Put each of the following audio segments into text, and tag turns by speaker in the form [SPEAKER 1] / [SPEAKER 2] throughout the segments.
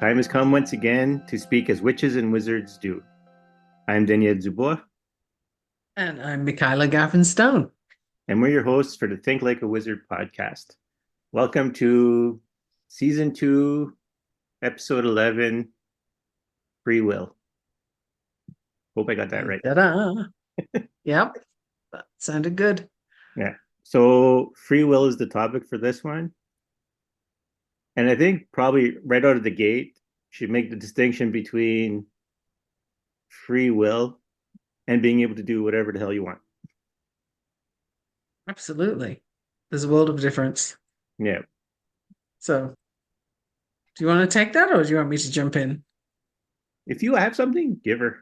[SPEAKER 1] Time has come once again to speak as witches and wizards do. I'm Daniel Dubois,
[SPEAKER 2] And I'm Michaela Gavin Stone.
[SPEAKER 1] and we're your hosts for the Think Like a Wizard podcast. Welcome to season 2, episode 11, Free Will. Hope I got that right.
[SPEAKER 2] Ta-da. Yep, that sounded good.
[SPEAKER 1] Yeah. So, free will is the topic for this one. And I think probably right out of the gate, should make the distinction between free will and being able to do whatever the hell you want.
[SPEAKER 2] Absolutely. There's a world of difference.
[SPEAKER 1] Yeah.
[SPEAKER 2] So, do you want to take that or do you want me to jump in?
[SPEAKER 1] If you have something, give her.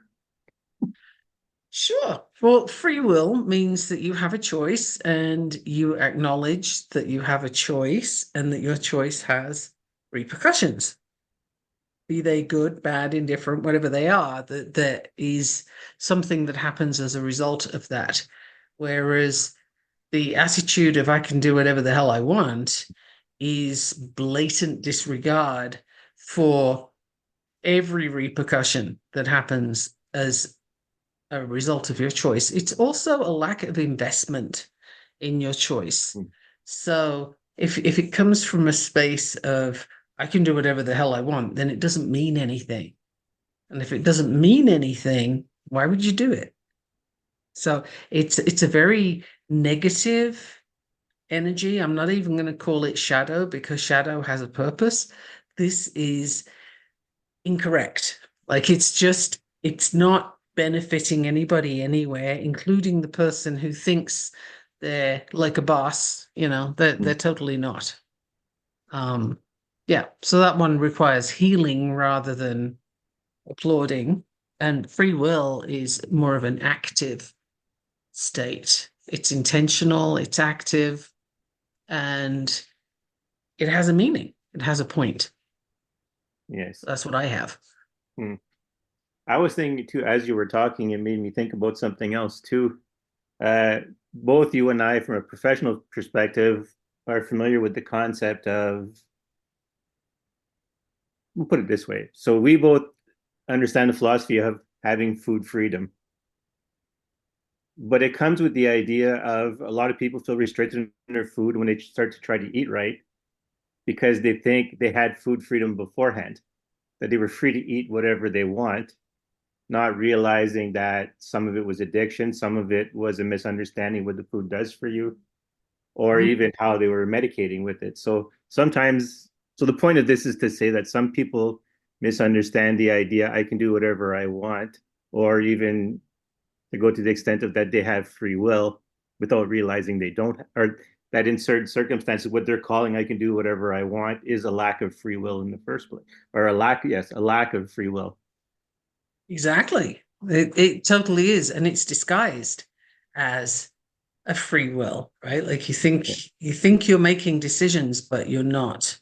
[SPEAKER 2] Sure. Well, free will means that you have a choice and you acknowledge that you have a choice and that your choice has repercussions. Be they good, bad, indifferent, whatever they are, that there is something that happens as a result of that. Whereas the attitude of I can do whatever the hell I want is blatant disregard for every repercussion that happens as a result of your choice. It's also a lack of investment in your choice. So if it comes from a space of I can do whatever the hell I want, then it doesn't mean anything. And if it doesn't mean anything, why would you do it? So it's a very negative energy. I'm not even going to call it shadow because shadow has a purpose. This is incorrect. Like it's not benefiting anybody anywhere, including the person who thinks they're like a boss, they're totally not. Yeah, so that one requires healing rather than applauding. And free will is more of an active state. It's intentional, it's active, and it has a meaning. It has a point.
[SPEAKER 1] Yes.
[SPEAKER 2] That's what I have.
[SPEAKER 1] Hmm. I was thinking too, as you were talking, it made me think about something else too. Both you and I, from a professional perspective, are familiar with the concept of, we'll put it this way. So we both understand the philosophy of having food freedom. But it comes with the idea of a lot of people feel restricted in their food when they start to try to eat right because they think they had food freedom beforehand, that they were free to eat whatever they want, not realizing that some of it was addiction, some of it was a misunderstanding what the food does for you, or
[SPEAKER 2] Mhm.
[SPEAKER 1] even how they were medicating with it. So sometimes, so the point of this is to say that some people misunderstand the idea I can do whatever I want, or even to go to the extent of that they have free will without realizing they don't, or that in certain circumstances, what they're calling I can do whatever I want is a lack of free will in the first place, or a lack of free will.
[SPEAKER 2] Exactly. It totally is. And it's disguised as a free will, right? Like you think you're making decisions, but you're not.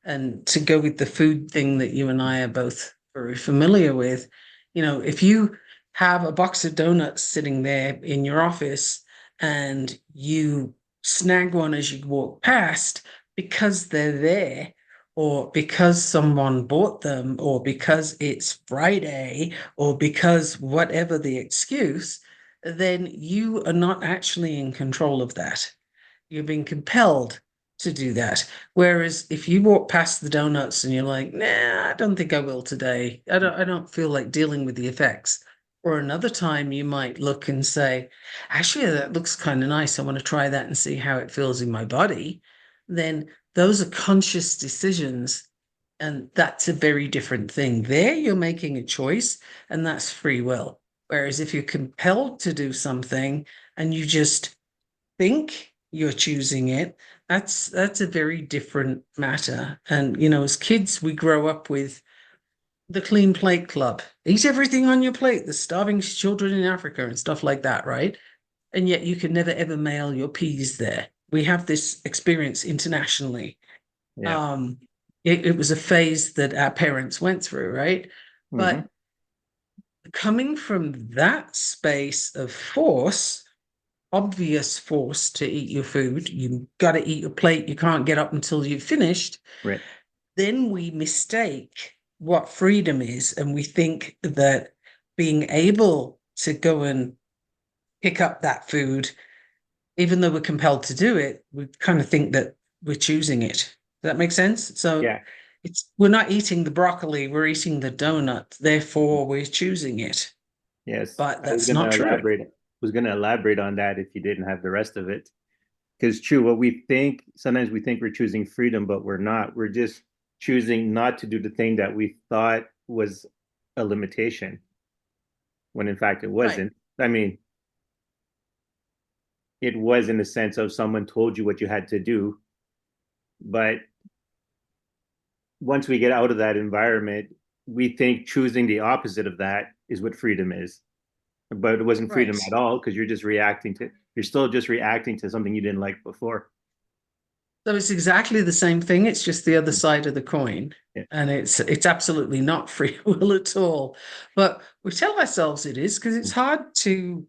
[SPEAKER 2] And to go with the food thing that you and I are both very familiar with, if you have a box of donuts sitting there in your office and you snag one as you walk past because they're there, or because someone bought them, or because it's Friday, or because whatever the excuse, then you are not actually in control of that. You're being compelled to do that. Whereas if you walk past the donuts and you're like, nah, I don't think I will today. I don't feel like dealing with the effects. Or another time you might look and say, actually, that looks kind of nice. I want to try that and see how it feels in my body. Then those are conscious decisions. And that's a very different thing. There, you're making a choice, and that's free will. Whereas if you're compelled to do something and you just think you're choosing it, that's a very different matter. And as kids, we grow up with the Clean Plate Club. Eat everything on your plate. The starving children in Africa and stuff like that, right? And yet you can never ever mail your peas there. We have this experience internationally.
[SPEAKER 1] Yeah.
[SPEAKER 2] Um, it was a phase that our parents went through, right?
[SPEAKER 1] Hmm.
[SPEAKER 2] But coming from that space of force, obvious force to eat your food, you got to eat your plate, you can't get up until you've finished,
[SPEAKER 1] Right.
[SPEAKER 2] then we mistake what freedom is. And we think that being able to go and pick up that food, even though we're compelled to do it, we kind of think that we're choosing it. Does that make sense? So
[SPEAKER 1] Yeah.
[SPEAKER 2] we're not eating the broccoli, we're eating the donut, therefore we're choosing it.
[SPEAKER 1] Yes.
[SPEAKER 2] But
[SPEAKER 1] I was
[SPEAKER 2] that's
[SPEAKER 1] going
[SPEAKER 2] not
[SPEAKER 1] to
[SPEAKER 2] true.
[SPEAKER 1] elaborate. Was going to elaborate on that if you didn't have the rest of it. Because true, what we think, sometimes we think we're choosing freedom, but we're not. We're just choosing not to do the thing that we thought was a limitation, when in fact it
[SPEAKER 2] Right.
[SPEAKER 1] wasn't. I mean, it was in the sense of someone told you what you had to do, but once we get out of that environment, we think choosing the opposite of that is what freedom is. But it wasn't freedom
[SPEAKER 2] Right.
[SPEAKER 1] at all because you're still just reacting to something you didn't like before.
[SPEAKER 2] So it's exactly the same thing. It's just the other side of the coin.
[SPEAKER 1] Yeah.
[SPEAKER 2] And it's absolutely not free will at all. But we tell ourselves it is because it's hard to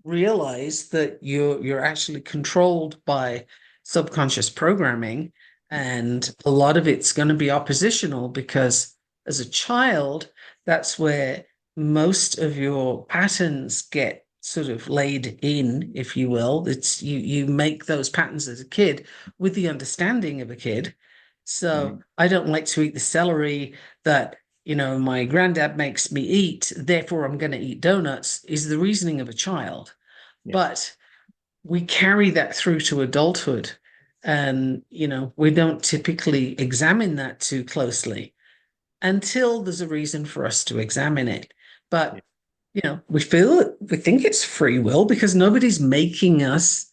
[SPEAKER 2] realize that you're actually controlled by subconscious programming, and a lot of it's going to be oppositional because as a child, that's where most of your patterns get sort of laid in, if you will. It's you make those patterns as a kid with the understanding of a kid. So
[SPEAKER 1] Mhm.
[SPEAKER 2] I don't like to eat the celery that my granddad makes me eat, therefore I'm going to eat donuts, is the reasoning of a child.
[SPEAKER 1] Yeah.
[SPEAKER 2] But we carry that through to adulthood. And, we don't typically examine that too closely until there's a reason for us to examine it.
[SPEAKER 1] Yeah.
[SPEAKER 2] But, we think it's free will because nobody's making us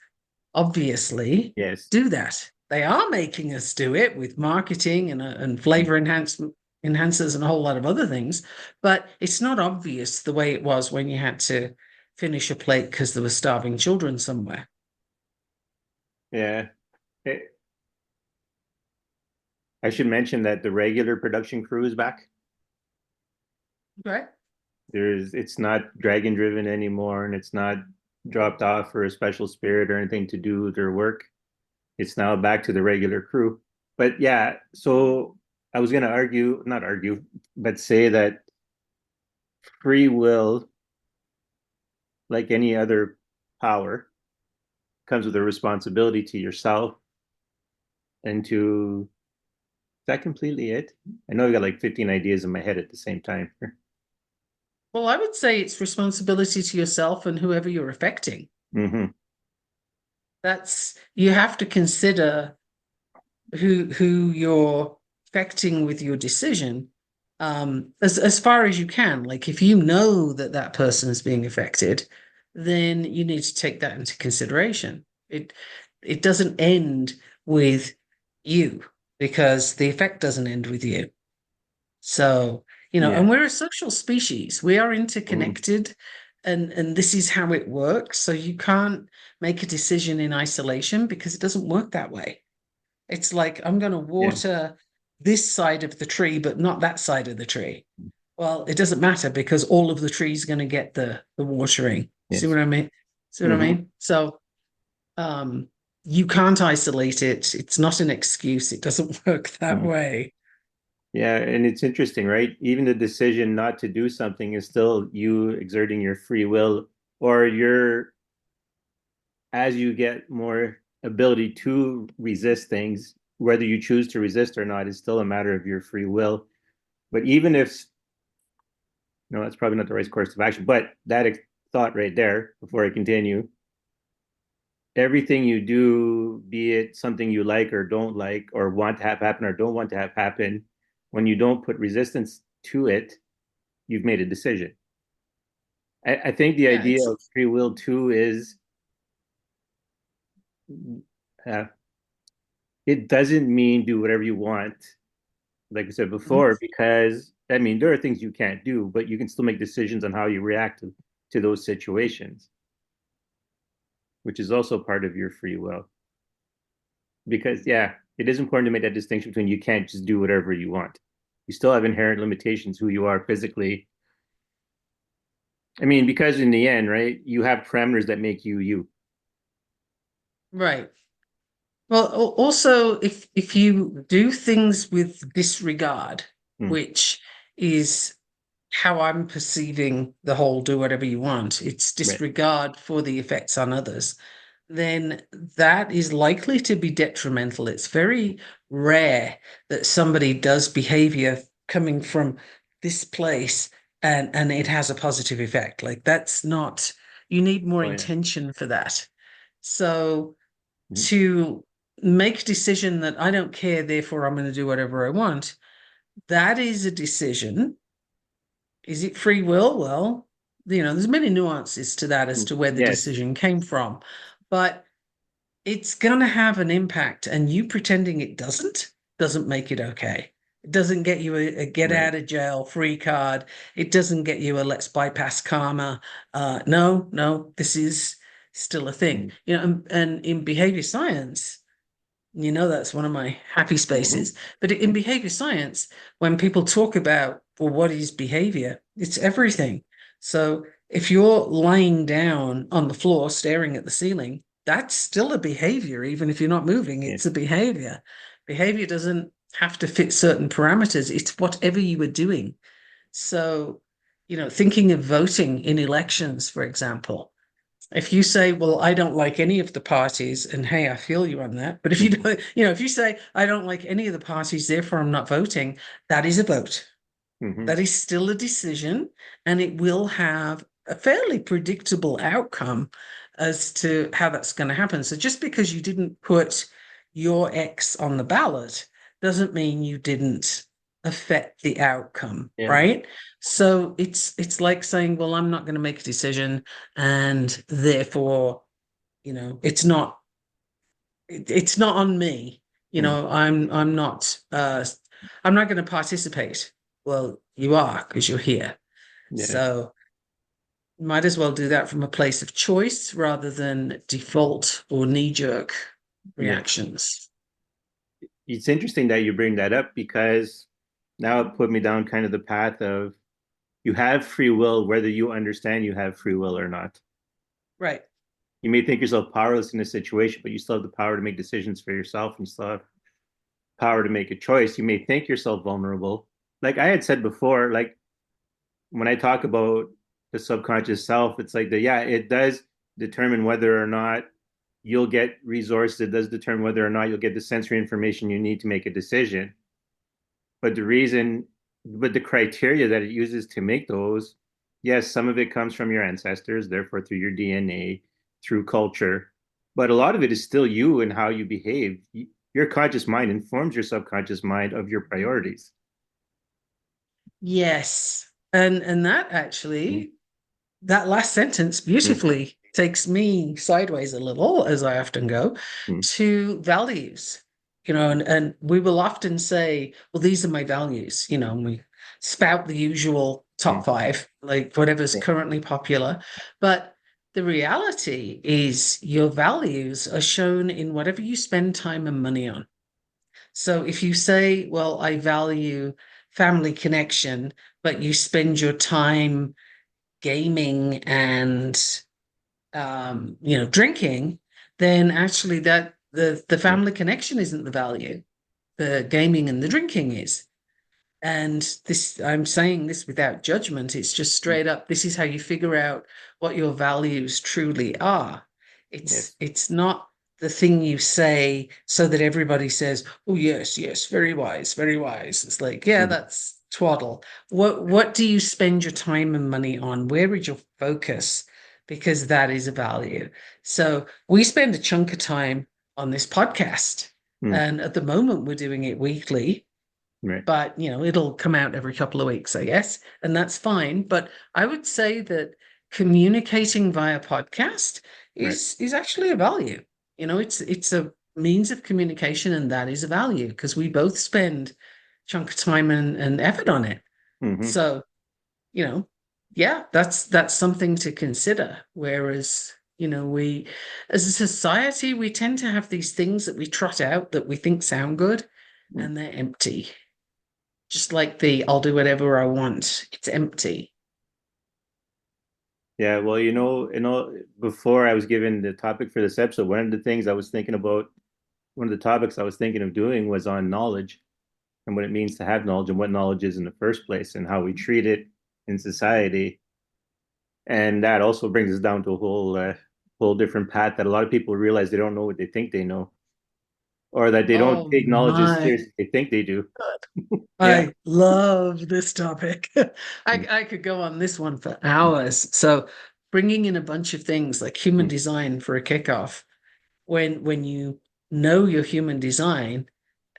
[SPEAKER 2] obviously
[SPEAKER 1] Yes.
[SPEAKER 2] do that. They are making us do it with marketing and flavor enhancers and a whole lot of other things, but it's not obvious the way it was when you had to finish a plate because there were starving children somewhere.
[SPEAKER 1] Yeah. I should mention that the regular production crew is back.
[SPEAKER 2] Okay.
[SPEAKER 1] It's not dragon driven anymore, and it's not dropped off for a special spirit or anything to do their work. It's now back to the regular crew. But yeah, so I was going to argue, not argue, but say that free will, like any other power, comes with a responsibility to yourself and to. Is that completely it? I know I got like 15 ideas in my head at the same time.
[SPEAKER 2] Well, I would say it's responsibility to yourself and whoever you're affecting.
[SPEAKER 1] Hmm.
[SPEAKER 2] That's you have to consider who you're affecting with your decision, as far as you can. Like if you know that that person is being affected, then you need to take that into consideration. It doesn't end with you because the effect doesn't end with you. So,
[SPEAKER 1] Yeah.
[SPEAKER 2] and we're a social species. We are
[SPEAKER 1] Mhm.
[SPEAKER 2] interconnected, and this is how it works. So you can't make a decision in isolation because it doesn't work that way. It's like I'm going to
[SPEAKER 1] Yeah.
[SPEAKER 2] water this side of the tree, but not that side of the tree. Well, it doesn't matter because all of the trees are going to get the watering. See
[SPEAKER 1] Yes.
[SPEAKER 2] what I mean? See what I
[SPEAKER 1] Hmm.
[SPEAKER 2] mean? So um, you can't isolate it. It's not an excuse. It doesn't work that
[SPEAKER 1] Hmm.
[SPEAKER 2] way.
[SPEAKER 1] Yeah, and it's interesting, right? Even the decision not to do something is still you exerting your free will, or as you get more ability to resist things, whether you choose to resist or not is still a matter of your free will. But even if, no, that's probably not the right course of action, but that thought right there, before I continue, everything you do, be it something you like or don't like, or want to have happen or don't want to have happen, when you don't put resistance to it, you've made a decision. I think the
[SPEAKER 2] Yeah,
[SPEAKER 1] idea
[SPEAKER 2] it's
[SPEAKER 1] of free will too is uh, it doesn't mean do whatever you want, like I said
[SPEAKER 2] Mhm.
[SPEAKER 1] before, because I mean there are things you can't do, but you can still make decisions on how you react to those situations, which is also part of your free will. Because yeah, it is important to make that distinction between you can't just do whatever you want. You still have inherent limitations who you are physically. I mean, because in the end, right, you have parameters that make you you.
[SPEAKER 2] Right. Well, also, if you do things with disregard,
[SPEAKER 1] Hmm.
[SPEAKER 2] which is how I'm perceiving the whole do whatever you want, it's
[SPEAKER 1] Right.
[SPEAKER 2] disregard for the effects on others, then that is likely to be detrimental. It's very rare that somebody does behavior coming from this place and it has a positive effect. Like that's not, you need more
[SPEAKER 1] Oh yeah.
[SPEAKER 2] intention for that. So
[SPEAKER 1] Mhm.
[SPEAKER 2] to make a decision that I don't care, therefore I'm going to do whatever I want, that is a decision. Is it free will? Well, there's many nuances to that as to where the
[SPEAKER 1] Yes.
[SPEAKER 2] decision came from, but it's going to have an impact, and you pretending it doesn't make it okay. It doesn't get you a get
[SPEAKER 1] Right.
[SPEAKER 2] out of jail free card. It doesn't get you a let's bypass karma. No, no, this is still a thing.
[SPEAKER 1] Mhm.
[SPEAKER 2] And in behavior science, that's one of my happy
[SPEAKER 1] Mhm.
[SPEAKER 2] spaces. But in behavior science, when people talk about, well, what is behavior? It's everything. So if you're lying down on the floor staring at the ceiling, that's still a behavior, even if you're not moving,
[SPEAKER 1] Yeah.
[SPEAKER 2] it's a behavior. Behavior doesn't have to fit certain parameters, it's whatever you were doing. So, thinking of voting in elections, for example, if you say, well, I don't like any of the parties, and hey, I feel you on that. But if you
[SPEAKER 1] Mhm.
[SPEAKER 2] don't, if you say, I don't like any of the parties, therefore I'm not voting, that is a vote.
[SPEAKER 1] Mhm.
[SPEAKER 2] That is still a decision, and it will have a fairly predictable outcome as to how that's going to happen. So just because you didn't put your X on the ballot doesn't mean you didn't affect the outcome,
[SPEAKER 1] Yeah.
[SPEAKER 2] right? So it's like saying, well, I'm not going to make a decision, and therefore, it's not on me.
[SPEAKER 1] Mhm.
[SPEAKER 2] I'm not going to participate. Well, you are because you're here.
[SPEAKER 1] Yeah.
[SPEAKER 2] So might as well do that from a place of choice rather than default or knee-jerk
[SPEAKER 1] Right.
[SPEAKER 2] reactions.
[SPEAKER 1] It's interesting that you bring that up because now it put me down kind of the path of you have free will whether you understand you have free will or not.
[SPEAKER 2] Right.
[SPEAKER 1] You may think yourself powerless in a situation, but you still have the power to make decisions for yourself and you still have power to make a choice. You may think yourself vulnerable. Like I had said before, like when I talk about the subconscious self, it's like yeah, it does determine whether or not you'll get resources. It does determine whether or not you'll get the sensory information you need to make a decision. But but the criteria that it uses to make those, yes, some of it comes from your ancestors, therefore through your DNA, through culture. But a lot of it is still you and how you behave. Your conscious mind informs your subconscious mind of your priorities.
[SPEAKER 2] Yes. And that
[SPEAKER 1] Mm-hmm.
[SPEAKER 2] actually, that last sentence beautifully takes me sideways a little, as I often go,
[SPEAKER 1] Mm-hmm.
[SPEAKER 2] to values. And we will often say, well, these are my values, and we spout the usual top five, like whatever's
[SPEAKER 1] Yeah.
[SPEAKER 2] currently popular. But the reality is your values are shown in whatever you spend time and money on. So if you say, well, I value family connection, but you spend your time gaming and drinking, then actually that the
[SPEAKER 1] Mm-hmm.
[SPEAKER 2] family connection isn't the value. The gaming and the drinking is. And this, I'm saying this without judgment. It's just straight up. This is how you figure out what your values truly are. It's
[SPEAKER 1] Yes.
[SPEAKER 2] it's not the thing you say so that everybody says, "Oh yes, yes, very wise, very wise." It's like, yeah,
[SPEAKER 1] Mm-hmm.
[SPEAKER 2] that's twaddle. What do you spend your time and money on? Where is your focus? Because that is a value. So we spend a chunk of time on this podcast,
[SPEAKER 1] Mm-hmm.
[SPEAKER 2] and at the moment we're doing it weekly,
[SPEAKER 1] Right.
[SPEAKER 2] but it'll come out every couple of weeks, I guess, and that's fine. But I would say that communicating via podcast
[SPEAKER 1] Right.
[SPEAKER 2] is actually a value. It's a means of communication, and that is a value because we both spend chunk of time and effort on it.
[SPEAKER 1] Hmm.
[SPEAKER 2] So, you know, yeah, that's something to consider. Whereas, we as a society, we tend to have these things that we trot out that we think sound good, and they're empty. Just like the I'll do whatever I want. It's empty.
[SPEAKER 1] Yeah, well, before I was given the topic for this episode, one of the things I was thinking about, one of the topics I was thinking of doing was on knowledge and what it means to have knowledge and what knowledge is in the first place and how we treat it in society. And that also brings us down to a whole different path that a lot of people realize they don't know what they think they know, or that they don't
[SPEAKER 2] Oh
[SPEAKER 1] take knowledge as
[SPEAKER 2] my
[SPEAKER 1] serious as they think they do.
[SPEAKER 2] God.
[SPEAKER 1] Yeah.
[SPEAKER 2] I love this topic.
[SPEAKER 1] Mm.
[SPEAKER 2] I could go on this one for hours. So bringing in a bunch of things like human
[SPEAKER 1] Mm.
[SPEAKER 2] design for a kickoff, when you know your human design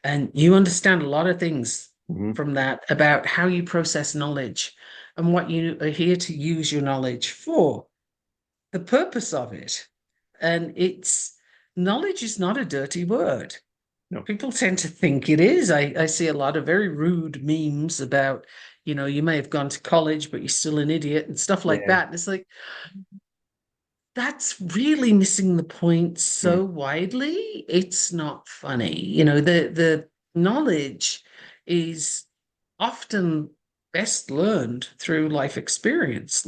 [SPEAKER 2] and you understand a lot of things
[SPEAKER 1] Mhm.
[SPEAKER 2] from that about how you process knowledge and what you are here to use your knowledge for, the purpose of it. And it's knowledge is not a dirty word.
[SPEAKER 1] No.
[SPEAKER 2] People tend to think it is. I see a lot of very rude memes about, you may have gone to college, but you're still an idiot and stuff like
[SPEAKER 1] Yeah.
[SPEAKER 2] that. And it's like, that's really missing the point
[SPEAKER 1] Mm.
[SPEAKER 2] so widely. It's not funny. The knowledge is often best learned through life experience.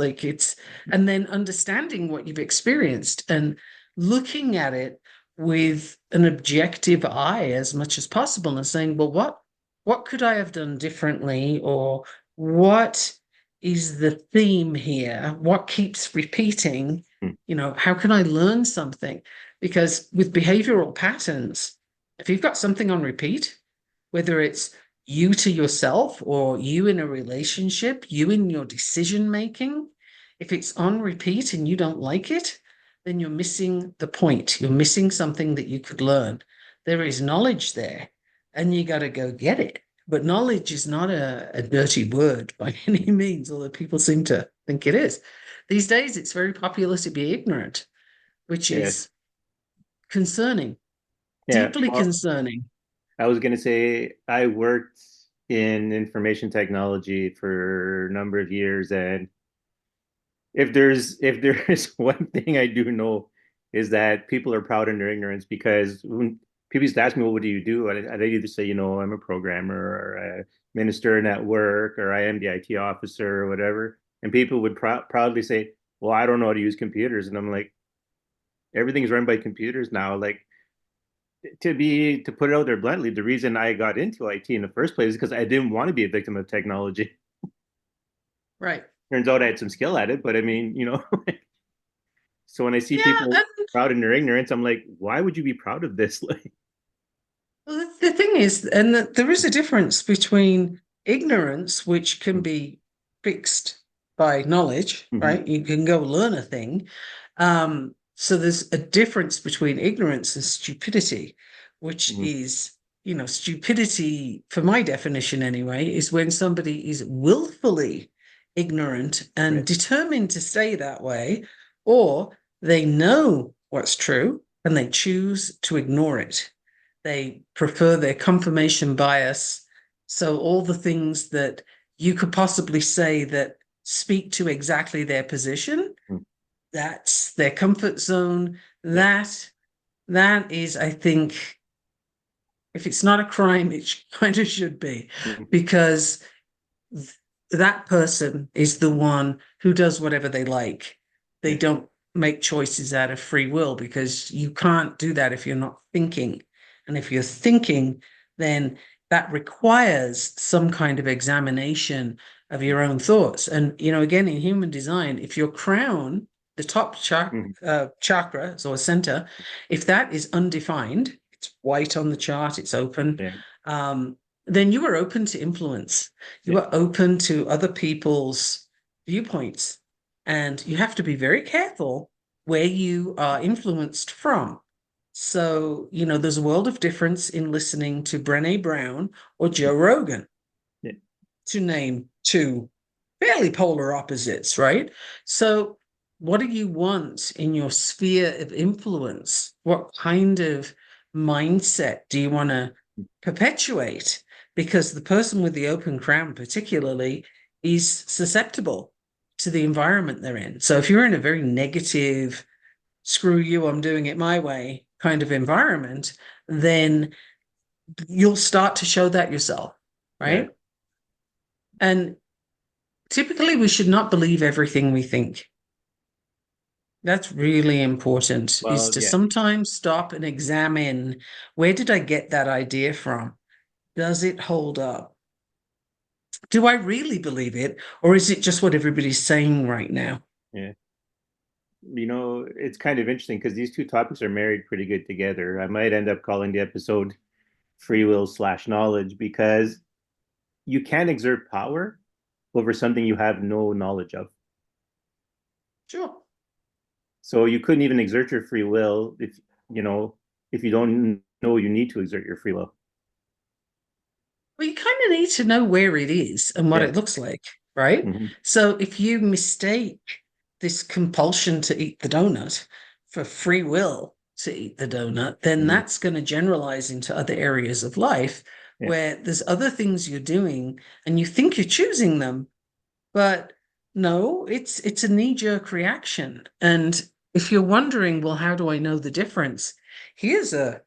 [SPEAKER 2] And then understanding what you've experienced and looking at it with an objective eye as much as possible and saying, well, what could I have done differently? Or what is the theme here? What keeps repeating?
[SPEAKER 1] Mm.
[SPEAKER 2] How can I learn something? Because with behavioral patterns, if you've got something on repeat, whether it's you to yourself or you in a relationship, you in your decision making, if it's on repeat and you don't like it, then you're missing the point. You're missing something that you could learn. There is knowledge there, and you got to go get it. But knowledge is not a dirty word by any means, although people seem to think it is. These days, it's very popular to be ignorant, which
[SPEAKER 1] Yes.
[SPEAKER 2] is concerning,
[SPEAKER 1] Yeah.
[SPEAKER 2] deeply
[SPEAKER 1] Well,
[SPEAKER 2] concerning.
[SPEAKER 1] I was gonna say I worked in information technology for a number of years, and if there is one thing I do know is that people are proud in their ignorance because when people used to ask me, well, what do you do? I'd either say, I'm a programmer or a minister in work or I am the IT officer or whatever. And people would proudly say, well, I don't know how to use computers. And I'm like, everything's run by computers now. Like to put it out there bluntly, the reason I got into IT in the first place is because I didn't want to be a victim of technology.
[SPEAKER 2] Right.
[SPEAKER 1] Turns out I had some skill at it, but I mean, so when I see
[SPEAKER 2] Yeah.
[SPEAKER 1] people proud in their ignorance, I'm like, why would you be proud of this? Like,
[SPEAKER 2] Well, the thing is, and there is a difference between ignorance, which can be fixed by knowledge,
[SPEAKER 1] mm-hmm,
[SPEAKER 2] right? You can go learn a thing. So there's a difference between ignorance and stupidity, which
[SPEAKER 1] mm-hmm,
[SPEAKER 2] is, stupidity, for my definition anyway, is when somebody is willfully ignorant and
[SPEAKER 1] right,
[SPEAKER 2] determined to stay that way, or they know what's true and they choose to ignore it. They prefer their confirmation bias. So all the things that you could possibly say that speak to exactly their position,
[SPEAKER 1] mm-hmm,
[SPEAKER 2] that's their comfort zone.
[SPEAKER 1] yeah,
[SPEAKER 2] That is, I think, if it's not a crime, it kind of should be,
[SPEAKER 1] mm-hmm,
[SPEAKER 2] because that person is the one who does whatever they like. They
[SPEAKER 1] yeah,
[SPEAKER 2] don't make choices out of free will because you can't do that if you're not thinking. And if you're thinking, then that requires some kind of examination of your own thoughts. And, again, in human design, if your crown, the top
[SPEAKER 1] mm-hmm,
[SPEAKER 2] chakra, or center, if that is undefined, it's white on the chart, it's open,
[SPEAKER 1] yeah,
[SPEAKER 2] um, then you are open to influence. You
[SPEAKER 1] yeah,
[SPEAKER 2] are open to other people's viewpoints. And you have to be very careful where you are influenced from. So, there's a world of difference in listening to Brené Brown or Joe Rogan,
[SPEAKER 1] yeah,
[SPEAKER 2] to name two fairly polar opposites, right? So what do you want in your sphere of influence? What kind of mindset do you want to perpetuate? Because the person with the open crown, particularly, is susceptible to the environment they're in. So if you're in a very negative, screw you, I'm doing it my way kind of environment, then you'll start to show that yourself,
[SPEAKER 1] Yeah.
[SPEAKER 2] right? And typically, we should not believe everything we think. That's really important, is
[SPEAKER 1] Well,
[SPEAKER 2] to
[SPEAKER 1] yeah.
[SPEAKER 2] sometimes stop and examine, where did I get that idea from? Does it hold up? Do I really believe it? Or is it just what everybody's saying right now?
[SPEAKER 1] Yeah. It's kind of interesting because these two topics are married pretty good together. I might end up calling the episode free will slash knowledge because you can exert power over something you have no knowledge of.
[SPEAKER 2] Sure.
[SPEAKER 1] So you couldn't even exert your free will if you don't know you need to exert your free will.
[SPEAKER 2] Well, you kind of need to know where it is and what
[SPEAKER 1] Yeah.
[SPEAKER 2] it looks like, right?
[SPEAKER 1] Hmm.
[SPEAKER 2] So if you mistake this compulsion to eat the donut for free will to eat the donut, then
[SPEAKER 1] Hmm.
[SPEAKER 2] that's going to generalize into other areas of life
[SPEAKER 1] Yeah.
[SPEAKER 2] where there's other things you're doing and you think you're choosing them, but no, it's a knee-jerk reaction. And if you're wondering, well, how do I know the difference? Here's a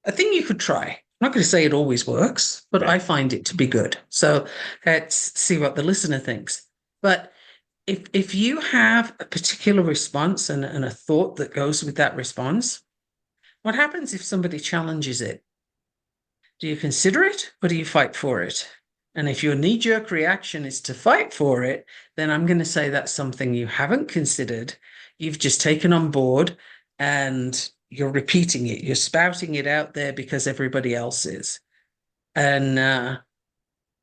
[SPEAKER 2] thing you could try. I'm not going to say it always works, but
[SPEAKER 1] Right.
[SPEAKER 2] I find it to be good. So let's see what the listener thinks. But if you have a particular response and a thought that goes with that response, what happens if somebody challenges it? Do you consider it or do you fight for it? And if your knee jerk reaction is to fight for it, then I'm going to say that's something you haven't considered. You've just taken on board and you're repeating it. You're spouting it out there because everybody else is. And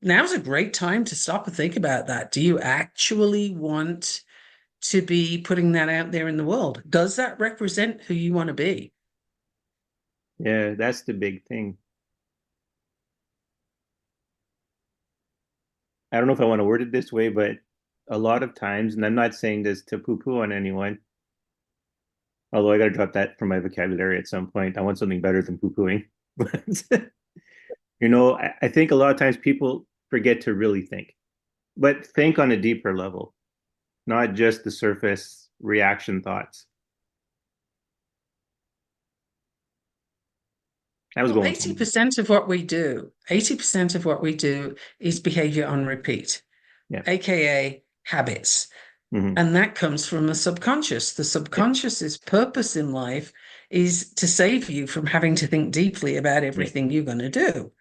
[SPEAKER 2] now's a great time to stop and think about that. Do you actually want to be putting that out there in the world? Does that represent who you want to be?
[SPEAKER 1] Yeah, that's the big thing. I don't know if I want to word it this way, but a lot of times, and I'm not saying this to poo-poo on anyone, although I got to drop that from my vocabulary at some point. I want something better than poo-pooing. But I think a lot of times people forget to really think, but think on a deeper level, not just the surface reaction thoughts. I was
[SPEAKER 2] Well,
[SPEAKER 1] going somewhere.
[SPEAKER 2] 80% of what we do, 80% of what we do is behavior on repeat,
[SPEAKER 1] Yeah.
[SPEAKER 2] aka habits.
[SPEAKER 1] Hmm.
[SPEAKER 2] And that comes from the subconscious. The
[SPEAKER 1] Yeah.
[SPEAKER 2] subconscious's purpose in life is to save you from having to think deeply about
[SPEAKER 1] Yeah.
[SPEAKER 2] everything you're going to do.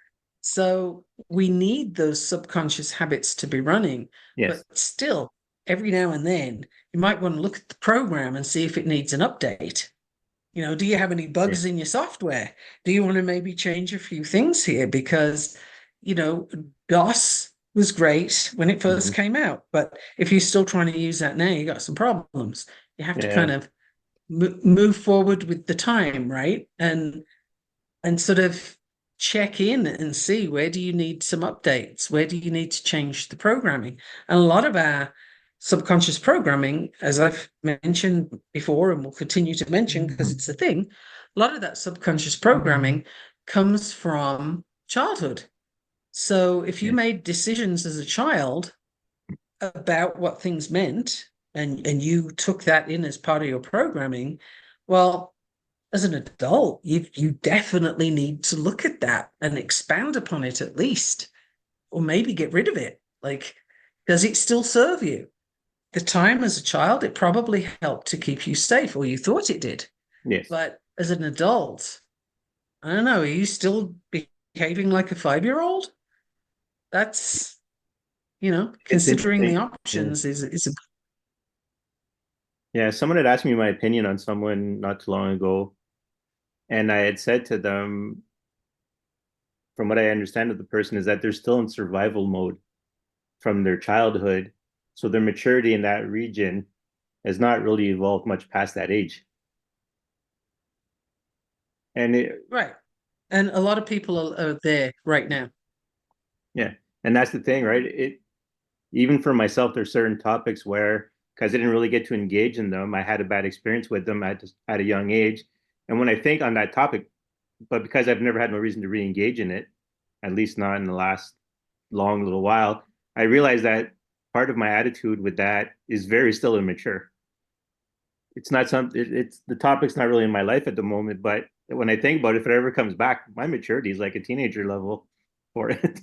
[SPEAKER 2] So we need those subconscious habits to be running.
[SPEAKER 1] Yes.
[SPEAKER 2] But still, every now and then, you might want to look at the program and see if it needs an update. Do you have any
[SPEAKER 1] Yeah.
[SPEAKER 2] bugs in your software? Do you want to maybe change a few things here? Because, you know, DOS was great when it first
[SPEAKER 1] Hmm.
[SPEAKER 2] came out, but if you're still trying to use that now, you got some problems. You have to
[SPEAKER 1] Yeah.
[SPEAKER 2] kind of move forward with the time, right? And sort of check in and see, where do you need some updates? Where do you need to change the programming? And a lot of our subconscious programming, as I've mentioned before and will continue to mention because it's a thing, a lot of that subconscious programming comes from childhood. So if you
[SPEAKER 1] Yeah.
[SPEAKER 2] made decisions as a child about what things meant and you took that in as part of your programming, well, as an adult, you definitely need to look at that and expand upon it at least, or maybe get rid of it. Like, does it still serve you? The time as a child, it probably helped to keep you safe, or you thought it did.
[SPEAKER 1] Yes.
[SPEAKER 2] But as an adult, I don't know, are you still behaving like a 5-year-old? That's,
[SPEAKER 1] It's
[SPEAKER 2] considering the
[SPEAKER 1] interesting. Yeah.
[SPEAKER 2] options is a
[SPEAKER 1] Yeah. Someone had asked me my opinion on someone not too long ago, and I had said to them, from what I understand of the person, is that they're still in survival mode from their childhood. So their maturity in that region has not really evolved much past that age. And
[SPEAKER 2] right. And a lot of people are there right now.
[SPEAKER 1] yeah, and that's the thing, right? Even for myself, there's certain topics where because I didn't really get to engage in them. I had a bad experience with them at a young age. And when I think on that topic, but because I've never had no reason to re-engage in it, at least not in the last long little while, I realized that part of my attitude with that is very still immature. It's not something, it's the topic's not really in my life at the moment, but when I think about it, if it ever comes back, my maturity is like a teenager level for it.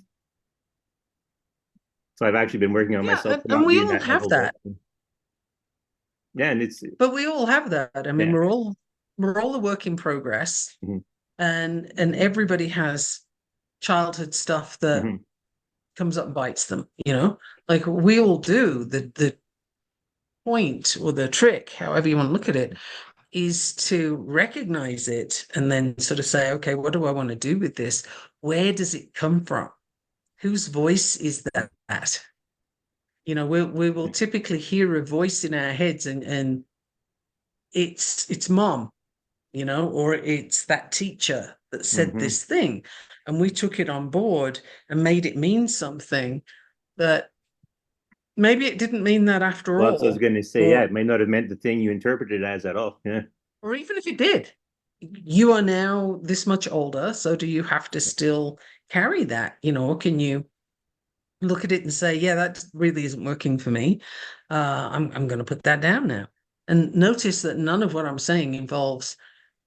[SPEAKER 1] So I've actually been working on
[SPEAKER 2] Yeah,
[SPEAKER 1] myself to
[SPEAKER 2] and
[SPEAKER 1] not
[SPEAKER 2] we
[SPEAKER 1] be in
[SPEAKER 2] all
[SPEAKER 1] that
[SPEAKER 2] have
[SPEAKER 1] level. But
[SPEAKER 2] that.
[SPEAKER 1] yeah, and it's
[SPEAKER 2] But we all have that. I mean,
[SPEAKER 1] yeah.
[SPEAKER 2] we're all a work in progress,
[SPEAKER 1] Mhm.
[SPEAKER 2] and everybody has childhood stuff that
[SPEAKER 1] Mhm.
[SPEAKER 2] comes up and bites them, like we all do. The point or the trick, however you want to look at it, is to recognize it and then sort of say, okay, what do I want to do with this? Where does it come from? Whose voice is that? We will typically hear a voice in our heads, and it's mom, or it's that teacher that said
[SPEAKER 1] Mhm.
[SPEAKER 2] this thing, and we took it on board and made it mean something that maybe it didn't mean that after
[SPEAKER 1] Well, so I was
[SPEAKER 2] all,
[SPEAKER 1] going to say, yeah,
[SPEAKER 2] or
[SPEAKER 1] it might not have meant the thing you interpreted it as at all. Yeah.
[SPEAKER 2] or even if it did. You are now this much older, so do you have to still carry that, or can you look at it and say, yeah, that really isn't working for me. I'm going to put that down now. And notice that none of what I'm saying involves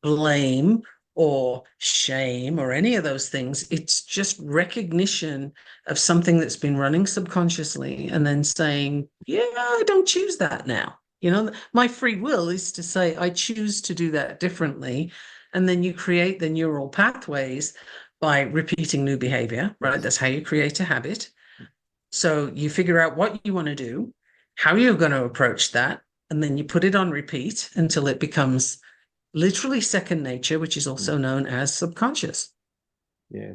[SPEAKER 2] blame or shame or any of those things. It's just recognition of something that's been running subconsciously and then saying, yeah, I don't choose that now. My free will is to say, I choose to do that differently. And then you create the neural pathways by repeating new behavior, right?
[SPEAKER 1] Yes.
[SPEAKER 2] That's how you create a habit. So you figure out what you want to do, how you're going to approach that, and then you put it on repeat until it becomes literally second nature, which is
[SPEAKER 1] Mm.
[SPEAKER 2] also known as subconscious.
[SPEAKER 1] Yeah.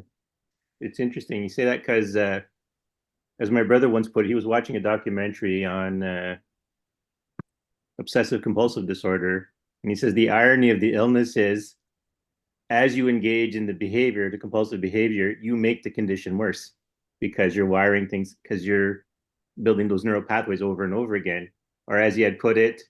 [SPEAKER 1] It's interesting you say that because, as my brother once put it, he was watching a documentary on obsessive compulsive disorder. And he says the irony of the illness is as you engage in the behavior, the compulsive behavior, you make the condition worse because you're wiring things, because you're building those neural pathways over and over again. Or as he had put it,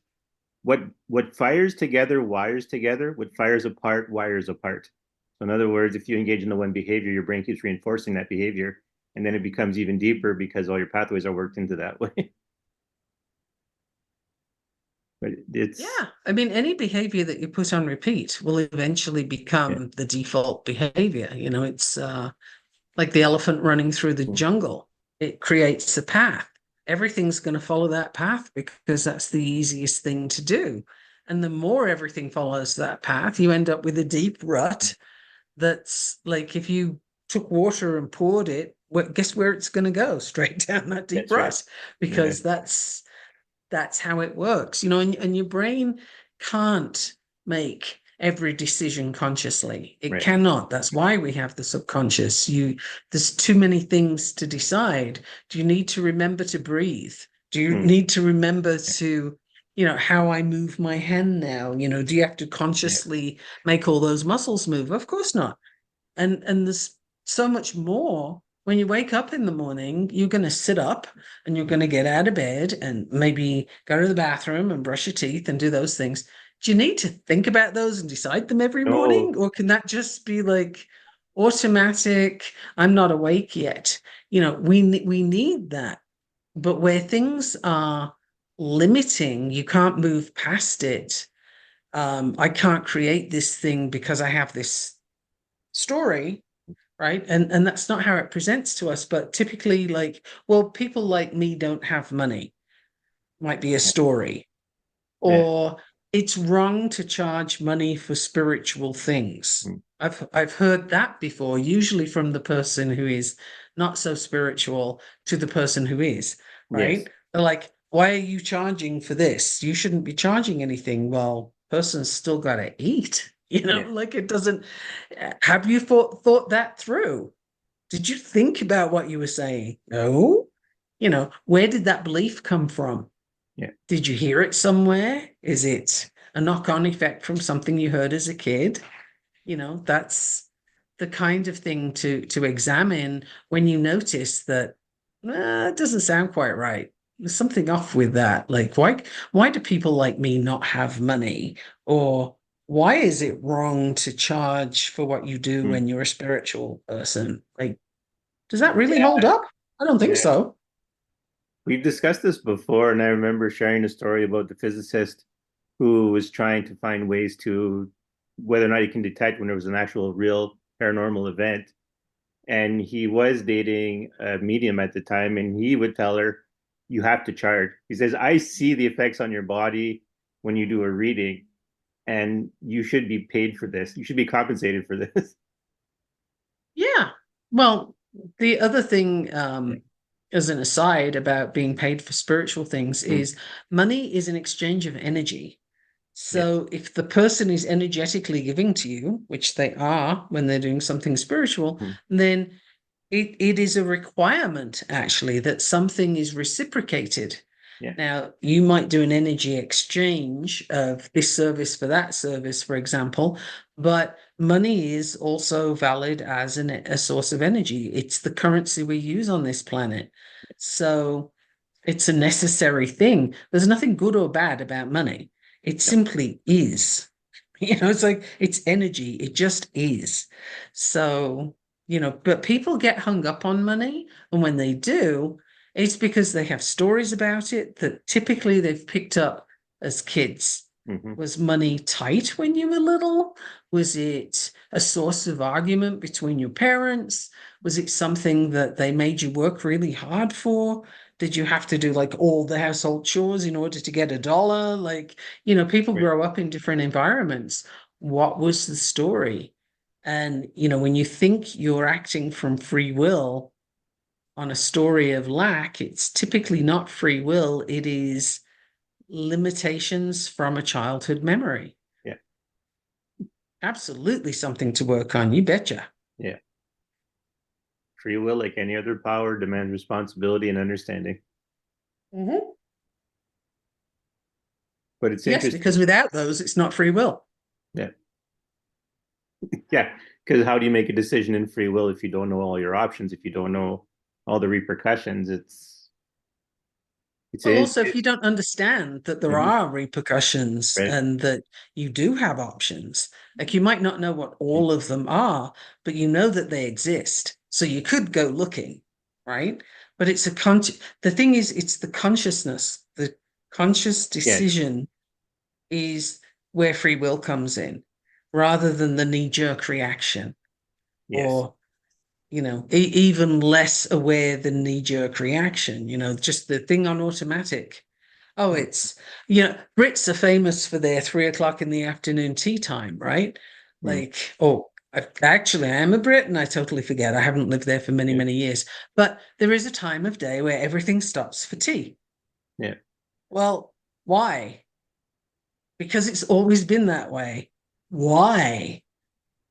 [SPEAKER 1] what fires together wires together, what fires apart wires apart. So in other words, if you engage in the one behavior, your brain keeps reinforcing that behavior, and then it becomes even deeper because all your pathways are worked into that way. But it's
[SPEAKER 2] Yeah. I mean, any behavior that you put on repeat will eventually
[SPEAKER 1] yeah.
[SPEAKER 2] become the default behavior. It's like the elephant running through the jungle. It creates a path. Everything's going to follow that path because that's the easiest thing to do. And the more everything follows that path, you end up with a deep rut that's like if you took water and poured it, guess where it's going to go? Straight down that deep
[SPEAKER 1] That's right.
[SPEAKER 2] rut,
[SPEAKER 1] Yeah.
[SPEAKER 2] because that's how it works, and your brain can't make every decision consciously. It
[SPEAKER 1] Right.
[SPEAKER 2] cannot. That's why we have the subconscious. There's too many things to decide. Do you need to remember to breathe? Do you
[SPEAKER 1] Mm.
[SPEAKER 2] need to remember to, how I move my hand now? Do you have to
[SPEAKER 1] Yeah.
[SPEAKER 2] consciously make all those muscles move? Of course not. And there's so much more. When you wake up in the morning, you're going to sit up and you're going to get out of bed and maybe go to the bathroom and brush your teeth and do those things. Do you need to think about those and decide them every
[SPEAKER 1] No.
[SPEAKER 2] morning? Or can that just be like automatic? I'm not awake yet. We need that. But where things are limiting, you can't move past it. I can't create this thing because I have this story, right? And that's not how it presents to us. But typically, like, well, people like me don't have money, might be a story.
[SPEAKER 1] Yeah.
[SPEAKER 2] Or it's wrong to charge money for spiritual things.
[SPEAKER 1] Mm.
[SPEAKER 2] I've heard that before, usually from the person who is not so spiritual to the person who is,
[SPEAKER 1] Yes.
[SPEAKER 2] right? They're like, why are you charging for this? You shouldn't be charging anything. Well, person's still got to eat,
[SPEAKER 1] Yeah.
[SPEAKER 2] like it doesn't. Have you thought that through? Did you think about what you were saying? No. Where did that belief come from?
[SPEAKER 1] Yeah.
[SPEAKER 2] Did you hear it somewhere? Is it a knock-on effect from something you heard as a kid? That's the kind of thing to examine when you notice that it doesn't sound quite right. there's something off with that. Like, why do people like me not have money? Or why is it wrong to charge for what you do
[SPEAKER 1] Mm.
[SPEAKER 2] when you're a spiritual person? Like, does that really hold
[SPEAKER 1] Yeah,
[SPEAKER 2] up? I don't think
[SPEAKER 1] yeah.
[SPEAKER 2] so.
[SPEAKER 1] We've discussed this before, and I remember sharing a story about the physicist who was trying to find ways to whether or not he can detect when there was an actual real paranormal event. And he was dating a medium at the time, and he would tell her, "You have to charge." He says, "I see the effects on your body when you do a reading, and you should be paid for this. You should be compensated for this."
[SPEAKER 2] Yeah. Well, the other thing,
[SPEAKER 1] Yeah.
[SPEAKER 2] as an aside about being paid for spiritual things,
[SPEAKER 1] Mm.
[SPEAKER 2] is money is an exchange of energy.
[SPEAKER 1] Yes.
[SPEAKER 2] So if the person is energetically giving to you, which they are when they're doing something spiritual,
[SPEAKER 1] Mm.
[SPEAKER 2] then it is a requirement actually that something is reciprocated.
[SPEAKER 1] Yeah.
[SPEAKER 2] Now, you might do an energy exchange of this service for that service, for example, but money is also valid as a source of energy. It's the currency we use on this planet. So it's a necessary thing. There's nothing good or bad about money. It
[SPEAKER 1] No.
[SPEAKER 2] simply is. It's like it's energy. It just is. So, but people get hung up on money. And when they do, it's because they have stories about it that typically they've picked up as kids.
[SPEAKER 1] Hmm.
[SPEAKER 2] Was money tight when you were little? Was it a source of argument between your parents? Was it something that they made you work really hard for? Did you have to do like all the household chores in order to get a dollar? Like, people
[SPEAKER 1] Right.
[SPEAKER 2] grow up in different environments. What was the story? And, when you think you're acting from free will on a story of lack, it's typically not free will. It is limitations from a childhood memory.
[SPEAKER 1] Yeah.
[SPEAKER 2] Absolutely something to work on. You betcha.
[SPEAKER 1] Yeah. Free will, like any other power, demands responsibility and understanding.
[SPEAKER 2] Mhm.
[SPEAKER 1] But it's
[SPEAKER 2] Yes,
[SPEAKER 1] interesting.
[SPEAKER 2] because without those, it's not free will.
[SPEAKER 1] Yeah. Yeah. Because how do you make a decision in free will if you don't know all your options, if you don't know all the repercussions? It's
[SPEAKER 2] Well,
[SPEAKER 1] it,
[SPEAKER 2] also, if you don't understand that there
[SPEAKER 1] mhm,
[SPEAKER 2] are repercussions
[SPEAKER 1] right.
[SPEAKER 2] and that you do have options, like you might not know what all of them are, but you know that they exist. So you could go looking, right? But the thing is, it's the consciousness, the conscious
[SPEAKER 1] Yes.
[SPEAKER 2] decision is where free will comes in, rather than the knee-jerk reaction
[SPEAKER 1] Yes.
[SPEAKER 2] or even less aware than knee-jerk reaction, just the thing on automatic. Oh,
[SPEAKER 1] Mm.
[SPEAKER 2] Brits are famous for their 3 o'clock in the afternoon tea time, right?
[SPEAKER 1] Mm.
[SPEAKER 2] Like, oh, actually, I am a Brit and I totally forget. I haven't lived there for many,
[SPEAKER 1] Yeah.
[SPEAKER 2] many years. But there is a time of day where everything stops for tea.
[SPEAKER 1] Yeah.
[SPEAKER 2] Well, why? Because it's always been that way. Why?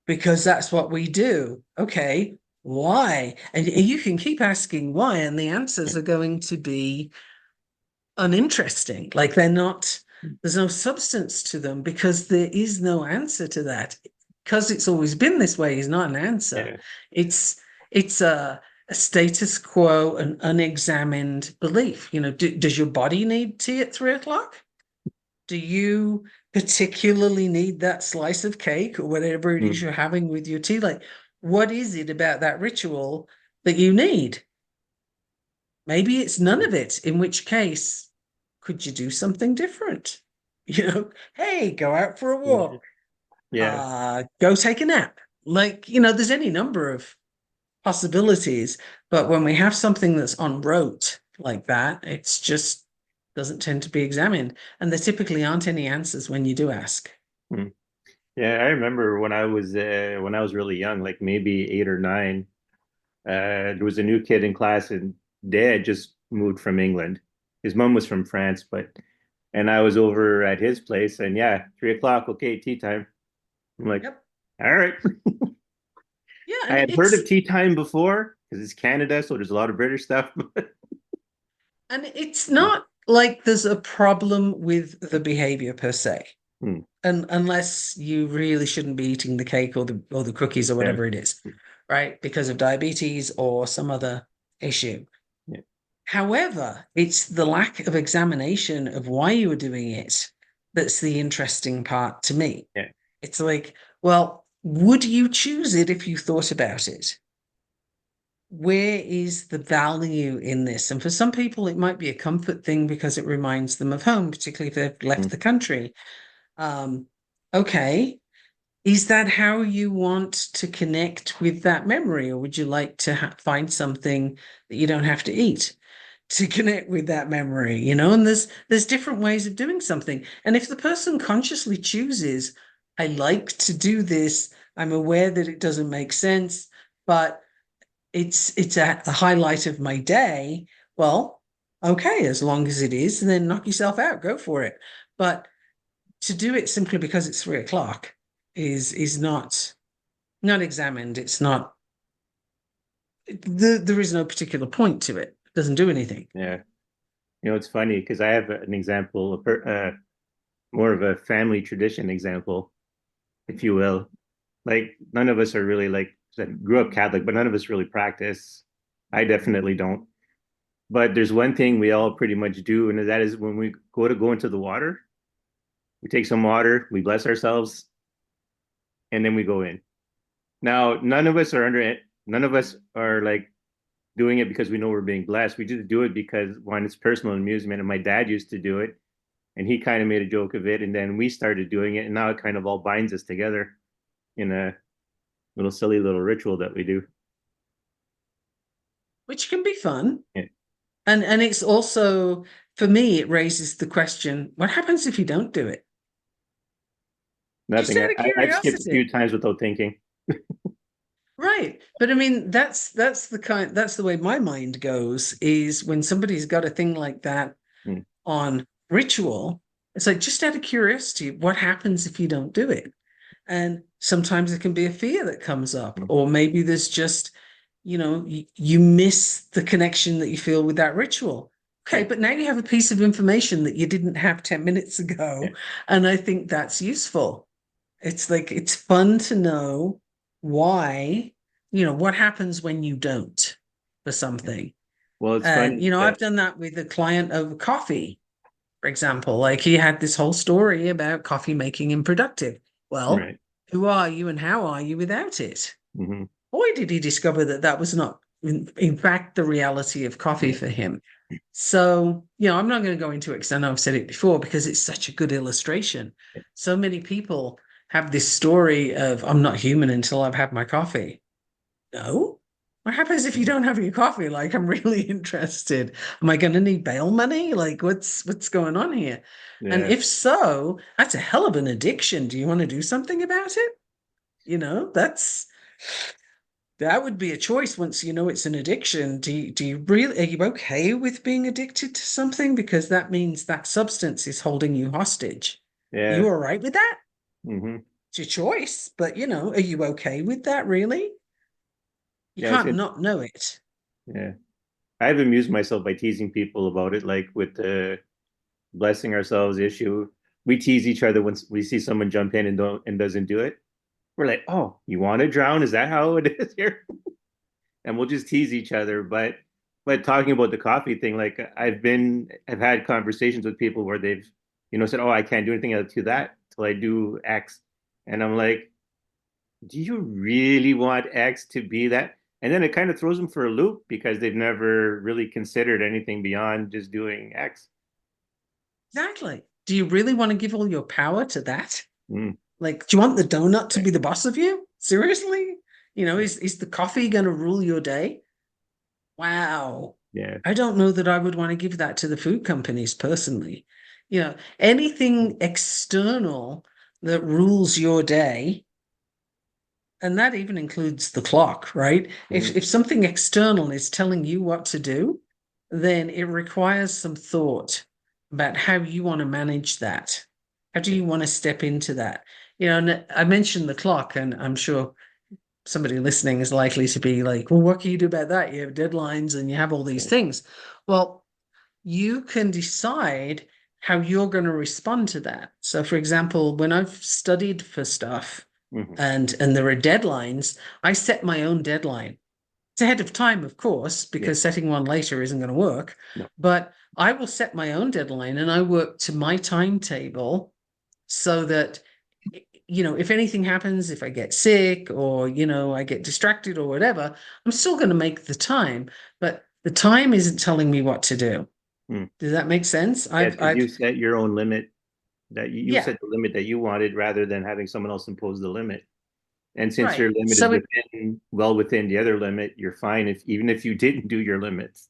[SPEAKER 2] Because that's what we do. Okay, why? And you can keep asking why, and the
[SPEAKER 1] Yeah.
[SPEAKER 2] answers are going to be uninteresting. Like there's no substance to them because there is no answer to that. Because it's always been this way is not an answer.
[SPEAKER 1] Yeah.
[SPEAKER 2] It's a status quo, an unexamined belief. Does your body need tea at 3 o'clock? Do you particularly need that slice of cake or whatever it is
[SPEAKER 1] Mm.
[SPEAKER 2] you're having with your tea? Like, what is it about that ritual that you need? Maybe it's none of it, in which case, could you do something different? Hey, go out for a
[SPEAKER 1] Yeah.
[SPEAKER 2] walk,
[SPEAKER 1] Yeah.
[SPEAKER 2] go take a nap. Like, there's any number of possibilities, but when we have something that's on rote like that, it's just doesn't tend to be examined. And there typically aren't any answers when you do ask.
[SPEAKER 1] Mm. Yeah. I remember when I was really young, like maybe 8 or 9. There was a new kid in class, and dad just moved from England. His mom was from France, and I was over at his place, and yeah, 3 o'clock, okay, tea time. I'm like,
[SPEAKER 2] Yep.
[SPEAKER 1] all right.
[SPEAKER 2] Yeah,
[SPEAKER 1] I
[SPEAKER 2] and
[SPEAKER 1] had heard of tea time before because it's Canada, so there's a lot of British stuff.
[SPEAKER 2] it's not like there's a problem with the behavior per se.
[SPEAKER 1] Hmm.
[SPEAKER 2] And unless you really shouldn't be eating the cake or the cookies or
[SPEAKER 1] Yeah.
[SPEAKER 2] whatever it is, right? Because of diabetes or some other issue.
[SPEAKER 1] Yeah.
[SPEAKER 2] However, it's the lack of examination of why you were doing it that's the interesting part to me.
[SPEAKER 1] Yeah.
[SPEAKER 2] It's like, well, would you choose it if you thought about it? Where is the value in this? And for some people, it might be a comfort thing because it reminds them of home, particularly if they've left
[SPEAKER 1] Mm.
[SPEAKER 2] the country. Um, okay, is that how you want to connect with that memory, or would you like to find something that you don't have to eat to connect with that memory? You know, and there's different ways of doing something. And if the person consciously chooses, I like to do this, I'm aware that it doesn't make sense, but it's a highlight of my day. Well, okay, as long as it is, then knock yourself out, go for it. But to do it simply because it's 3 o'clock is not examined. It's not there is no particular point to it. It doesn't do anything.
[SPEAKER 1] Yeah. You know, it's funny because I have an example, more of a family tradition example, if you will. Like none of us are really like said, grew up Catholic, but none of us really practice. I definitely don't. But there's one thing we all pretty much do, and that is when we go into the water, we take some water, we bless ourselves, and then we go in. Now, none of us are under it. None of us are like doing it because we know we're being blessed. We just do it because one, it's personal amusement, and my dad used to do it, and he kind of made a joke of it, and then we started doing it, and now it kind of all binds us together in a little silly little ritual that we do.
[SPEAKER 2] Which can be fun.
[SPEAKER 1] Yeah.
[SPEAKER 2] And it's also, for me, it raises the question, what happens if you don't do it? Just
[SPEAKER 1] Nothing.
[SPEAKER 2] out of
[SPEAKER 1] I've skipped a
[SPEAKER 2] curiosity.
[SPEAKER 1] few times without thinking.
[SPEAKER 2] Right. But I mean, that's the way my mind goes, is when somebody's got a thing like that
[SPEAKER 1] Hmm.
[SPEAKER 2] on ritual, it's like just out of curiosity, what happens if you don't do it? And sometimes it can be a fear that comes up,
[SPEAKER 1] Hmm.
[SPEAKER 2] or maybe there's just, you miss the connection that you feel with that ritual. Okay,
[SPEAKER 1] Yeah.
[SPEAKER 2] but now you have a piece of information that you didn't have 10 minutes
[SPEAKER 1] Yeah.
[SPEAKER 2] ago. And I think that's useful. It's like it's fun to know why, what happens when you don't for something.
[SPEAKER 1] Well, it's
[SPEAKER 2] And,
[SPEAKER 1] funny that
[SPEAKER 2] I've done that with a client over coffee, for example. Like he had this whole story about coffee making him productive. Well,
[SPEAKER 1] right.
[SPEAKER 2] who are you and how are you without it?
[SPEAKER 1] Hmm.
[SPEAKER 2] Boy, did he discover that that was not, in fact, the reality of coffee
[SPEAKER 1] Yeah.
[SPEAKER 2] for him. So, I'm not going to go into it because I know I've said it before because it's such a good illustration.
[SPEAKER 1] Yeah.
[SPEAKER 2] So many people have this story of, I'm not human until I've had my coffee. No. What happens if you don't have your coffee? Like, I'm really interested. Am I going to need bail money? Like, what's going on here? And
[SPEAKER 1] Yeah.
[SPEAKER 2] if so, that's a hell of an addiction. Do you want to do something about it? That would be a choice once you know it's an addiction. Do you really, are you okay with being addicted to something? Because that means that substance is holding you hostage. You
[SPEAKER 1] Yeah.
[SPEAKER 2] all right with that?
[SPEAKER 1] Hmm.
[SPEAKER 2] It's your choice, but are you okay with that really? You
[SPEAKER 1] Yeah. It's
[SPEAKER 2] can't
[SPEAKER 1] good.
[SPEAKER 2] not know it.
[SPEAKER 1] Yeah. I've amused myself by teasing people about it, like with the blessing ourselves issue. We tease each other when we see someone jump in and don't and doesn't do it. We're like, "Oh, you want to drown? Is that how it is here?" And we'll just tease each other. But talking about the coffee thing, like I've had conversations with people where they've, said, "Oh, I can't do anything to that till I do X," and I'm like, "Do you really want X to be that?" And then it kind of throws them for a loop because they've never really considered anything beyond just doing X.
[SPEAKER 2] Exactly. Do you really want to give all your power to that?
[SPEAKER 1] Mm,
[SPEAKER 2] Like, do you want the donut to
[SPEAKER 1] right.
[SPEAKER 2] be the boss of you? Seriously? Is the coffee going to rule your day? Wow.
[SPEAKER 1] Yeah.
[SPEAKER 2] I don't know that I would want to give that to the food companies personally. Anything external that rules your day, and that even includes the clock, right?
[SPEAKER 1] Mm,
[SPEAKER 2] If something external is telling you what to do, then it requires some thought about how you want to manage that. How do
[SPEAKER 1] yeah.
[SPEAKER 2] you want to step into that? And I mentioned the clock, and I'm sure somebody listening is likely to be like, well, what can you do about that? You have deadlines and you have all these
[SPEAKER 1] Yeah.
[SPEAKER 2] things. Well, you can decide how you're going to respond to that. So, for example, when I've studied for stuff
[SPEAKER 1] Mhm.
[SPEAKER 2] and there are deadlines, I set my own deadline. It's ahead of time, of course,
[SPEAKER 1] Yeah.
[SPEAKER 2] because setting one later isn't going to work.
[SPEAKER 1] No.
[SPEAKER 2] But I will set my own deadline and I work to my timetable so that, if anything happens, if I get sick or, I get distracted or whatever, I'm still going to make the time. But the time isn't telling me what to do.
[SPEAKER 1] Hmm.
[SPEAKER 2] Does that make sense?
[SPEAKER 1] Yes, because you set your own limit that you
[SPEAKER 2] Yeah,
[SPEAKER 1] set the limit that you wanted rather than having someone else impose the limit. And since
[SPEAKER 2] right.
[SPEAKER 1] your limit is
[SPEAKER 2] So
[SPEAKER 1] within the other limit, you're fine if even if you didn't do your limits.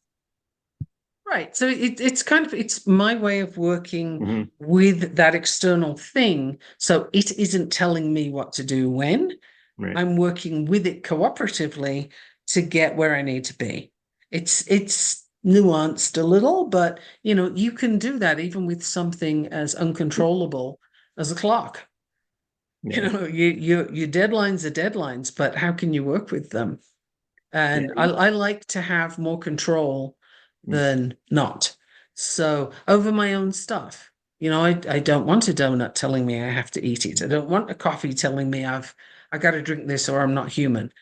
[SPEAKER 2] right. So it's my way of working
[SPEAKER 1] Hmm.
[SPEAKER 2] with that external thing. So it isn't telling me what to do when.
[SPEAKER 1] Right.
[SPEAKER 2] I'm working with it cooperatively to get where I need to be. It's nuanced a little, but you can do that even with something as uncontrollable as a clock.
[SPEAKER 1] Yeah.
[SPEAKER 2] Your deadlines are deadlines, but how can you work with them? And
[SPEAKER 1] Yeah.
[SPEAKER 2] I like to have more control
[SPEAKER 1] Mm.
[SPEAKER 2] than not. So over my own stuff, I don't want a donut telling me I have to eat it. I don't want a coffee telling me I got to drink this or I'm not human.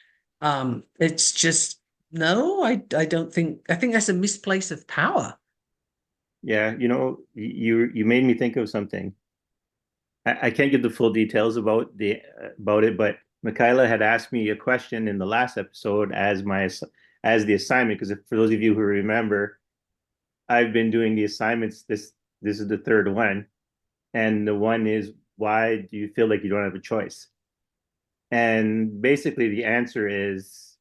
[SPEAKER 2] It's just no, I don't think I think that's a misplace of power.
[SPEAKER 1] Yeah. You made me think of something. I can't give the full details about it, but Michaela had asked me a question in the last episode as the assignment, because for those of you who remember, I've been doing the assignments. This is the third one, and the one is, why do you feel like you don't have a choice? And basically, the answer is,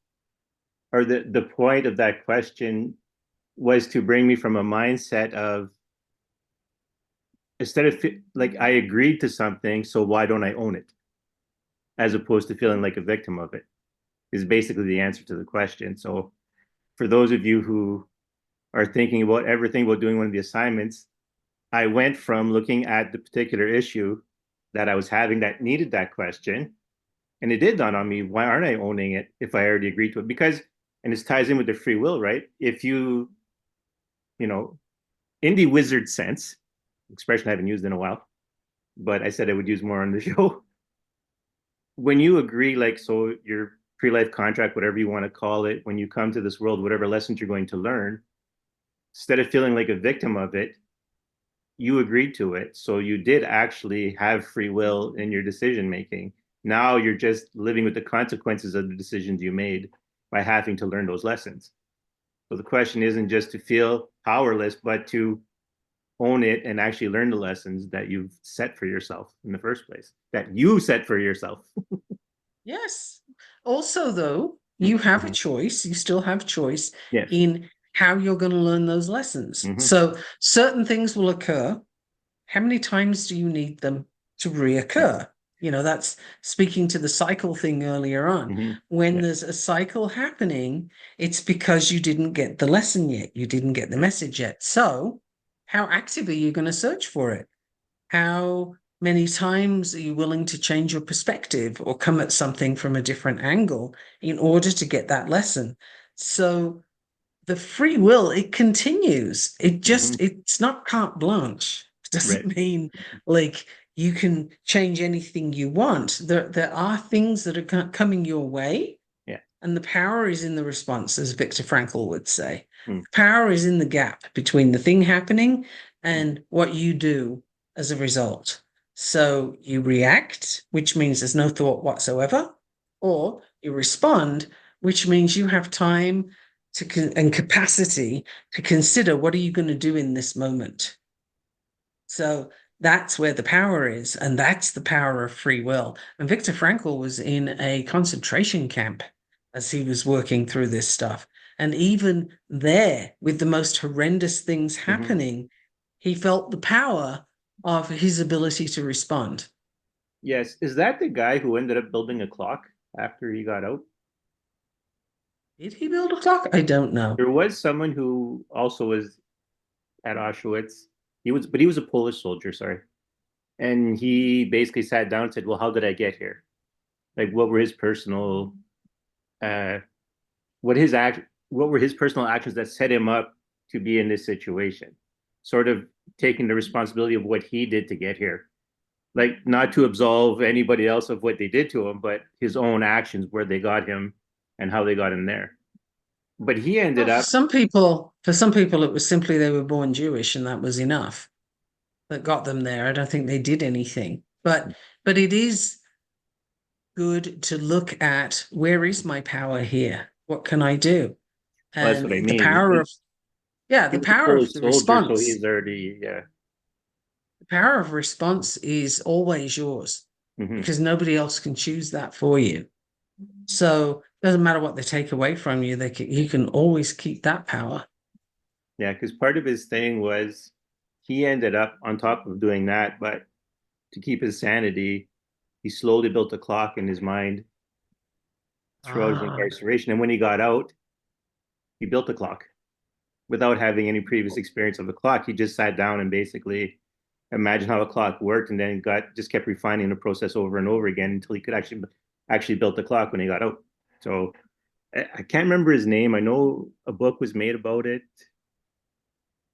[SPEAKER 1] or the point of that question was to bring me from a mindset of, instead of like, I agreed to something, so why don't I own it? As opposed to feeling like a victim of it, is basically the answer to the question. So for those of you who are thinking about everything about doing one of the assignments, I went from looking at the particular issue that I was having that needed that question. And it did dawn on me, why aren't I owning it if I already agreed to it? Because, and this ties in with the free will, right? If you know, in the wizard sense, expression I haven't used in a while, but I said I would use more on the show. When you agree, like, so your pre-life contract, whatever you want to call it, when you come to this world, whatever lessons you're going to learn, instead of feeling like a victim of it, you agreed to it. So you did actually have free will in your decision making. Now you're just living with the consequences of the decisions you made by having to learn those lessons. So the question isn't just to feel powerless, but to own it and actually learn the lessons that you've set for yourself in the first place, that you set for yourself.
[SPEAKER 2] Yes. Also, though, you have a choice. You still have choice
[SPEAKER 1] Yes.
[SPEAKER 2] in how you're going to learn those lessons.
[SPEAKER 1] Mm-hmm.
[SPEAKER 2] So certain things will occur. How many times do you need them to
[SPEAKER 1] Yeah.
[SPEAKER 2] reoccur? That's speaking to the cycle thing earlier on.
[SPEAKER 1] Mm-hmm.
[SPEAKER 2] When
[SPEAKER 1] Yeah.
[SPEAKER 2] there's a cycle happening, it's because you didn't get the lesson yet. You didn't get the message yet. So, how active are you going to search for it? How many times are you willing to change your perspective or come at something from a different angle in order to get that lesson? So, the free will, it continues.
[SPEAKER 1] Mm-hmm.
[SPEAKER 2] It's not carte blanche. It
[SPEAKER 1] Right.
[SPEAKER 2] doesn't mean like you can change anything you want. There are things that are coming your way,
[SPEAKER 1] Yeah.
[SPEAKER 2] and the power is in the response, as Viktor Frankl would say.
[SPEAKER 1] Mm.
[SPEAKER 2] Power is in the gap between the thing happening
[SPEAKER 1] Mm.
[SPEAKER 2] and what you do as a result. So you react, which means there's no thought whatsoever, or you respond, which means you have time and capacity to consider what are you going to do in this moment. So that's where the power is, and that's the power of free will. And Viktor Frankl was in a concentration camp as he was working through this stuff. And even there, with the most horrendous things
[SPEAKER 1] Mm-hmm.
[SPEAKER 2] happening, he felt the power of his ability to respond.
[SPEAKER 1] Yes. Is that the guy who ended up building a clock after he got out?
[SPEAKER 2] Did he build a clock? I don't know.
[SPEAKER 1] There was someone who also was at Auschwitz. He was a Polish soldier, sorry. And he basically sat down and said, well, how did I get here? Like, what were his personal, uh, what were his personal actions that set him up to be in this situation? Sort of taking the responsibility of what he did to get here. Like, not to absolve anybody else of what they did to him, but his own actions, where they got him and how they got him there. But he
[SPEAKER 2] Well,
[SPEAKER 1] ended up,
[SPEAKER 2] for some people, it was simply they were born Jewish and that was enough that got them there. I don't think they did anything. But it is good to look at where is my power here? What can I do?
[SPEAKER 1] well, that's what I
[SPEAKER 2] And the
[SPEAKER 1] mean.
[SPEAKER 2] power of, yeah,
[SPEAKER 1] He
[SPEAKER 2] the
[SPEAKER 1] was a
[SPEAKER 2] power of
[SPEAKER 1] fully
[SPEAKER 2] the
[SPEAKER 1] soldier, so
[SPEAKER 2] response.
[SPEAKER 1] he's already, yeah.
[SPEAKER 2] The power of response is always yours
[SPEAKER 1] Hmm.
[SPEAKER 2] because nobody else can choose that for you. So it doesn't matter what they take away from you, you can always keep that power.
[SPEAKER 1] Yeah, because part of his thing was he ended up on top of doing that, but to keep his sanity, he slowly built a clock in his mind throughout his
[SPEAKER 2] Ah,
[SPEAKER 1] incarceration. And when he got out, he built a clock without having any previous experience of a clock. He just sat down and basically imagined how a clock worked, and then got just kept refining the process over and over again until he could actually build the clock when he got out. So I can't remember his name. I know a book was made about it,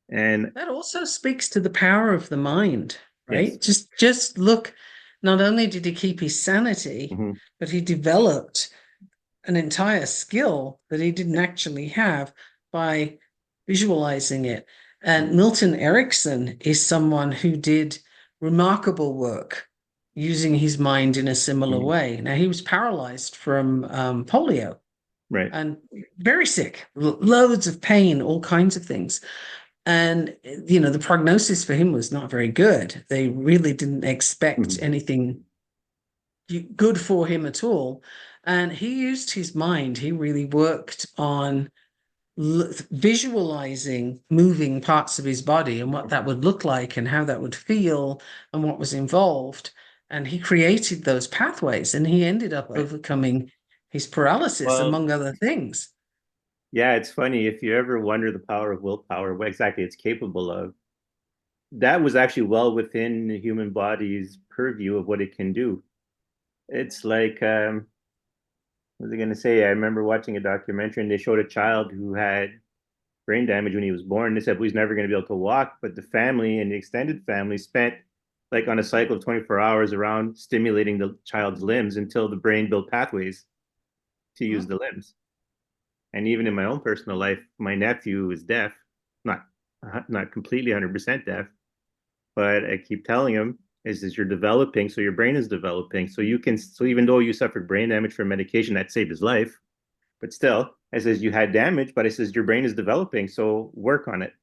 [SPEAKER 1] and
[SPEAKER 2] that also speaks to the power of the mind,
[SPEAKER 1] yes.
[SPEAKER 2] right? Just look, not only did he keep his sanity,
[SPEAKER 1] Hmm.
[SPEAKER 2] but he developed an entire skill that he didn't actually have by visualizing it. And Milton Erickson is someone who did remarkable work using his mind in a similar
[SPEAKER 1] Hmm.
[SPEAKER 2] way. Now, he was paralyzed from polio
[SPEAKER 1] Right.
[SPEAKER 2] and very sick, loads of pain, all kinds of things. And, the prognosis for him was not very good. They really didn't expect
[SPEAKER 1] Hmm.
[SPEAKER 2] anything good for him at all. And he used his mind. He really worked on visualizing moving parts of his body and what that would look like and how that would feel and what was involved. And he created those pathways and he ended up
[SPEAKER 1] Right.
[SPEAKER 2] overcoming his paralysis,
[SPEAKER 1] Well,
[SPEAKER 2] among other things.
[SPEAKER 1] yeah, it's funny if you ever wonder the power of willpower, what exactly it's capable of. That was actually well within the human body's purview of what it can do. It's like, what was I going to say? I remember watching a documentary and they showed a child who had brain damage when he was born. They said well, he's never going to be able to walk, but the family and the extended family spent like on a cycle of 24 hours around stimulating the child's limbs until the brain built pathways to use
[SPEAKER 2] Mhm.
[SPEAKER 1] the limbs. And even in my own personal life, my nephew is deaf, not not completely 100% deaf, but I keep telling him is you're developing, so your brain is developing, so you can. So even though you suffered brain damage from medication that saved his life, but still, I says you had damage, but I says your brain is developing, so work on it.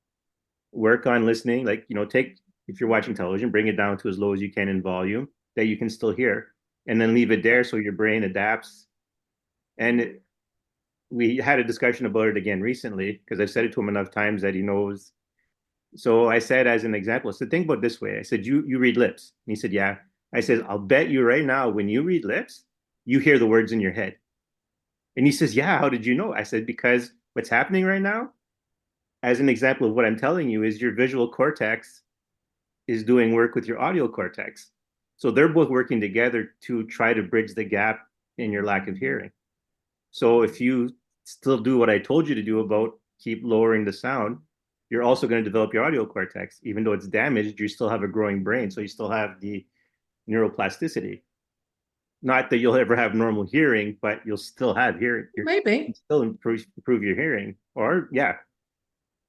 [SPEAKER 1] Work on listening. Like take if you're watching television, bring it down to as low as you can in volume that you can still hear, and then leave it there so your brain adapts. And we had a discussion about it again recently because I've said it to him enough times that he knows. So I said, as an example, I said, think about it this way. I said, you read lips. And he said, yeah. I said, I'll bet you right now, when you read lips, you hear the words in your head. And he says, yeah, how did you know? I said, because what's happening right now, as an example of what I'm telling you, is your visual cortex is doing work with your audio cortex. So they're both working together to try to bridge the gap in your lack of hearing. So if you still do what I told you to do about keep lowering the sound, you're also going to develop your audio cortex. Even though it's damaged, you still have a growing brain. So you still have the neuroplasticity. Not that you'll ever have normal hearing, but you'll still have hearing. You
[SPEAKER 2] Maybe,
[SPEAKER 1] still improve your hearing. Or, yeah.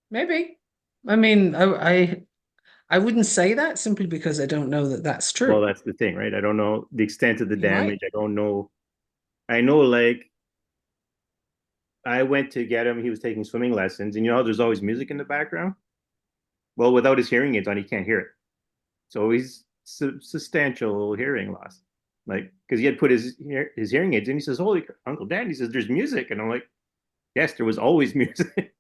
[SPEAKER 2] maybe. I mean, I wouldn't say that simply because I don't know that that's
[SPEAKER 1] Well,
[SPEAKER 2] true.
[SPEAKER 1] that's the thing, right? I don't know the extent of the
[SPEAKER 2] You might.
[SPEAKER 1] damage. I don't know. I know, like, I went to get him. He was taking swimming lessons. And there's always music in the background. Well, without his hearing aids on, he can't hear it. So he's substantial hearing loss. Like, because he had put his hearing aids in. He says, "Holy Uncle Dan," he says, "There's music," and I'm like, "Yes, there was always music."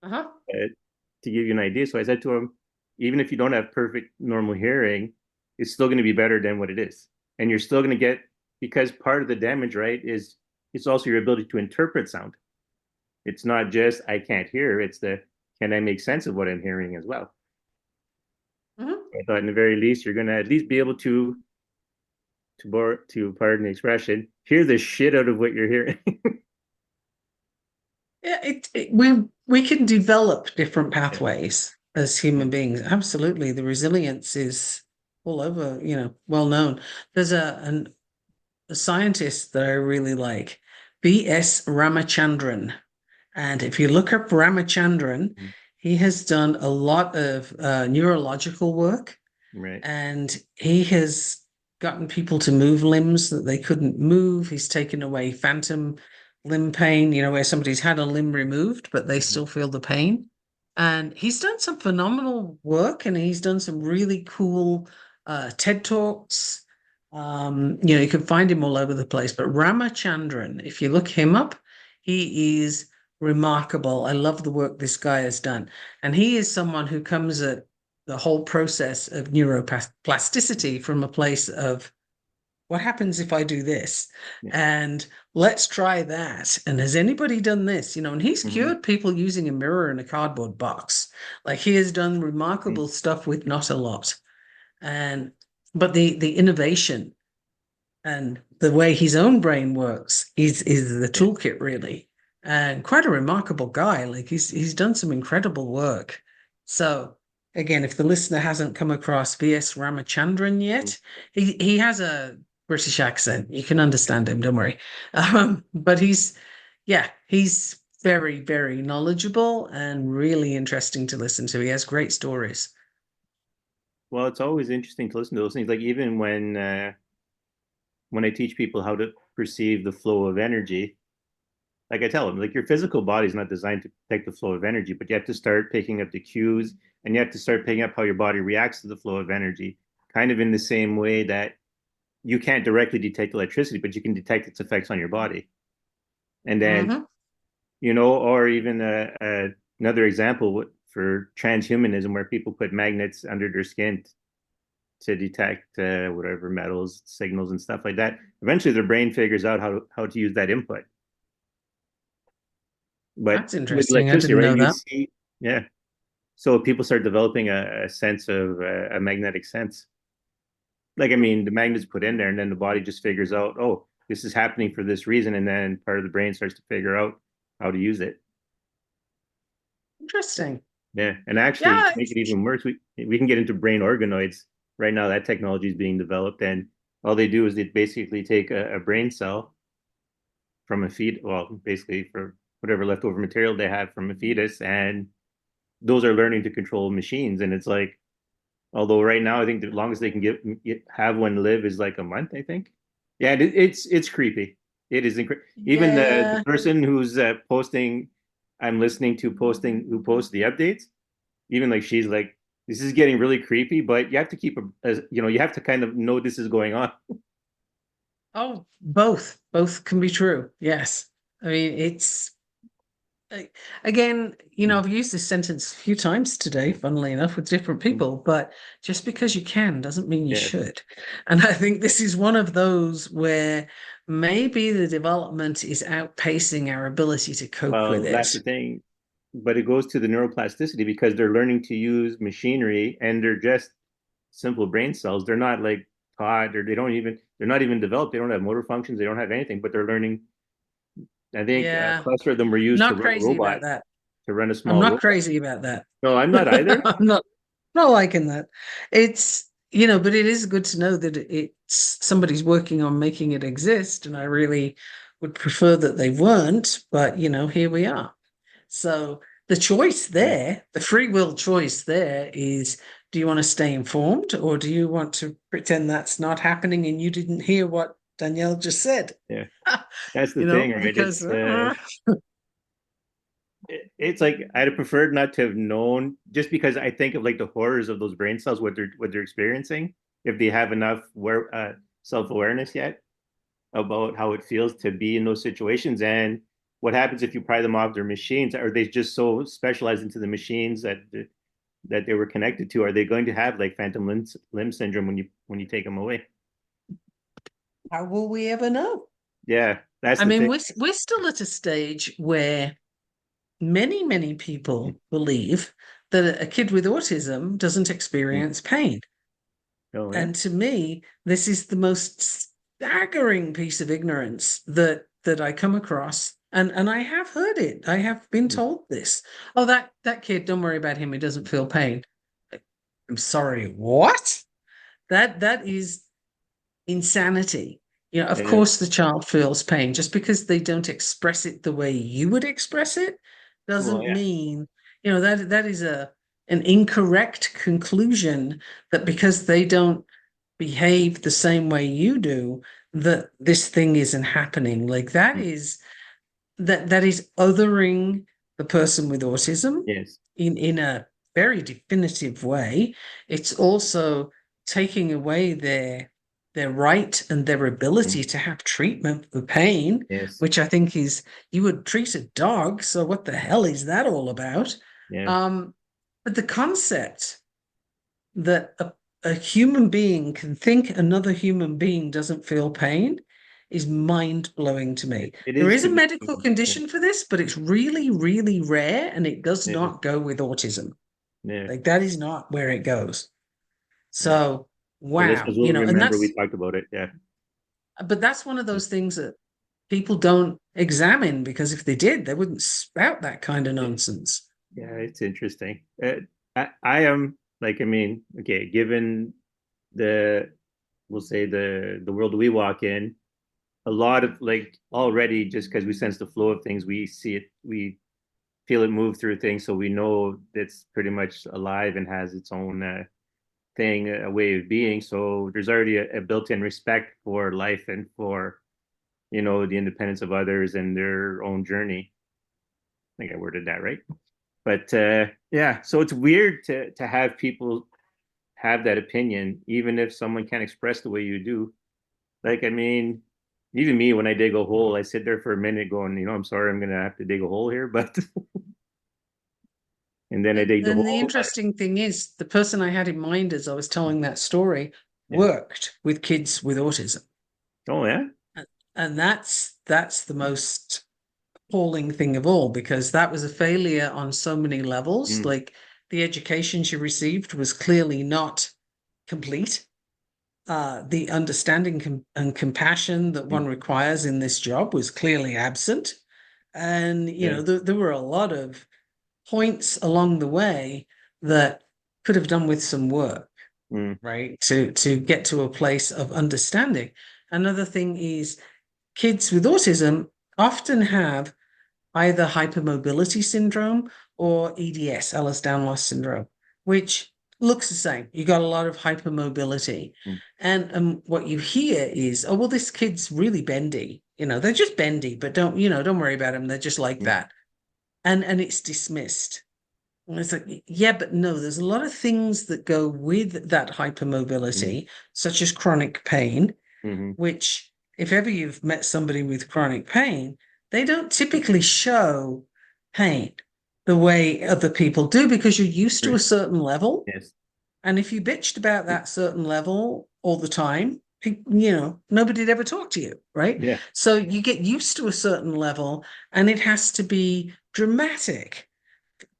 [SPEAKER 2] Uh-huh.
[SPEAKER 1] To give you an idea, so I said to him, "Even if you don't have perfect normal hearing, it's still going to be better than what it is, and you're still going to get because part of the damage, right, is it's also your ability to interpret sound. It's not just I can't hear; it's the can I make sense of what I'm hearing as well."
[SPEAKER 2] Mhm.
[SPEAKER 1] I thought, in the very least, you're going to at least be able to pardon the expression, hear the shit out of what you're hearing.
[SPEAKER 2] Yeah, we can develop different
[SPEAKER 1] Yeah.
[SPEAKER 2] pathways as human beings. Absolutely, the resilience is all over, well known. There's a scientist that I really like, B.S. Ramachandran. And if you look up Ramachandran,
[SPEAKER 1] Mm.
[SPEAKER 2] he has done a lot of neurological work,
[SPEAKER 1] Right.
[SPEAKER 2] and he has gotten people to move limbs that they couldn't move. He's taken away phantom limb pain, where somebody's had a limb removed, but they
[SPEAKER 1] Mhm.
[SPEAKER 2] still feel the pain. And he's done some phenomenal work, and he's done some really cool TED Talks. You can find him all over the place. But Ramachandran, if you look him up, he is remarkable. I love the work this guy has done. And he is someone who comes at the whole process of neuroplasticity from a place of what happens if I do this?
[SPEAKER 1] Yeah.
[SPEAKER 2] And let's try that. And has anybody done this? And he's
[SPEAKER 1] Mhm.
[SPEAKER 2] cured people using a mirror and a cardboard box. Like he has done
[SPEAKER 1] Mm.
[SPEAKER 2] remarkable stuff with not a lot. And but the innovation and the way his own brain works is the
[SPEAKER 1] Yeah.
[SPEAKER 2] toolkit really, and quite a remarkable guy. Like he's done some incredible work. So again, if the listener hasn't come across VS Ramachandran
[SPEAKER 1] Mm.
[SPEAKER 2] yet, he has a British accent. You can understand him, don't worry. But he's very, very knowledgeable and really interesting to listen to. He has great stories.
[SPEAKER 1] Well, it's always interesting to listen to those things. Like even when I teach people how to perceive the flow of energy, like I tell them, like your physical body is not designed to detect the flow of energy, but you have to start picking up the cues, and you have to start picking up how your body reacts to the flow of energy, kind of in the same way that you can't directly detect electricity, but you can detect its effects on your body. And then,
[SPEAKER 2] Hmm.
[SPEAKER 1] or even another example for transhumanism, where people put magnets under their skin to detect whatever metals, signals, and stuff like that. Eventually, their brain figures out how to use that input. But
[SPEAKER 2] That's
[SPEAKER 1] with
[SPEAKER 2] interesting. I
[SPEAKER 1] electricity,
[SPEAKER 2] didn't
[SPEAKER 1] right?
[SPEAKER 2] know
[SPEAKER 1] You
[SPEAKER 2] that.
[SPEAKER 1] see, yeah. So people start developing a sense of a magnetic sense. Like, I mean, the magnet's put in there, and then the body just figures out, oh, this is happening for this reason, and then part of the brain starts to figure out how to use it.
[SPEAKER 2] Interesting.
[SPEAKER 1] Yeah, and actually, to
[SPEAKER 2] Yeah.
[SPEAKER 1] make it even worse, we can get into brain organoids. Right now, that technology is being developed, and all they do is they basically take a brain cell from a feed, well, basically for whatever leftover material they have from a fetus, and those are learning to control machines. And it's like, although right now I think the longest they can have one live is like a month, I think. Yeah, it's creepy. It is incredible. Even the
[SPEAKER 2] Yeah.
[SPEAKER 1] person who's posting, I'm listening to posting, who posts the updates, even like she's like, this is getting really creepy, but you have to keep you have to kind of know this is going on.
[SPEAKER 2] Oh, both. Both can be true. Yes. I mean, it's again, I've used this sentence a few times today, funnily enough, with different people, but just because you can doesn't mean you
[SPEAKER 1] Yeah,
[SPEAKER 2] should. And I think this is one of those where maybe the development is outpacing our ability to cope with
[SPEAKER 1] well, that's
[SPEAKER 2] it.
[SPEAKER 1] the thing. But it goes to the neuroplasticity because they're learning to use machinery, and they're just simple brain cells. They're not like taught, or they're not even developed. They don't have motor functions. They don't have anything, but they're learning. I think a
[SPEAKER 2] Yeah.
[SPEAKER 1] cluster of them were used to
[SPEAKER 2] Not
[SPEAKER 1] run a
[SPEAKER 2] crazy
[SPEAKER 1] robot,
[SPEAKER 2] about that.
[SPEAKER 1] to run a
[SPEAKER 2] I'm
[SPEAKER 1] small
[SPEAKER 2] not
[SPEAKER 1] robot.
[SPEAKER 2] crazy about that.
[SPEAKER 1] No, I'm not either.
[SPEAKER 2] I'm not liking that. It's, but it is good to know that it's somebody's working on making it exist. And I really would prefer that they weren't, but here we are. So the choice
[SPEAKER 1] Yeah,
[SPEAKER 2] there, the free will choice there is, do you want to stay informed or do you want to pretend that's not happening and you didn't hear what Danielle just said?
[SPEAKER 1] yeah. That's the thing, right?
[SPEAKER 2] Because
[SPEAKER 1] It's like I'd have preferred not to have known, just because I think of like the horrors of those brain cells, what they're experiencing, if they have enough self-awareness yet about how it feels to be in those situations, and what happens if you pry them off their machines. Are they just so specialized into the machines that they were connected to? Are they going to have like phantom limb syndrome when you take them away?
[SPEAKER 2] how will we ever know?
[SPEAKER 1] Yeah, that's
[SPEAKER 2] I
[SPEAKER 1] the
[SPEAKER 2] mean,
[SPEAKER 1] thing.
[SPEAKER 2] we're still at a stage where many, many people believe that a kid with autism doesn't experience pain.
[SPEAKER 1] Oh yeah.
[SPEAKER 2] And to me, this is the most staggering piece of ignorance that I come across. And I have heard it. I have been told this. Oh, that kid, don't worry about him. He doesn't feel pain. I'm sorry, what? That is insanity. Of
[SPEAKER 1] Yeah.
[SPEAKER 2] course the child feels pain. Just because they don't express it the way you would express it
[SPEAKER 1] Well,
[SPEAKER 2] doesn't
[SPEAKER 1] yeah.
[SPEAKER 2] mean, that is an incorrect conclusion, that because they don't behave the same way you do, that this thing isn't happening. Like
[SPEAKER 1] Mm.
[SPEAKER 2] that is othering the person with autism
[SPEAKER 1] Yes.
[SPEAKER 2] in a very definitive way. It's also taking away their right and their
[SPEAKER 1] Mm.
[SPEAKER 2] ability to have treatment for pain,
[SPEAKER 1] Yes.
[SPEAKER 2] which I think is, you would treat a dog, so what the hell is that all about?
[SPEAKER 1] Yeah.
[SPEAKER 2] um but the concept that a human being can think another human being doesn't feel pain is mind-blowing to me.
[SPEAKER 1] It
[SPEAKER 2] There
[SPEAKER 1] is
[SPEAKER 2] is a
[SPEAKER 1] pretty.
[SPEAKER 2] medical condition for this, but it's really, really rare, and it does
[SPEAKER 1] Yeah.
[SPEAKER 2] not go with autism.
[SPEAKER 1] Yeah.
[SPEAKER 2] Like, that is not where it goes.
[SPEAKER 1] Yeah.
[SPEAKER 2] So,
[SPEAKER 1] The
[SPEAKER 2] wow,
[SPEAKER 1] listeners will
[SPEAKER 2] and
[SPEAKER 1] remember we talked about it. Yeah.
[SPEAKER 2] that's one of those things that people don't examine, because if they did, they wouldn't spout that kind of
[SPEAKER 1] Yeah.
[SPEAKER 2] nonsense.
[SPEAKER 1] Yeah, it's interesting. I am like, I mean, okay, given the, we'll say the world we walk in, a lot of like already just because we sense the flow of things, we see it, we feel it move through things, so we know it's pretty much alive and has its own thing, a way of being. So there's already a built-in respect for life and for the independence of others and their own journey. I think I worded that right. But yeah, so it's weird to have people have that opinion, even if someone can't express the way you do. Like, I mean, even me, when I dig a hole, I sit there for a minute going, I'm sorry, I'm gonna have to dig a hole here, but and then I dig the
[SPEAKER 2] And the
[SPEAKER 1] hole. But
[SPEAKER 2] interesting thing is, the person I had in mind as I was telling that story
[SPEAKER 1] yeah.
[SPEAKER 2] worked with kids with autism.
[SPEAKER 1] Oh yeah.
[SPEAKER 2] And that's the most appalling thing of all, because that was a failure on so many levels.
[SPEAKER 1] Mm,
[SPEAKER 2] Like, the education she received was clearly not complete. The understanding and compassion that one
[SPEAKER 1] mm,
[SPEAKER 2] requires in this job was clearly absent. And,
[SPEAKER 1] yeah.
[SPEAKER 2] there were a lot of points along the way that could have done with some work,
[SPEAKER 1] Mm,
[SPEAKER 2] right? To get to a place of understanding. Another thing is, kids with autism often have either hypermobility syndrome or EDS, Ehlers-Danlos syndrome, which looks the same. You got a lot of hypermobility.
[SPEAKER 1] mm,
[SPEAKER 2] And what you hear is, oh, well, this kid's really bendy. They're just bendy, but don't worry about them. They're just like
[SPEAKER 1] mm,
[SPEAKER 2] that. And it's dismissed. And it's like, yeah, but no, there's a lot of things that go with that
[SPEAKER 1] mm,
[SPEAKER 2] hypermobility, such as chronic pain,
[SPEAKER 1] mm,
[SPEAKER 2] which, if ever you've met somebody with chronic pain, they don't typically show pain the way other people do, because you're used to a
[SPEAKER 1] right.
[SPEAKER 2] certain level.
[SPEAKER 1] Yes.
[SPEAKER 2] And if you bitched about that certain level all the time, nobody'd ever talk to you, right?
[SPEAKER 1] Yeah.
[SPEAKER 2] So you get used to a certain level, and it has to be dramatic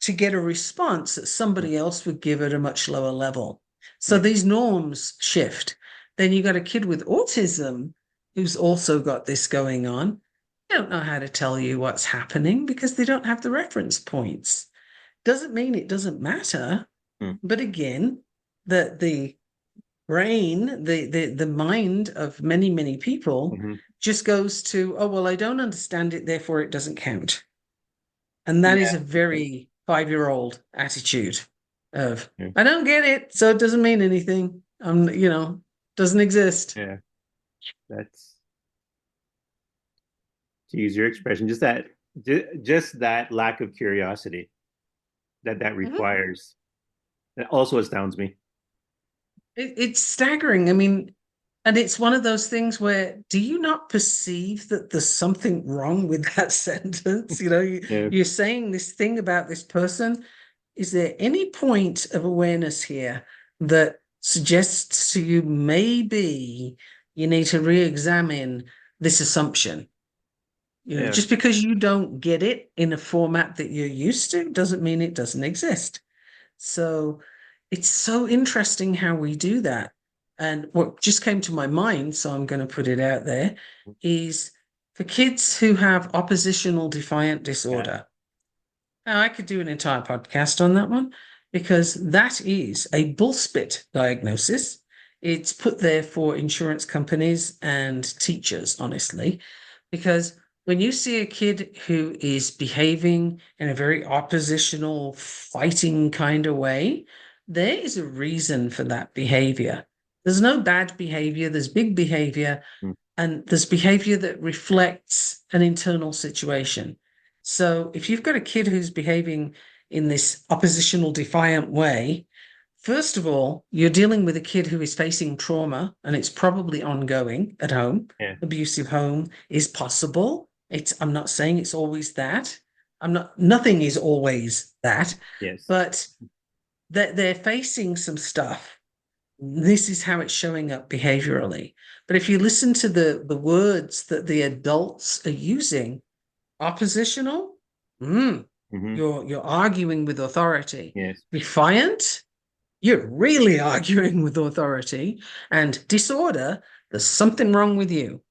[SPEAKER 2] to get a response that
[SPEAKER 1] Mm,
[SPEAKER 2] somebody else would give at a much lower level. So
[SPEAKER 1] yeah.
[SPEAKER 2] these norms shift. Then you got a kid with autism who's also got this going on. They don't know how to tell you what's happening because they don't have the reference points. Doesn't mean it doesn't matter,
[SPEAKER 1] Mm,
[SPEAKER 2] but again, the brain, the mind of many, many people
[SPEAKER 1] mhm.
[SPEAKER 2] just goes to, oh, well, I don't understand it, therefore it doesn't count. And that is
[SPEAKER 1] Yeah.
[SPEAKER 2] a very 5-year-old attitude of,
[SPEAKER 1] Yeah.
[SPEAKER 2] I don't get it, so it doesn't mean anything. Doesn't exist.
[SPEAKER 1] Yeah. That's, to use your expression, just that lack of curiosity that
[SPEAKER 2] Mhm.
[SPEAKER 1] requires. That also astounds me.
[SPEAKER 2] It's staggering. I mean, and it's one of those things where, do you not perceive that there's something wrong with that sentence?
[SPEAKER 1] Yeah.
[SPEAKER 2] You're saying this thing about this person. Is there any point of awareness here that suggests to you maybe you need to re-examine this assumption?
[SPEAKER 1] Yeah.
[SPEAKER 2] Just because you don't get it in a format that you're used to doesn't mean it doesn't exist. So it's so interesting how we do that. And what just came to my mind, so I'm going to put it out there, is for kids who have oppositional defiant
[SPEAKER 1] Yeah.
[SPEAKER 2] disorder. Now, I could do an entire podcast on that one, because that is a bullspit diagnosis. It's put there for insurance companies and teachers, honestly, because when you see a kid who is behaving in a very oppositional, fighting kind of way, there is a reason for that behavior. There's no bad behavior, there's big behavior,
[SPEAKER 1] Mm.
[SPEAKER 2] and there's behavior that reflects an internal situation. So if you've got a kid who's behaving in this oppositional, defiant way, first of all, you're dealing with a kid who is facing trauma and it's probably ongoing at home.
[SPEAKER 1] Yeah.
[SPEAKER 2] Abusive home is possible. I'm not saying it's always that. Nothing is always that,
[SPEAKER 1] Yes.
[SPEAKER 2] but they're facing some stuff. This is how it's showing up behaviorally. But if you listen to the words that the adults are using, oppositional,
[SPEAKER 1] Hmm.
[SPEAKER 2] you're arguing with authority.
[SPEAKER 1] Yes.
[SPEAKER 2] Defiant, you're really arguing with authority. And disorder, there's something wrong with you,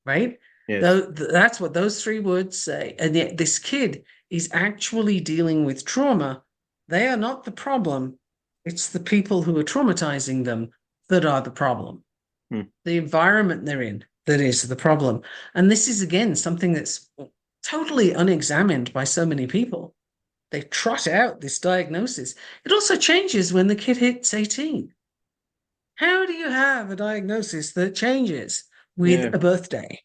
[SPEAKER 2] right?
[SPEAKER 1] Yes.
[SPEAKER 2] Though that's what those three words say. And yet this kid is actually dealing with trauma. They are not the problem. It's the people who are traumatizing them that are the problem.
[SPEAKER 1] Hmm.
[SPEAKER 2] The environment they're in that is the problem. And this is again something that's totally unexamined by so many people. They trot out this diagnosis. It also changes when the kid hits 18. How do you have a diagnosis that changes
[SPEAKER 1] Yeah.
[SPEAKER 2] with a birthday?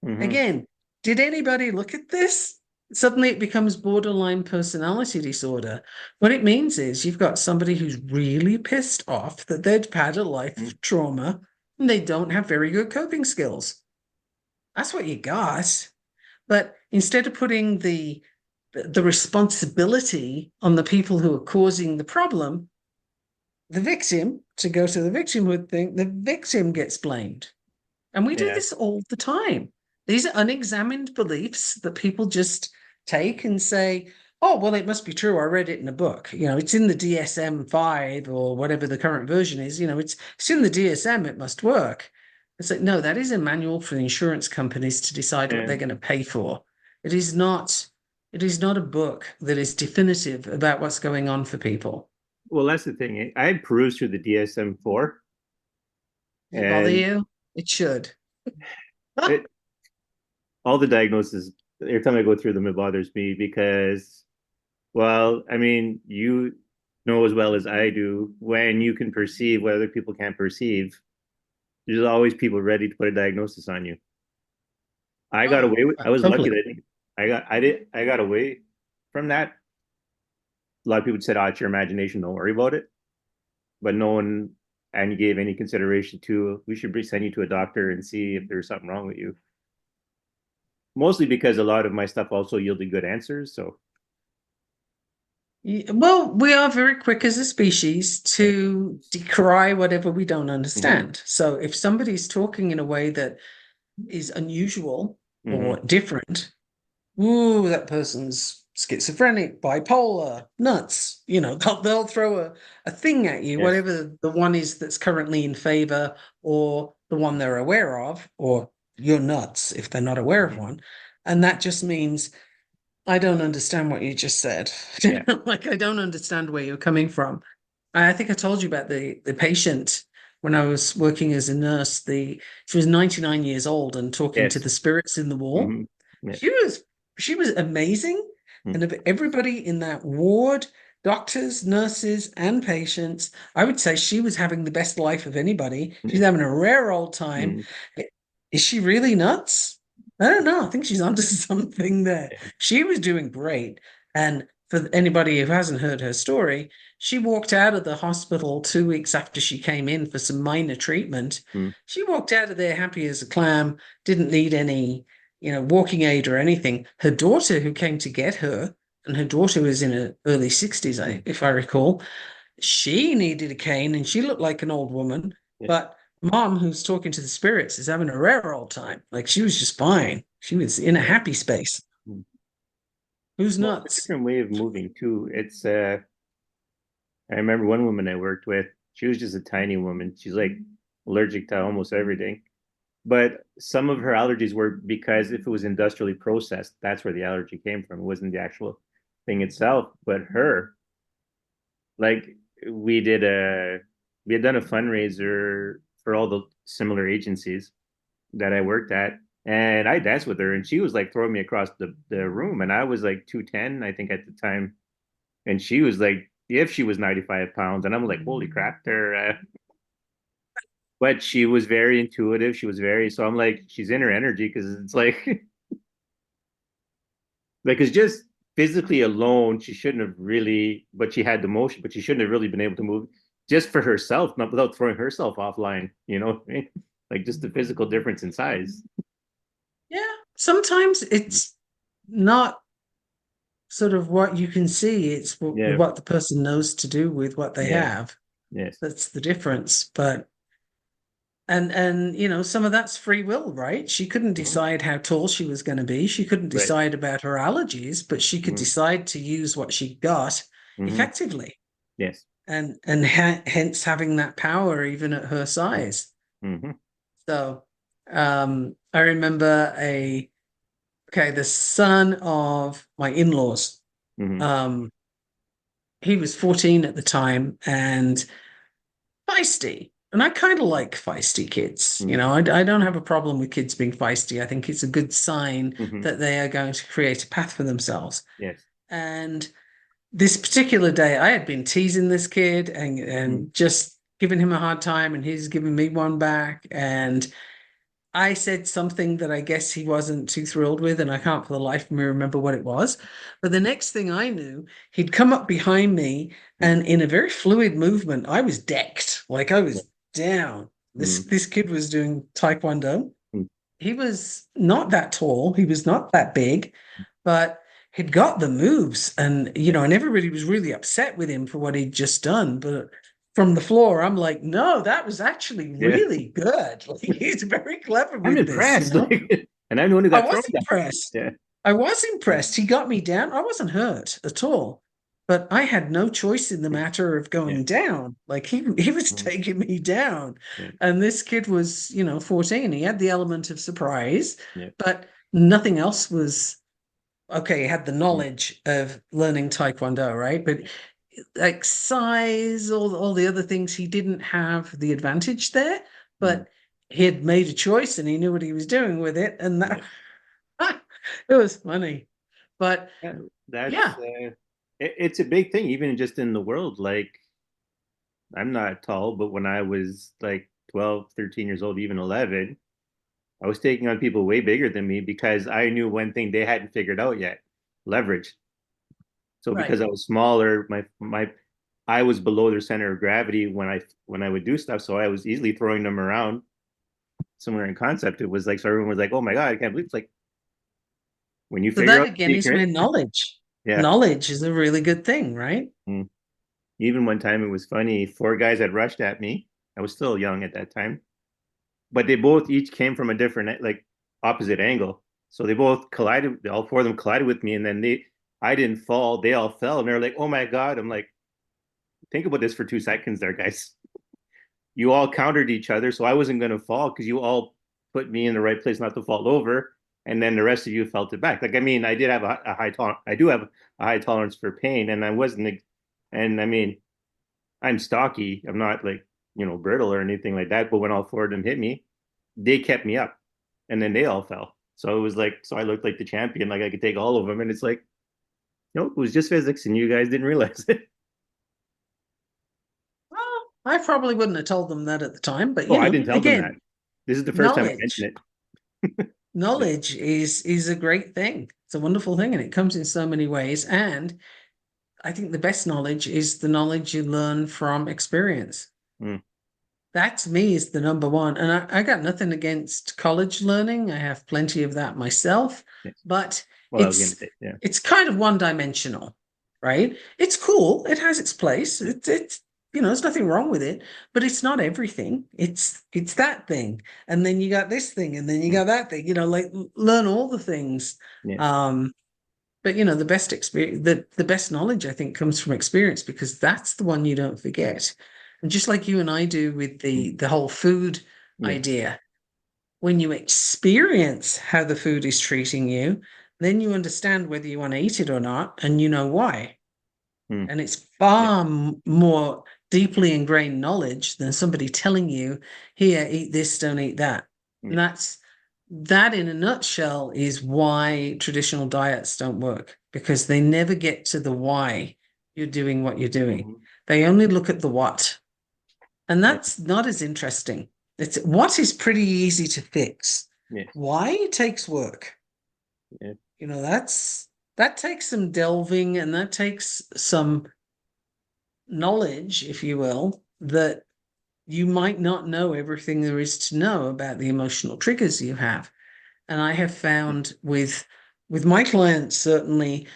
[SPEAKER 1] Hmm.
[SPEAKER 2] Again, did anybody look at this? Suddenly it becomes borderline personality disorder. What it means is you've got somebody who's really pissed off that they'd had a life of trauma and they don't have very good coping skills. That's what you got. But instead of putting the responsibility on the people who are causing the problem, the victim, to go to the victimhood thing, the victim gets blamed. And we do
[SPEAKER 1] Yeah.
[SPEAKER 2] this all the time. These are unexamined beliefs that people just take and say, oh, well, it must be true. I read it in a book. It's in the DSM-5 or whatever the current version is. It's in the DSM, it must work. It's like, no, that is a manual for the insurance companies to decide what
[SPEAKER 1] Yeah.
[SPEAKER 2] they're going to pay for. It is not, it is not a book that is definitive about what's going on for people.
[SPEAKER 1] Well, that's the thing. I perused through the DSM-4,
[SPEAKER 2] Does it bother
[SPEAKER 1] and
[SPEAKER 2] you? It should.
[SPEAKER 1] it all the diagnoses. Every time I go through them, it bothers me because, well, I mean, you know as well as I do when you can perceive what other people can't perceive. There's always people ready to put a diagnosis on you. I got
[SPEAKER 2] Oh,
[SPEAKER 1] away with. I was lucky
[SPEAKER 2] totally.
[SPEAKER 1] that I got away from that. A lot of people said, "Oh, it's your imagination. Don't worry about it." But no one and gave any consideration to we should send you to a doctor and see if there's something wrong with you. Mostly because a lot of my stuff also yielded good answers. So
[SPEAKER 2] Well, we are very quick as a species
[SPEAKER 1] yeah.
[SPEAKER 2] to decry whatever we don't
[SPEAKER 1] Hmm.
[SPEAKER 2] understand. So if somebody's talking in a way that is unusual
[SPEAKER 1] Hmm.
[SPEAKER 2] or different, ooh, that person's schizophrenic, bipolar, nuts. They'll throw a thing at you,
[SPEAKER 1] Yes.
[SPEAKER 2] whatever the one is that's currently in favor or the one they're aware of, or you're nuts if they're not aware of
[SPEAKER 1] Hmm.
[SPEAKER 2] one. And that just means I don't understand what you just said.
[SPEAKER 1] Yeah.
[SPEAKER 2] Like, I don't understand where you're coming from. I think I told you about the patient when I was working as a nurse. She was 99 years old and talking to
[SPEAKER 1] Yes.
[SPEAKER 2] the spirits in the wall.
[SPEAKER 1] Hmm. Yeah.
[SPEAKER 2] She was amazing.
[SPEAKER 1] Hmm.
[SPEAKER 2] And of everybody in that ward, doctors, nurses, and patients, I would say she was having the best life of anybody. She's
[SPEAKER 1] Yeah.
[SPEAKER 2] having a rare old time.
[SPEAKER 1] Hmm.
[SPEAKER 2] Is she really nuts? I don't know. I think she's onto something there.
[SPEAKER 1] Yeah.
[SPEAKER 2] She was doing great. And for anybody who hasn't heard her story, she walked out of the hospital 2 weeks after she came in for some minor treatment.
[SPEAKER 1] Hmm.
[SPEAKER 2] She walked out of there happy as a clam, didn't need any, walking aid or anything. Her daughter, who came to get her, and her daughter was in her early 60s,
[SPEAKER 1] Hmm.
[SPEAKER 2] if I recall, she needed a cane and she looked like an old woman.
[SPEAKER 1] Yeah.
[SPEAKER 2] But mom, who's talking to the spirits, is having a rare old time. Like, she was just fine. She was in a
[SPEAKER 1] Yeah.
[SPEAKER 2] happy space.
[SPEAKER 1] Hmm.
[SPEAKER 2] Who's
[SPEAKER 1] Well, it's a
[SPEAKER 2] nuts?
[SPEAKER 1] different way of moving too. It's I remember one woman I worked with, she was just a tiny woman. She's like allergic to almost everything. But some of her allergies were because if it was industrially processed, that's where the allergy came from. It wasn't the actual thing itself. But her, like we did a we had done a fundraiser for all the similar agencies that I worked at. And I danced with her and she was like throwing me across the room. And I was like 210, I think at the time. And she was like, if she was 95 pounds. And I'm like, holy crap, there. But she was very intuitive. She was very, so I'm like, she's in her energy because it's like, it's just physically alone. She shouldn't have really, but she had the motion, but she shouldn't have really been able to move just for herself, not without throwing herself offline, you know? Like just the physical difference in size.
[SPEAKER 2] Yeah. Sometimes it's not sort of what you can see, it's
[SPEAKER 1] Yeah.
[SPEAKER 2] what the person knows to do with what they
[SPEAKER 1] Yeah.
[SPEAKER 2] have.
[SPEAKER 1] Yes.
[SPEAKER 2] That's the difference. But and you know, some of that's free will, right? She couldn't
[SPEAKER 1] Mhm.
[SPEAKER 2] decide how tall she was going to be. She couldn't
[SPEAKER 1] Right.
[SPEAKER 2] decide about her allergies, but she could
[SPEAKER 1] Mm-hmm.
[SPEAKER 2] decide to use what she got
[SPEAKER 1] Mm-hmm.
[SPEAKER 2] effectively.
[SPEAKER 1] Yes.
[SPEAKER 2] And hence having that power even at her size.
[SPEAKER 1] Mm-hmm.
[SPEAKER 2] So I remember the son of my in-laws.
[SPEAKER 1] Mm-hmm.
[SPEAKER 2] Um he was 14 at the time and feisty. And I kind of like feisty kids. You
[SPEAKER 1] Mm-hmm.
[SPEAKER 2] know, I don't have a problem with kids being feisty. I think it's a good sign
[SPEAKER 1] Mm-hmm.
[SPEAKER 2] that they are going to create a path for themselves.
[SPEAKER 1] Yes.
[SPEAKER 2] And this particular day, I had been teasing this kid
[SPEAKER 1] Mm-hmm.
[SPEAKER 2] and just giving him a hard time, and he's giving me one back. And I said something that I guess he wasn't too thrilled with, and I can't for the life of me remember what it was. But the next thing I knew, he'd come up behind me, and in a very fluid movement, I was decked, like I was down. This
[SPEAKER 1] Mm-hmm.
[SPEAKER 2] this kid was doing taekwondo.
[SPEAKER 1] Mm-hmm.
[SPEAKER 2] He was not that tall, he was not that big, but he'd got the moves, and and everybody was really upset with him for what he'd just done. But from the floor, I'm like, no, that was actually
[SPEAKER 1] Yeah.
[SPEAKER 2] really good. Like he's very clever
[SPEAKER 1] I'm
[SPEAKER 2] with this,
[SPEAKER 1] impressed. Like, and I'm the one who
[SPEAKER 2] I
[SPEAKER 1] got
[SPEAKER 2] was
[SPEAKER 1] thrown down.
[SPEAKER 2] impressed.
[SPEAKER 1] Yeah.
[SPEAKER 2] I was impressed. He got me down. I wasn't hurt at all. But I had no choice in the matter of
[SPEAKER 1] Yeah.
[SPEAKER 2] going down. Like he was
[SPEAKER 1] Mm-hmm.
[SPEAKER 2] taking me down.
[SPEAKER 1] Yeah.
[SPEAKER 2] And this kid was, 14. He had the element of surprise,
[SPEAKER 1] Yeah.
[SPEAKER 2] but nothing else was okay. He had the
[SPEAKER 1] Mm-hmm.
[SPEAKER 2] knowledge of learning Taekwondo, right? But like size, all the other things, he didn't have the advantage there,
[SPEAKER 1] Mm-hmm.
[SPEAKER 2] but he had made a choice and he knew what he was doing with it. And
[SPEAKER 1] Yeah.
[SPEAKER 2] that it was funny. But
[SPEAKER 1] Yeah. That's
[SPEAKER 2] yeah,
[SPEAKER 1] it's a big thing, even just in the world. Like I'm not tall, but when I was like 12, 13 years old, even 11, I was taking on people way bigger than me because I knew one thing they hadn't figured out yet, leverage. So
[SPEAKER 2] right.
[SPEAKER 1] because I was smaller, my I was below their center of gravity when I would do stuff. So I was easily throwing them around somewhere in concept. It was like, so everyone was like, oh my God, I can't believe it's like when you
[SPEAKER 2] So
[SPEAKER 1] figure
[SPEAKER 2] that
[SPEAKER 1] out
[SPEAKER 2] again
[SPEAKER 1] the
[SPEAKER 2] is
[SPEAKER 1] secret.
[SPEAKER 2] where knowledge.
[SPEAKER 1] Yeah.
[SPEAKER 2] Knowledge is a really good thing, right?
[SPEAKER 1] Mm. Even one time it was funny. Four guys had rushed at me. I was still young at that time, but they both each came from a different, like opposite angle. So they both collided. All four of them collided with me, and then I didn't fall. They all fell, and they're like, "Oh my God!" I'm like, "Think about this for 2 seconds, there, guys. You all countered each other, so I wasn't going to fall because you all put me in the right place not to fall over, and then the rest of you felt it back. Like, I mean, I did have a high tolerance. I do have a high tolerance for pain, and I wasn't. And I mean, I'm stocky. I'm not like brittle or anything like that. But when all four of them hit me, they kept me up, and then they all fell. So it was like, so I looked like the champion, like I could take all of them, and it's like, nope, it was just physics, and you guys didn't realize it.
[SPEAKER 2] Well, I probably wouldn't have told them that at the time, but
[SPEAKER 1] Oh, I didn't tell them that.
[SPEAKER 2] again,
[SPEAKER 1] This is the first time I
[SPEAKER 2] knowledge.
[SPEAKER 1] mentioned it.
[SPEAKER 2] Knowledge is a great thing. It's a wonderful thing, and it comes in so many ways. And I think the best knowledge is the knowledge you learn from experience.
[SPEAKER 1] Mm,
[SPEAKER 2] That to me is the number one. And I got nothing against college learning. I have plenty of that myself,
[SPEAKER 1] yes.
[SPEAKER 2] but
[SPEAKER 1] Well, I was gonna
[SPEAKER 2] it's
[SPEAKER 1] say, yeah.
[SPEAKER 2] it's kind of one dimensional, right? It's cool. It has its place. It's there's nothing wrong with it, but it's not everything. It's that thing. And then you got this thing, and then you
[SPEAKER 1] Mm,
[SPEAKER 2] got that thing, like learn all the things.
[SPEAKER 1] yes.
[SPEAKER 2] Um, but the best experience, the best knowledge, I think, comes from experience because that's the one you don't forget. And just like you and I do with
[SPEAKER 1] Mm,
[SPEAKER 2] the whole food
[SPEAKER 1] yes.
[SPEAKER 2] idea, when you experience how the food is treating you, then you understand whether you want to eat it or not, and you know why.
[SPEAKER 1] Mm,
[SPEAKER 2] And it's
[SPEAKER 1] yeah.
[SPEAKER 2] far more deeply ingrained knowledge than somebody telling you, here, eat this, don't eat that.
[SPEAKER 1] Yeah.
[SPEAKER 2] And that in a nutshell is why traditional diets don't work, because they never get to the why you're doing what you're doing.
[SPEAKER 1] Mhm.
[SPEAKER 2] They only look at the what. And
[SPEAKER 1] Yeah.
[SPEAKER 2] that's not as interesting. It's what is pretty easy to fix.
[SPEAKER 1] Yeah.
[SPEAKER 2] Why takes work.
[SPEAKER 1] Yeah.
[SPEAKER 2] That takes some delving, and that takes some knowledge, if you will, that you might not know everything there is to know about the emotional triggers you have. And I have found with my clients, certainly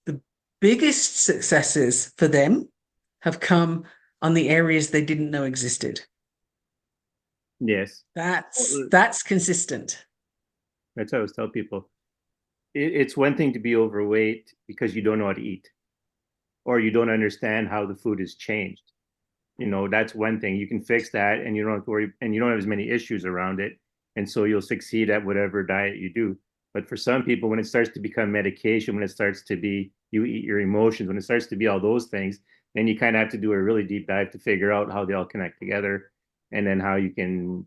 [SPEAKER 2] the biggest successes for them have come on the areas they didn't know existed.
[SPEAKER 1] Yes.
[SPEAKER 2] That's
[SPEAKER 1] Well,
[SPEAKER 2] that's consistent.
[SPEAKER 1] that's what I always tell people. It's one thing to be overweight because you don't know how to eat, or you don't understand how the food has changed. That's one thing. You can fix that, and you don't have to worry, and you don't have as many issues around it. And so you'll succeed at whatever diet you do. But for some people, when it starts to become medication, when it starts to be you eat your emotions, when it starts to be all those things, then you kind of have to do a really deep dive to figure out how they all connect together, and then how you can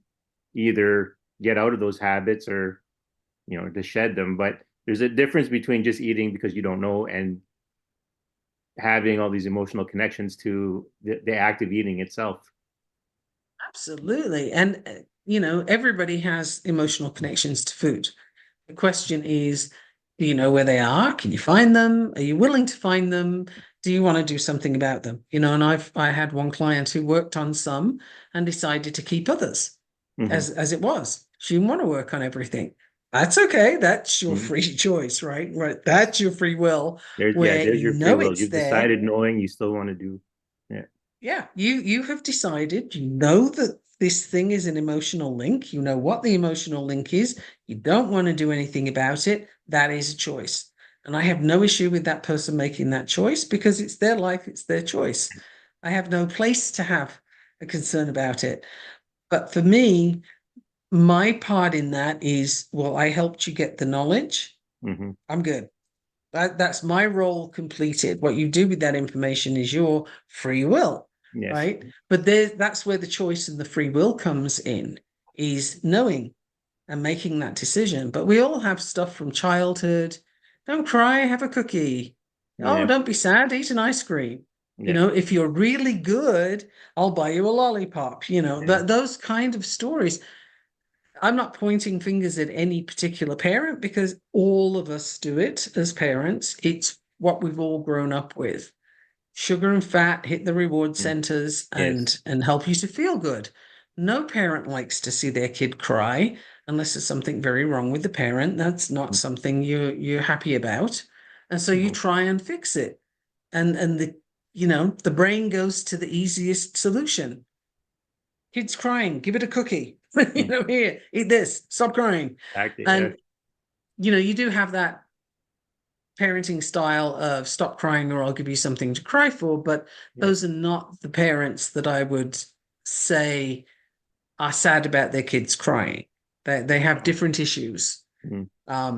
[SPEAKER 1] either get out of those habits or to shed them. But there's a difference between just eating because you don't know and having all these emotional connections to the act of eating itself.
[SPEAKER 2] Absolutely. And, everybody has emotional connections to food. The question is, do you know where they are? Can you find them? Are you willing to find them? Do you want to do something about them? And I had one client who worked on some and decided to keep others
[SPEAKER 1] Mm-hmm.
[SPEAKER 2] as it was. She didn't want to work on everything. That's okay. That's your
[SPEAKER 1] Mm-hmm.
[SPEAKER 2] free choice, right? Right.
[SPEAKER 1] Yes.
[SPEAKER 2] That's your free will,
[SPEAKER 1] There's
[SPEAKER 2] where
[SPEAKER 1] there's
[SPEAKER 2] you
[SPEAKER 1] your free
[SPEAKER 2] know
[SPEAKER 1] will.
[SPEAKER 2] it's
[SPEAKER 1] You've
[SPEAKER 2] there.
[SPEAKER 1] decided knowing you still want to do. Yeah.
[SPEAKER 2] Yeah, you have decided, you know that this thing is an emotional link. You know what the emotional link is. You don't want to do anything about it. That is a choice. And I have no issue with that person making that choice because it's their life, it's their choice. I have no place to have a concern about it. But for me, my part in that is, well, I helped you get the knowledge.
[SPEAKER 1] Mm-hmm.
[SPEAKER 2] I'm good. That's my role completed. What you do with that information is your free will,
[SPEAKER 1] Yes.
[SPEAKER 2] right? But that's where the choice and the free will comes in, is knowing and making that decision. But we all have stuff from childhood. Don't cry, have a cookie. Oh,
[SPEAKER 1] Yeah.
[SPEAKER 2] don't be sad, eat an ice cream.
[SPEAKER 1] Yeah.
[SPEAKER 2] If you're really good, I'll buy you a lollipop.
[SPEAKER 1] Yeah.
[SPEAKER 2] Those kind of stories. I'm not pointing fingers at any particular parent because all of us do it as parents. It's what we've all grown up with. Sugar and fat hit the reward
[SPEAKER 1] Mm.
[SPEAKER 2] centers
[SPEAKER 1] Yes.
[SPEAKER 2] and help you to feel good. No parent likes to see their kid cry unless there's something very wrong with the parent. That's not
[SPEAKER 1] Mm.
[SPEAKER 2] something you're happy about. And so you
[SPEAKER 1] No.
[SPEAKER 2] try and fix it. And the brain goes to the easiest solution. Kid's crying, give it a cookie.
[SPEAKER 1] Mm.
[SPEAKER 2] Here, eat this, stop crying.
[SPEAKER 1] Exactly. Yeah.
[SPEAKER 2] And you do have that parenting style of stop crying or I'll give you something to cry for, but
[SPEAKER 1] Yeah.
[SPEAKER 2] those are not the parents that I would say are sad about their kids crying. They have
[SPEAKER 1] No.
[SPEAKER 2] different issues.
[SPEAKER 1] Mm.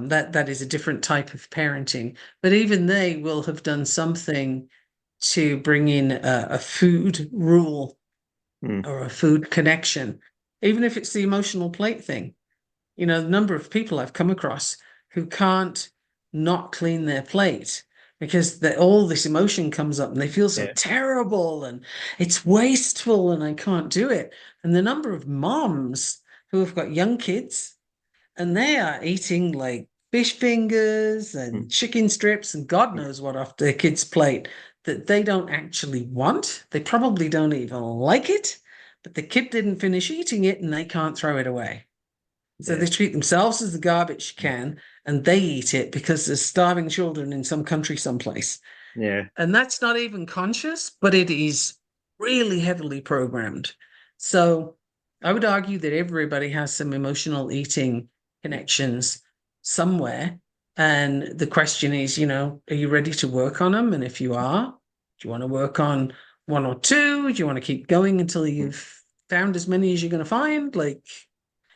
[SPEAKER 2] That is a different type of parenting. But even they will have done something to bring in a food rule
[SPEAKER 1] Mm.
[SPEAKER 2] or a food connection, even if it's the emotional plate thing. The number of people I've come across who can't not clean their plate because all this emotion comes up and they feel so
[SPEAKER 1] Yeah.
[SPEAKER 2] terrible and it's wasteful and I can't do it. And the number of moms who have got young kids and they are eating like fish fingers
[SPEAKER 1] Mm.
[SPEAKER 2] and chicken strips and God knows what off their kids' plate that they don't actually want. They probably don't even like it, but the kid didn't finish eating it and they can't throw it away. So
[SPEAKER 1] Yeah.
[SPEAKER 2] they treat themselves as the garbage can and they eat it because there's starving children in some country someplace.
[SPEAKER 1] Yeah.
[SPEAKER 2] And that's not even conscious, but it is really heavily programmed. So I would argue that everybody has some emotional eating connections somewhere. And the question is, are you ready to work on them? And if you are, do you want to work on one or two? Do you want to keep going until you've found as many as you're going to find? Like,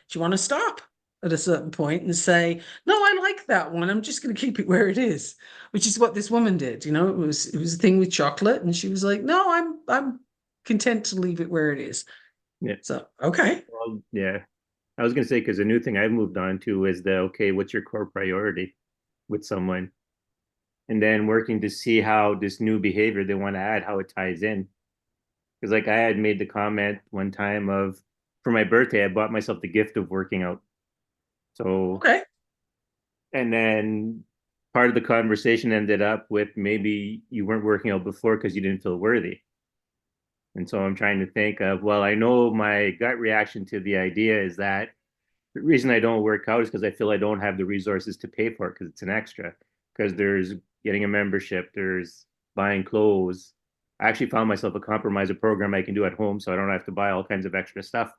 [SPEAKER 2] do you want to stop at a certain point and say, no, I like that one. I'm just going to keep it where it is, which is what this woman did. It was a thing with chocolate. And she was like, no, I'm content to leave it where it is.
[SPEAKER 1] Yeah.
[SPEAKER 2] So, okay.
[SPEAKER 1] Well, yeah. I was gonna say because a new thing I've moved on to is the okay, what's your core priority with someone, and then working to see how this new behavior they want to add, how it ties in. Because like I had made the comment one time of for my birthday, I bought myself the gift of working out. So,
[SPEAKER 2] Okay.
[SPEAKER 1] and then part of the conversation ended up with maybe you weren't working out before because you didn't feel worthy. And so I'm trying to think of, well, I know my gut reaction to the idea is that the reason I don't work out is because I feel I don't have the resources to pay for it because it's an extra. Because there's getting a membership, there's buying clothes. I actually found myself a compromiser program I can do at home so I don't have to buy all kinds of extra stuff,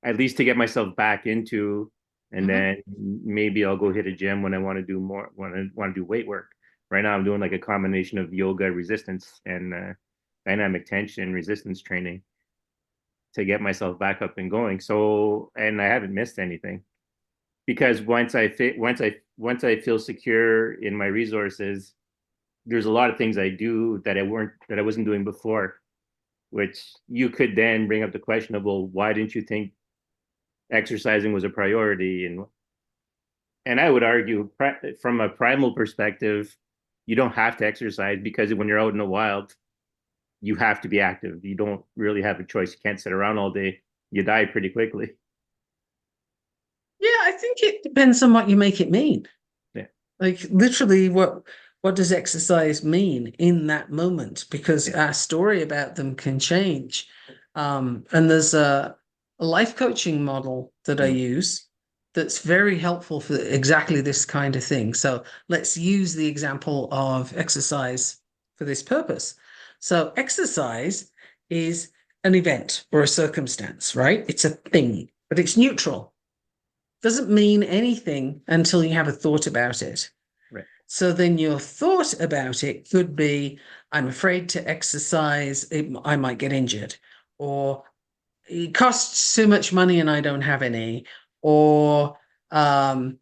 [SPEAKER 1] at least to get myself back into. And
[SPEAKER 2] Hmm.
[SPEAKER 1] then maybe I'll go hit a gym when I want to do more, when I want to do weight work. Right now, I'm doing like a combination of yoga, resistance, and dynamic tension resistance training to get myself back up and going. So, and I haven't missed anything because once I feel secure in my resources, there's a lot of things I do that I wasn't doing before, which you could then bring up the question of, well, why didn't you think exercising was a priority? And I would argue from a primal perspective, you don't have to exercise because when you're out in the wild, you have to be active. You don't really have a choice. You can't sit around all day. You die pretty quickly.
[SPEAKER 2] Yeah, I think it depends on what you make it mean.
[SPEAKER 1] Yeah.
[SPEAKER 2] Like literally what does exercise mean in that moment? Because
[SPEAKER 1] Yeah.
[SPEAKER 2] our story about them can change. And there's a life coaching model that I
[SPEAKER 1] Mm.
[SPEAKER 2] use that's very helpful for exactly this kind of thing. So let's use the example of exercise for this purpose. So exercise is an event or a circumstance, right? It's a thing, but it's neutral. Doesn't mean anything until you have a thought about it.
[SPEAKER 1] Right.
[SPEAKER 2] So then your thought about it could be, I'm afraid to exercise, I might get injured, or it costs too much money and I don't have any, or um,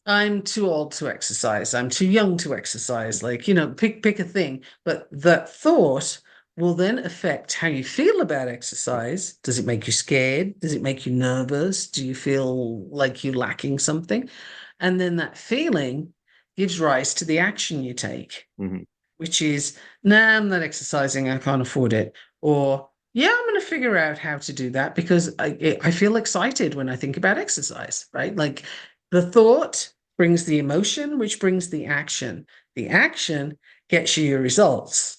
[SPEAKER 2] I'm too old to exercise, I'm too young to exercise. Like, pick a thing. But that thought will then affect how you feel about exercise. Does it make you scared? Does it make you nervous? Do you feel like you're lacking something? And then that feeling gives rise to the action you take,
[SPEAKER 1] Mm-hmm.
[SPEAKER 2] which is, nah, I'm not exercising, I can't afford it. Or, yeah, I'm going to figure out how to do that because I feel excited when I think about exercise, right? Like the thought brings the emotion, which brings the action. The action gets you your results.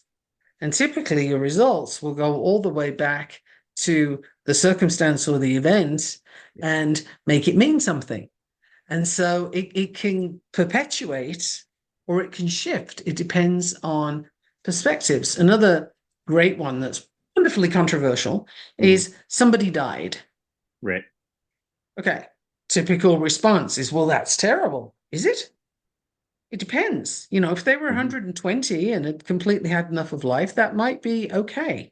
[SPEAKER 2] And typically, your results will go all the way back to the circumstance or the event
[SPEAKER 1] Yeah.
[SPEAKER 2] and make it mean something. And so it can perpetuate or it can shift. It depends on perspectives. Another great one that's wonderfully controversial
[SPEAKER 1] Mm-hmm.
[SPEAKER 2] is somebody died.
[SPEAKER 1] Right.
[SPEAKER 2] Okay. Typical response is, well, that's terrible. Is it? It depends. If they were
[SPEAKER 1] Mm-hmm.
[SPEAKER 2] 120 and had completely had enough of life, that might be okay.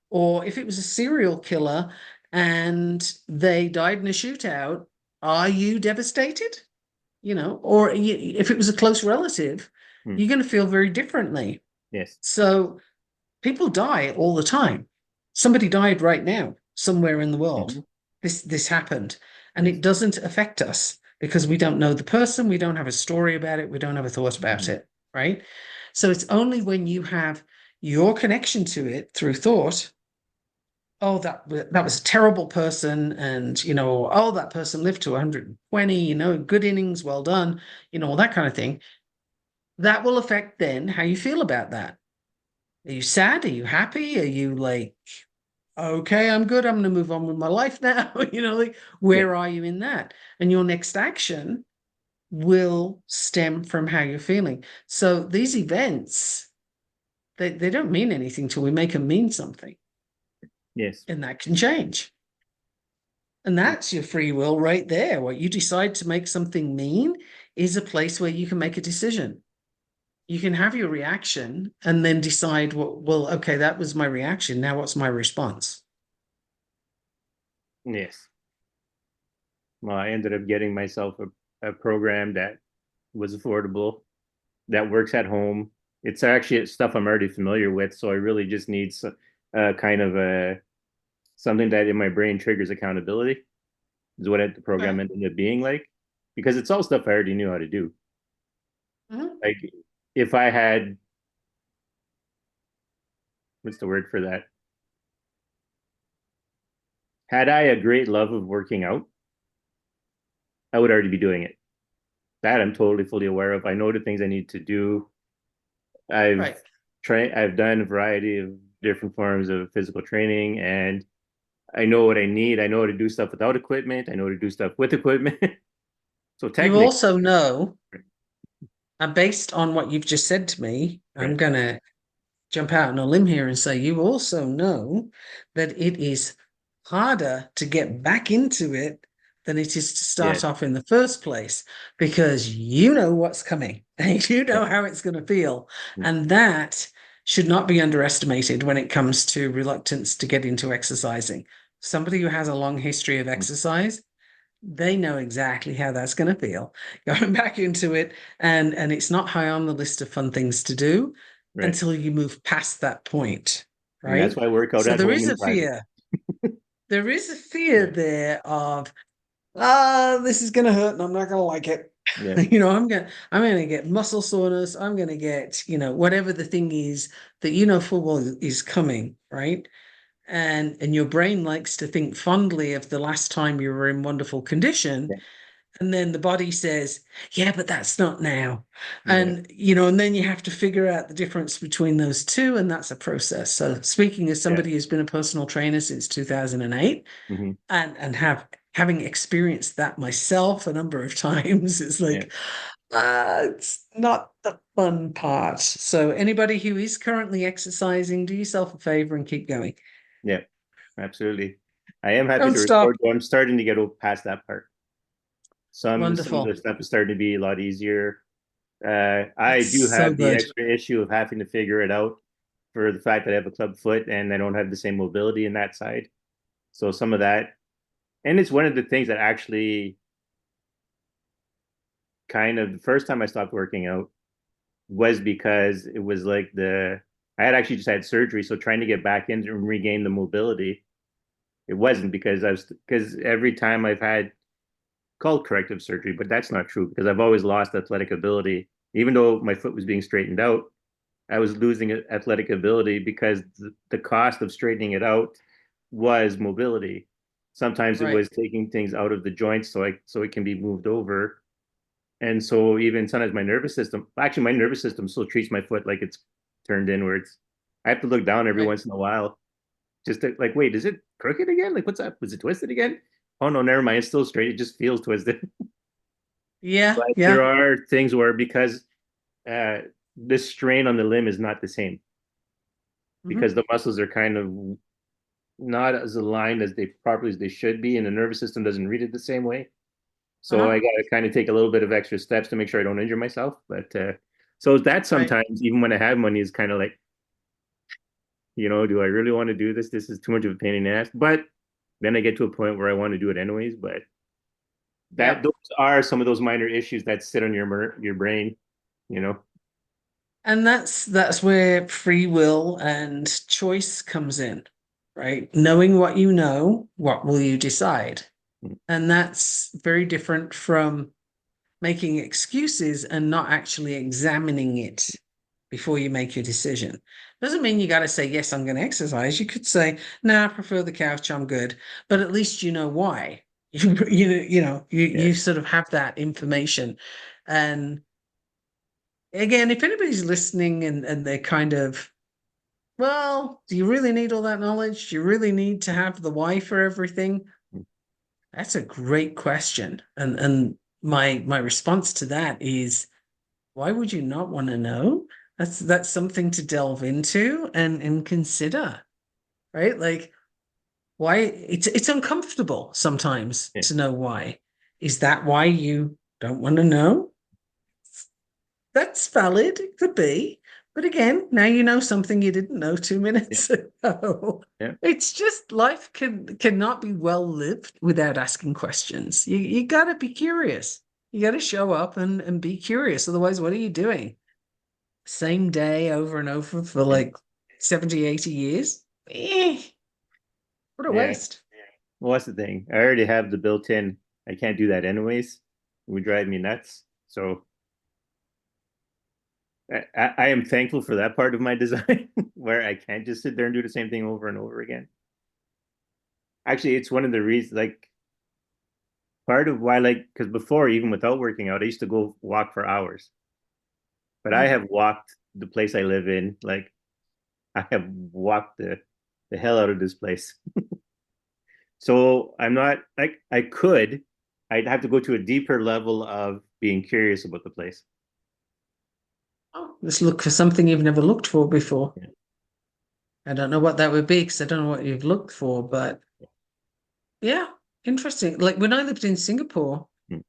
[SPEAKER 2] Or if it was a serial killer and they died in a shootout, are you devastated? Or if it was a close relative,
[SPEAKER 1] Mm.
[SPEAKER 2] you're going to feel very differently.
[SPEAKER 1] Yes.
[SPEAKER 2] So people die all the time. Somebody died right now, somewhere in the world.
[SPEAKER 1] Mm-hmm.
[SPEAKER 2] This happened, and
[SPEAKER 1] Yes.
[SPEAKER 2] it doesn't affect us because we don't know the person, we don't have a story about it, we don't have a thought about
[SPEAKER 1] Mm-hmm.
[SPEAKER 2] it, right? So it's only when you have your connection to it through thought, oh, that was a terrible person, and oh, that person lived to 120, good innings, well done, all that kind of thing. That will affect then how you feel about that. Are you sad? Are you happy? Are you like, okay, I'm good, I'm going to move on with my life now? Like,
[SPEAKER 1] Yeah.
[SPEAKER 2] where are you in that? And your next action will stem from how you're feeling. So these events, they don't mean anything till we make them mean something,
[SPEAKER 1] Yes.
[SPEAKER 2] and that can change. And that's your free will right there. What you decide to make something mean is a place where you can make a decision. You can have your reaction and then decide, well, okay, that was my reaction. Now what's my response?
[SPEAKER 1] Yes. Well, I ended up getting myself a program that was affordable, that works at home. It's actually stuff I'm already familiar with, so I really just need kind of a something that in my brain triggers accountability is what the
[SPEAKER 2] Okay.
[SPEAKER 1] program ended up being like, because it's all stuff I already knew how to do.
[SPEAKER 2] Mhm.
[SPEAKER 1] Like if I had, what's the word for that? Had I a great love of working out, I would already be doing it. That I'm totally fully aware of. I know the things I need to do. I've
[SPEAKER 2] Right.
[SPEAKER 1] I've done a variety of different forms of physical training, and I know what I need. I know how to do stuff without equipment. I know how to do stuff with equipment. So
[SPEAKER 2] You
[SPEAKER 1] technically,
[SPEAKER 2] also know, and based on what you've just said to me, I'm
[SPEAKER 1] right.
[SPEAKER 2] going to jump out on a limb here and say you also know that it is harder to get back into it than it is to
[SPEAKER 1] Yeah,
[SPEAKER 2] start off in the first place because you know what's coming and you
[SPEAKER 1] yeah,
[SPEAKER 2] know how it's going to feel.
[SPEAKER 1] mm,
[SPEAKER 2] And that should not be underestimated when it comes to reluctance to get into exercising. Somebody who has a long history of
[SPEAKER 1] mm,
[SPEAKER 2] exercise, they know exactly how that's going to feel going back into it, and it's not high on the list of fun things to do
[SPEAKER 1] right.
[SPEAKER 2] until you move past that point,
[SPEAKER 1] And that's
[SPEAKER 2] right?
[SPEAKER 1] why I work out
[SPEAKER 2] So
[SPEAKER 1] at home in private.
[SPEAKER 2] there is a fear
[SPEAKER 1] Yeah,
[SPEAKER 2] there of this is going to hurt and I'm not going to like it.
[SPEAKER 1] yeah,
[SPEAKER 2] I'm going to get muscle soreness, I'm going to get, whatever the thing is that full well is coming, right? And your brain likes to think fondly of the last time you were in wonderful condition.
[SPEAKER 1] yeah,
[SPEAKER 2] And then the body says, yeah, but that's not now.
[SPEAKER 1] yeah,
[SPEAKER 2] And then you have to figure out the difference between those two. And that's a process. So speaking as
[SPEAKER 1] yeah.
[SPEAKER 2] somebody who's been a personal trainer since 2008
[SPEAKER 1] Hmm.
[SPEAKER 2] and having experienced that myself a number of times, it's
[SPEAKER 1] Yeah,
[SPEAKER 2] like, it's not the fun part. So anybody who is currently exercising, do yourself a favor and keep going.
[SPEAKER 1] yeah, absolutely. I am happy
[SPEAKER 2] Don't
[SPEAKER 1] to
[SPEAKER 2] stop.
[SPEAKER 1] report though I'm starting to get past that part. Some of
[SPEAKER 2] Wonderful.
[SPEAKER 1] the stuff is starting to be a lot easier. I
[SPEAKER 2] That's
[SPEAKER 1] do
[SPEAKER 2] so
[SPEAKER 1] have the
[SPEAKER 2] good.
[SPEAKER 1] extra issue of having to figure it out for the fact that I have a club foot and I don't have the same mobility in that side. So some of that, and it's one of the things that actually kind of the first time I stopped working out was because it was like I had actually just had surgery, so trying to get back in and regain the mobility, it wasn't because because every time I've had called corrective surgery, but that's not true because I've always lost athletic ability. Even though my foot was being straightened out, I was losing athletic ability because the cost of straightening it out was mobility. Sometimes it
[SPEAKER 2] Right.
[SPEAKER 1] was taking things out of the joints so it can be moved over. And so even sometimes my nervous system still treats my foot like it's turned inwards. I have to look down every
[SPEAKER 2] Right.
[SPEAKER 1] once in a while just to like, wait, is it crooked again? Like, what's up? Was it twisted again? Oh no, never mind. It's still straight. It just feels twisted.
[SPEAKER 2] Yeah.
[SPEAKER 1] But there
[SPEAKER 2] Yeah.
[SPEAKER 1] are things where because uh, the strain on the limb is not the same because
[SPEAKER 2] Hmm.
[SPEAKER 1] the muscles are kind of not as aligned as they properly as they should be, and the nervous system doesn't read it the same way. So I
[SPEAKER 2] Uh-huh.
[SPEAKER 1] got to kind of take a little bit of extra steps to make sure I don't injure myself. But so that
[SPEAKER 2] Right.
[SPEAKER 1] sometimes, even when I have money, is kind of like, do I really want to do this? This is too much of a pain in the ass. But then I get to a point where I want to do it anyways. But that
[SPEAKER 2] Yep.
[SPEAKER 1] those are some of those minor issues that sit on your brain, you know.
[SPEAKER 2] And that's where free will and choice comes in, right? Knowing what you know, what will you decide? And that's very different from making excuses and not actually examining it before you make your decision. Doesn't mean you got to say, yes, I'm going to exercise. You could say, no, I prefer the couch, I'm good. But at least you know why.
[SPEAKER 1] Yeah,
[SPEAKER 2] You sort of have that information. And again, if anybody's listening and they're kind of, well, do you really need all that knowledge? Do you really need to have the why for everything? That's a great question. And my response to that is, why would you not want to know? That's something to delve into and consider, right? Like why it's uncomfortable sometimes
[SPEAKER 1] yeah,
[SPEAKER 2] to know why. Is that why you don't want to know? That's valid. It could be. But again, now you know something you didn't know 2 minutes ago.
[SPEAKER 1] yeah,
[SPEAKER 2] It's just life cannot be well lived without asking questions. You gotta be curious. You gotta show up and be curious. Otherwise, what are you doing? same day over and over for
[SPEAKER 1] Yeah.
[SPEAKER 2] like 70, 80 years. What a
[SPEAKER 1] Yeah.
[SPEAKER 2] waste.
[SPEAKER 1] Well, that's the thing. I already have the built-in. I can't do that anyways. It would drive me nuts. So I am thankful for that part of my design where I can't just sit there and do the same thing over and over again. Actually, it's one of the reasons, like part of why, like, because before, even without working out, I used to go walk for hours. But I
[SPEAKER 2] Mm.
[SPEAKER 1] have walked the place I live in, like I have walked the hell out of this place. So I'm not like I could. I'd have to go to a deeper level of being curious about the place.
[SPEAKER 2] Oh, let's look for something you've never looked for before.
[SPEAKER 1] Yeah.
[SPEAKER 2] I don't know what that would be because I don't know what you've looked for, but yeah, interesting. Like when I lived in Singapore,
[SPEAKER 1] Mm.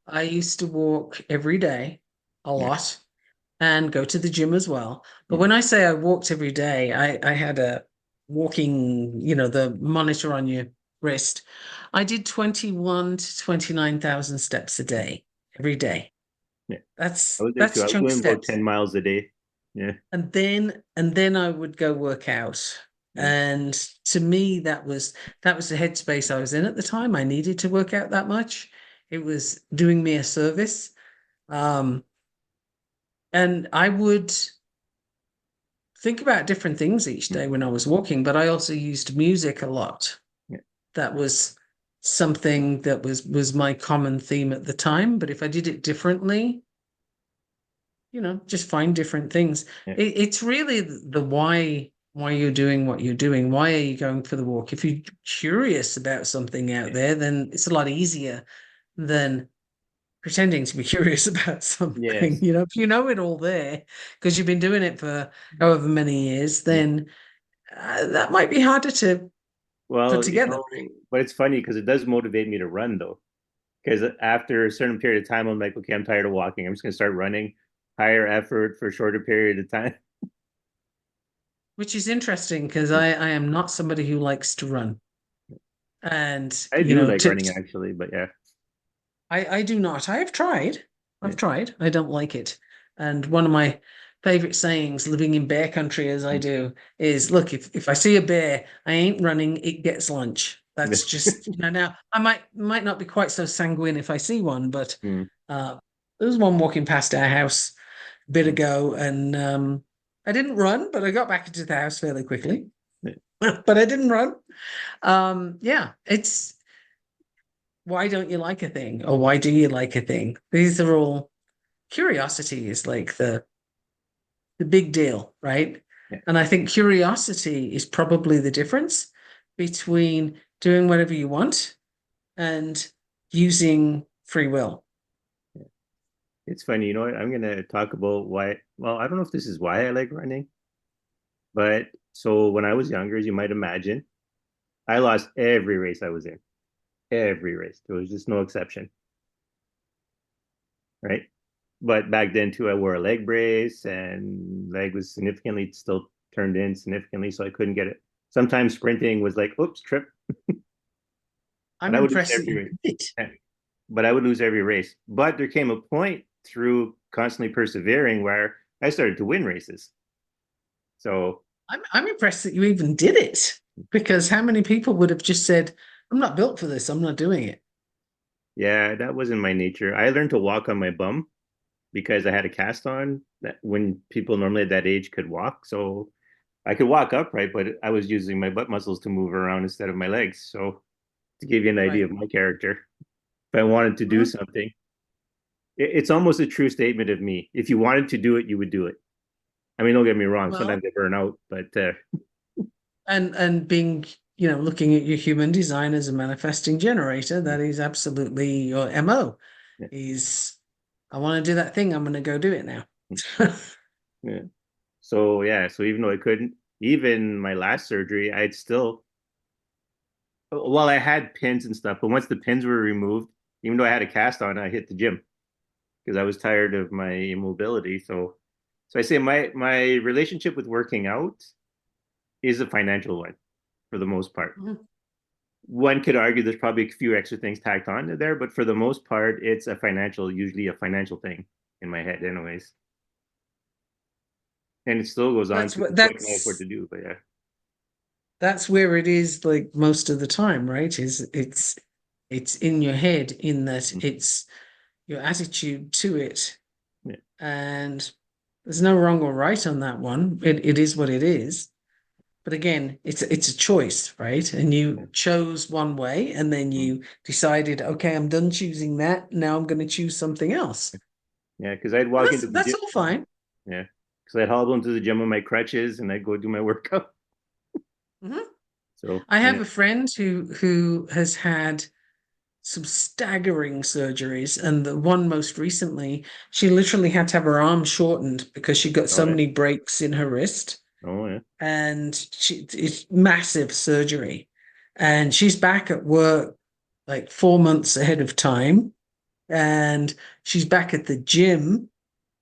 [SPEAKER 2] I used to walk every day a
[SPEAKER 1] Yeah.
[SPEAKER 2] lot and go to the gym as well. But
[SPEAKER 1] Mm.
[SPEAKER 2] when I say I walked every day, I had a walking, the monitor on your wrist. I did 21 to 29,000 steps a day, every day.
[SPEAKER 1] Yeah. I
[SPEAKER 2] That's
[SPEAKER 1] was there too.
[SPEAKER 2] that's
[SPEAKER 1] I was
[SPEAKER 2] chunk
[SPEAKER 1] doing about
[SPEAKER 2] steps.
[SPEAKER 1] 10 miles a day. Yeah.
[SPEAKER 2] And then I would go work out.
[SPEAKER 1] Yeah.
[SPEAKER 2] And to me, that was the headspace I was in at the time. I needed to work out that much. It was doing me a service. Um, and I would think about different things each
[SPEAKER 1] Mm.
[SPEAKER 2] day when I was walking, but I also used music a lot.
[SPEAKER 1] Yeah.
[SPEAKER 2] That was something that was my common theme at the time. But if I did it differently, just find different things.
[SPEAKER 1] Yeah.
[SPEAKER 2] It's really the why you're doing what you're doing. Why are you going for the walk? If you're curious about something out
[SPEAKER 1] Yeah.
[SPEAKER 2] there, then it's a lot easier than pretending to be curious about something.
[SPEAKER 1] Yes.
[SPEAKER 2] If you know it all there because you've been doing it for however many years,
[SPEAKER 1] Yeah.
[SPEAKER 2] then that might be harder to put
[SPEAKER 1] Well,
[SPEAKER 2] together.
[SPEAKER 1] but it's funny because it does motivate me to run though. Because after a certain period of time, I'm like, okay, I'm tired of walking. I'm just gonna start running, higher effort for a shorter period of time.
[SPEAKER 2] Which is interesting because I am not somebody who likes to run. And,
[SPEAKER 1] I do like running actually, but yeah.
[SPEAKER 2] I do not. I have tried.
[SPEAKER 1] Yeah.
[SPEAKER 2] I've tried. I don't like it. And one of my favorite sayings, living in bear country as I do, is look, if I see a bear, I ain't running, it gets lunch. That's just, now I might not be quite so sanguine if I see one, but
[SPEAKER 1] Mm.
[SPEAKER 2] uh there was one walking past our house a bit
[SPEAKER 1] Mm.
[SPEAKER 2] ago, and I didn't run, but I got back into the house fairly quickly.
[SPEAKER 1] Yeah.
[SPEAKER 2] But I didn't run. Yeah, it's why don't you like a thing or why do you like a thing? These are all curiosity is like the big deal, right?
[SPEAKER 1] Yeah.
[SPEAKER 2] And I think curiosity is probably the difference between doing whatever you want and using free will.
[SPEAKER 1] It's funny, you know what? I'm gonna talk about why. Well, I don't know if this is why I like running, but so when I was younger, as you might imagine, I lost every race I was in. Every race. There was just no exception, right? But back then too, I wore a leg brace and leg was significantly still turned in significantly, so I couldn't get it. Sometimes sprinting was like, oops, trip,
[SPEAKER 2] I'm
[SPEAKER 1] but I would lose
[SPEAKER 2] impressed that
[SPEAKER 1] every
[SPEAKER 2] you
[SPEAKER 1] race.
[SPEAKER 2] did it.
[SPEAKER 1] But I would lose every race. But there came a point through constantly persevering where I started to win races. So
[SPEAKER 2] I'm impressed that you even did it because how many people would have just said, I'm not built for this, I'm not doing it.
[SPEAKER 1] yeah, that wasn't my nature. I learned to walk on my bum because I had a cast on that when people normally at that age could walk. So I could walk upright, but I was using my butt muscles to move around instead of my legs. So to give you an idea
[SPEAKER 2] Right.
[SPEAKER 1] of my character, if I wanted to do
[SPEAKER 2] Mhm.
[SPEAKER 1] something, it's almost a true statement of me. If you wanted to do it, you would do it. I mean, don't get me wrong.
[SPEAKER 2] Well,
[SPEAKER 1] Sometimes I burn out, but
[SPEAKER 2] and being, looking at your human design as a manifesting generator, that is absolutely your MO.
[SPEAKER 1] yeah,
[SPEAKER 2] Is I want to do that thing, I'm going to go do it now.
[SPEAKER 1] yeah. So yeah, so even though I couldn't, even my last surgery, I'd still, well, I had pins and stuff, but once the pins were removed, even though I had a cast on, I hit the gym because I was tired of my immobility. So I say my relationship with working out is a financial one for the most part.
[SPEAKER 2] Mhm.
[SPEAKER 1] One could argue there's probably a few extra things tacked on there, but for the most part, it's usually a financial thing in my head, anyways. And it still goes on
[SPEAKER 2] That's
[SPEAKER 1] to
[SPEAKER 2] what
[SPEAKER 1] what can I afford to do? But yeah,
[SPEAKER 2] that's where it is like most of the time, right? Is it's in your head in that
[SPEAKER 1] mm,
[SPEAKER 2] it's your attitude to it.
[SPEAKER 1] yeah,
[SPEAKER 2] And there's no wrong or right on that one. It is what it is. But again, it's a choice, right? And
[SPEAKER 1] yeah,
[SPEAKER 2] you chose one way and then
[SPEAKER 1] mm,
[SPEAKER 2] you decided, okay, I'm done choosing that. Now I'm going to choose something else.
[SPEAKER 1] yeah. Because I'd
[SPEAKER 2] And
[SPEAKER 1] walk into the
[SPEAKER 2] that's
[SPEAKER 1] gym.
[SPEAKER 2] all fine.
[SPEAKER 1] Yeah, because I'd hobble into the gym with my crutches and I'd go do my workout.
[SPEAKER 2] Mhm.
[SPEAKER 1] So
[SPEAKER 2] I
[SPEAKER 1] yeah,
[SPEAKER 2] have a friend who has had some staggering surgeries, and the one most recently, she literally had to have her arm shortened because she got so
[SPEAKER 1] oh yeah,
[SPEAKER 2] many breaks in her wrist,
[SPEAKER 1] oh yeah,
[SPEAKER 2] and it's massive surgery, and she's back at work like 4 months ahead of time, and she's back at the gym,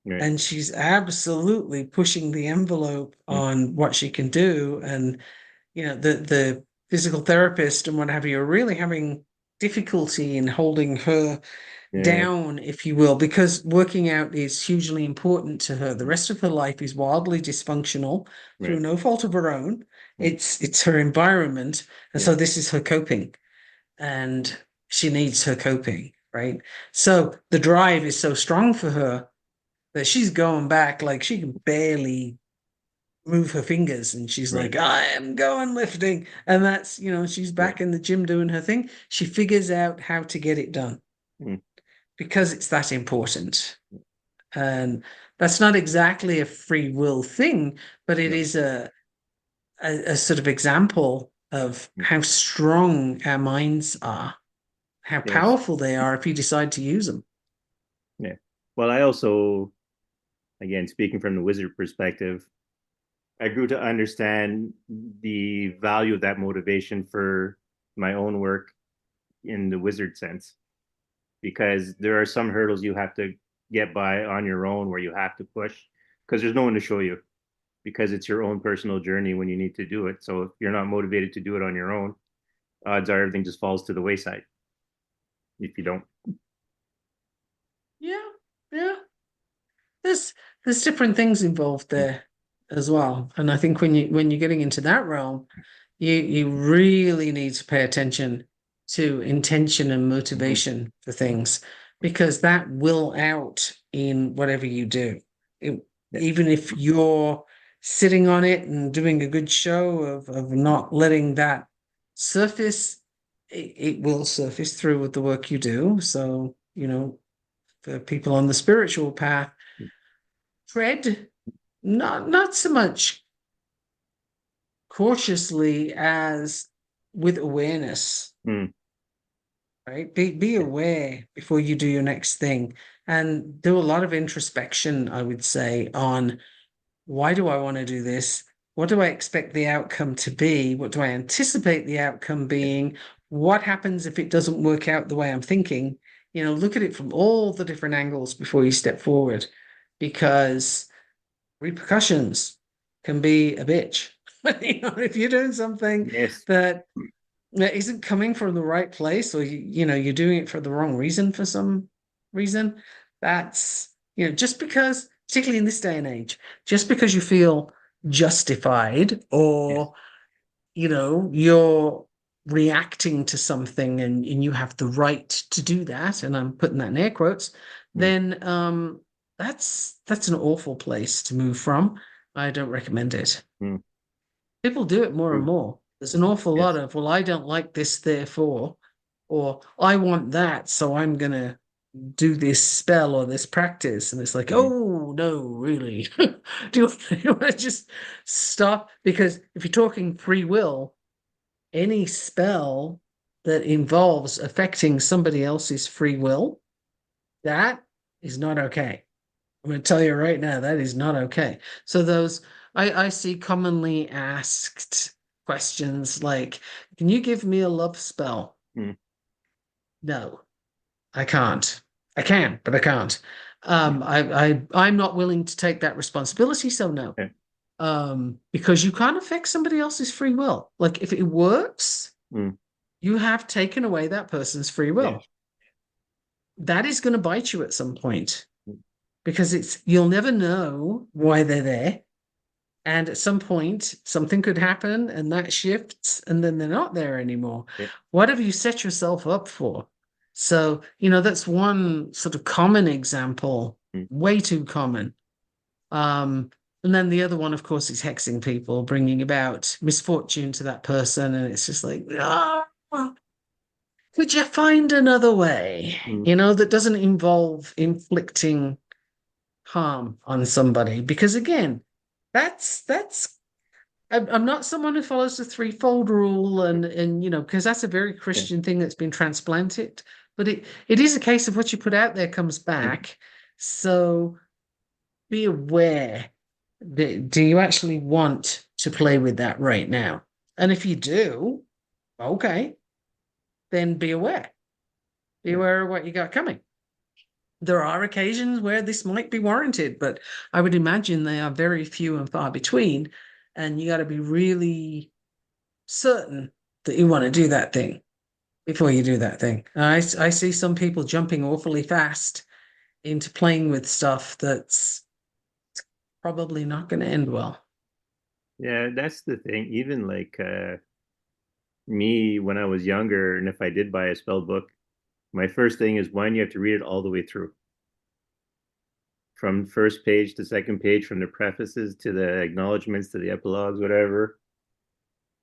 [SPEAKER 1] right,
[SPEAKER 2] and she's absolutely pushing the envelope
[SPEAKER 1] mm,
[SPEAKER 2] on what she can do, and the physical therapist and what have you are really having difficulty in holding her
[SPEAKER 1] yeah,
[SPEAKER 2] down, if you will, because working out is hugely important to her. The
[SPEAKER 1] mm,
[SPEAKER 2] rest of her life is wildly dysfunctional through
[SPEAKER 1] right,
[SPEAKER 2] no fault of her own.
[SPEAKER 1] mm,
[SPEAKER 2] It's her environment, and
[SPEAKER 1] yeah,
[SPEAKER 2] so this is her coping, and she needs her coping, right? So the drive is so strong for her that she's going back like she can barely move her fingers, and she's
[SPEAKER 1] right,
[SPEAKER 2] like, I am going lifting. And that's, she's
[SPEAKER 1] right,
[SPEAKER 2] back in the gym doing her thing. She figures out how to get it done
[SPEAKER 1] mm,
[SPEAKER 2] because it's that important. And that's not exactly a free will thing, but it
[SPEAKER 1] no,
[SPEAKER 2] is a sort of example of
[SPEAKER 1] mm,
[SPEAKER 2] how strong our minds are, how
[SPEAKER 1] yes,
[SPEAKER 2] powerful they are if you decide to use them.
[SPEAKER 1] yeah. Well, I also, again, speaking from the wizard perspective, I grew to understand the value of that motivation for my own work in the wizard sense, because there are some hurdles you have to get by on your own where you have to push because there's no one to show you, because it's your own personal journey when you need to do it. So if you're not motivated to do it on your own, odds are everything just falls to the wayside if you don't.
[SPEAKER 2] Yeah, yeah. There's there's different things involved there as well. And I think when you're getting into that realm, you really need to pay attention to intention and
[SPEAKER 1] Mm-hmm.
[SPEAKER 2] motivation for things, because that will out in whatever you do. It,
[SPEAKER 1] Yeah.
[SPEAKER 2] even if you're sitting on it and doing a good show of not letting that surface, it will surface through with the work you do. So, for people on the spiritual path, tread not so much cautiously as with awareness,
[SPEAKER 1] Mm.
[SPEAKER 2] right? Be aware before you do your next thing, and do a lot of introspection, I would say, on why do I want to do this? What do I expect the outcome to be? What do I anticipate the outcome being? What happens if it doesn't work out the way I'm thinking? Look at it from all the different angles before you step forward, because repercussions can be a bitch. If you're doing something
[SPEAKER 1] Yes.
[SPEAKER 2] that isn't coming from the right place, or you're doing it for the wrong reason for some reason, that's just because, particularly in this day and age, just because you feel justified,
[SPEAKER 1] Yes.
[SPEAKER 2] or you're reacting to something, and you have the right to do that, and I'm putting that in air quotes,
[SPEAKER 1] Mm.
[SPEAKER 2] then that's an awful place to move from. I don't recommend it.
[SPEAKER 1] Mm.
[SPEAKER 2] People do it more and
[SPEAKER 1] True.
[SPEAKER 2] more. There's an awful lot
[SPEAKER 1] Yes.
[SPEAKER 2] of, well, I don't like this, therefore, or I want that, so I'm gonna do this spell or this practice. And it's like,
[SPEAKER 1] Mm.
[SPEAKER 2] oh no, really? Do you want to just stop? Because if you're talking free will, any spell that involves affecting somebody else's free will, that is not okay. I'm going to tell you right now, that is not okay. So I see commonly asked questions like, can you give me a love spell?
[SPEAKER 1] Mm.
[SPEAKER 2] No, I can't. I can, but I can't.
[SPEAKER 1] Yeah.
[SPEAKER 2] I'm not willing to take that responsibility, so no.
[SPEAKER 1] Yeah.
[SPEAKER 2] Because you can't affect somebody else's free will. Like if it works,
[SPEAKER 1] Mm.
[SPEAKER 2] you have taken away that person's free
[SPEAKER 1] Yes.
[SPEAKER 2] will. That is going to bite you at some point,
[SPEAKER 1] Mm.
[SPEAKER 2] because you'll never know why they're there. And at some point, something could happen and that shifts, and then they're not there anymore.
[SPEAKER 1] Yeah.
[SPEAKER 2] What have you set yourself up for? So, you know, that's one sort of common example,
[SPEAKER 1] Mm.
[SPEAKER 2] way too common. Um, and then the other one, of course, is hexing people, bringing about misfortune to that person. And it's just like, ah, could you find another way,
[SPEAKER 1] Mm.
[SPEAKER 2] you know, that doesn't involve inflicting harm on somebody? Because again, that's I'm not someone who follows the threefold rule and you know, because that's a very
[SPEAKER 1] Yeah.
[SPEAKER 2] Christian thing that's been transplanted. But it is a case of what you put out there comes
[SPEAKER 1] Mm.
[SPEAKER 2] back. So be aware. Do you actually want to play with that right now? And if you do, okay, then be aware. Be
[SPEAKER 1] Yeah.
[SPEAKER 2] aware of what you got coming. There are occasions where this might be warranted, but I would imagine they are very few and far between. And you got to be really certain that you want to do that thing before you do that thing. I see some people jumping awfully fast into playing with stuff that's probably not going to end well.
[SPEAKER 1] Yeah, that's the thing. Even like me when I was younger, and if I did buy a spell book, my first thing is one, you have to read it all the way through. From first page to second page, from the prefaces to the acknowledgments to the epilogues, whatever.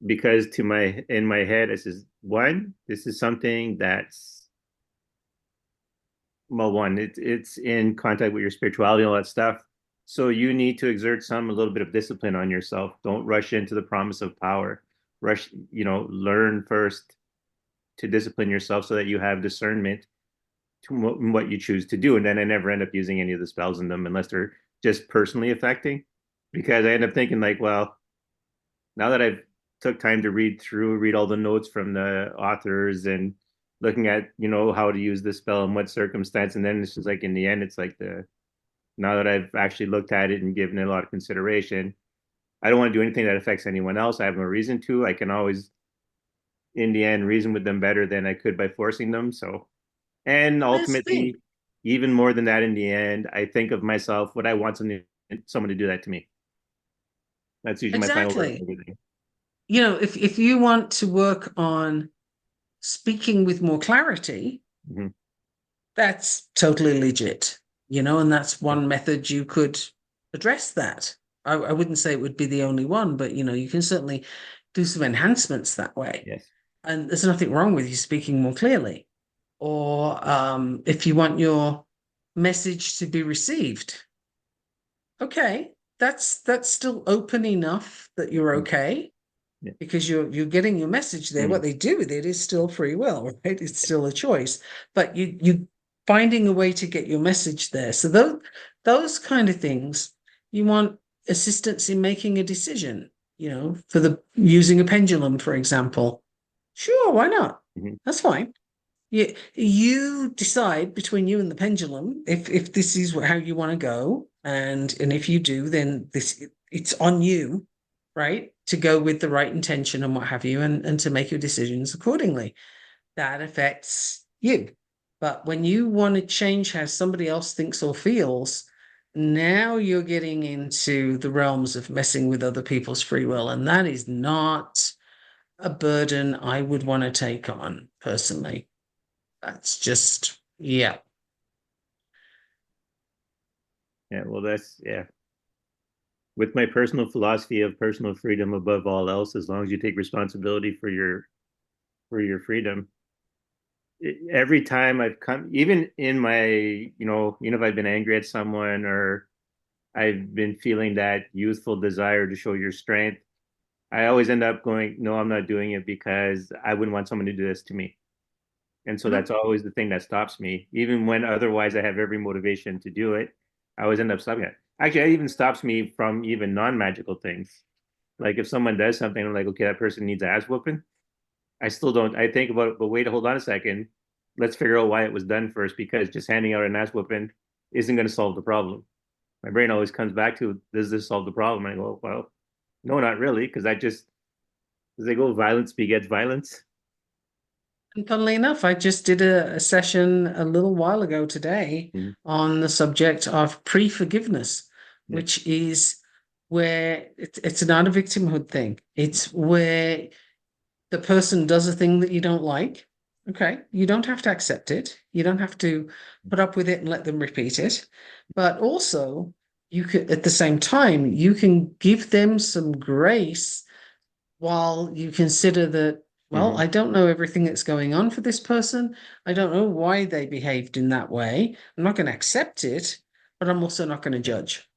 [SPEAKER 1] Because to my in my head, this is one, this is something that's well, one, it's in contact with your spirituality and all that stuff. So you need to exert a little bit of discipline on yourself. Don't rush into the promise of power. Rush, learn first to discipline yourself so that you have discernment to what you choose to do. And then I never end up using any of the spells in them unless they're just personally affecting, because I end up thinking like, well, now that I've took time to read all the notes from the authors and looking at, how to use the spell in what circumstance. And then it's just like, in the end, it's like now that I've actually looked at it and given it a lot of consideration, I don't want to do anything that affects anyone else. I have no reason to. I can always, in the end, reason with them better than I could by forcing them. So, and
[SPEAKER 2] This thing.
[SPEAKER 1] ultimately, even more than that, in the end, I think of myself, would I want someone to do that to me? That's usually my final word
[SPEAKER 2] Exactly.
[SPEAKER 1] for everything.
[SPEAKER 2] You know, if you want to work on speaking with more clarity,
[SPEAKER 1] Mm-hmm.
[SPEAKER 2] that's totally legit, you know, and that's one method you could address that. I wouldn't say it would be the only one, but you know, you can certainly do some enhancements that way.
[SPEAKER 1] Yes.
[SPEAKER 2] And there's nothing wrong with you speaking more clearly. Or if you want your message to be received, okay, that's still open enough that you're
[SPEAKER 1] Mm-hmm.
[SPEAKER 2] okay
[SPEAKER 1] Yeah.
[SPEAKER 2] because you're getting your message there.
[SPEAKER 1] Mm-hmm.
[SPEAKER 2] What they do with it is still free will, right? It's still a choice, but you finding a way to get your message there. So those kind of things, you want assistance in making a decision. You know, for the using a pendulum, for example. Sure, why not?
[SPEAKER 1] Mm-hmm.
[SPEAKER 2] That's fine. You decide between you and the pendulum if this is how you want to go, and if you do, then it's on you, right, to go with the right intention and what have you, and to make your decisions accordingly. That affects you. But when you want to change how somebody else thinks or feels, now you're getting into the realms of messing with other people's free will, and that is not a burden I would want to take on personally. That's just, yeah.
[SPEAKER 1] Yeah. Well, that's yeah. With my personal philosophy of personal freedom above all else, as long as you take responsibility for your freedom. Every time I've come, even in my, if I've been angry at someone or I've been feeling that youthful desire to show your strength, I always end up going, no, I'm not doing it because I wouldn't want someone to do this to me. And so
[SPEAKER 2] Mhm.
[SPEAKER 1] that's always the thing that stops me, even when otherwise I have every motivation to do it. I always end up stopping it. Actually, it even stops me from even non-magical things. Like if someone does something, I'm like, okay, that person needs ass whooping. I still don't. I think about it, but wait, hold on a second. Let's figure out why it was done first, because just handing out an ass whooping isn't going to solve the problem. My brain always comes back to, does this solve the problem? And I go, well, no, not really, because as they go, violence begets violence.
[SPEAKER 2] And funnily enough, I just did a session a little while ago today
[SPEAKER 1] Mm-hmm.
[SPEAKER 2] on the subject of pre-forgiveness,
[SPEAKER 1] Yeah.
[SPEAKER 2] which is where it's not a victimhood thing. It's where the person does a thing that you don't like. Okay, you don't have to accept it. You don't have to put up with it and let them repeat it. But also, you could, at the same time, you can give them some grace while you consider that, well,
[SPEAKER 1] Hmm.
[SPEAKER 2] I don't know everything that's going on for this person. I don't know why they behaved in that way. I'm not going to accept it, but I'm also not going to judge.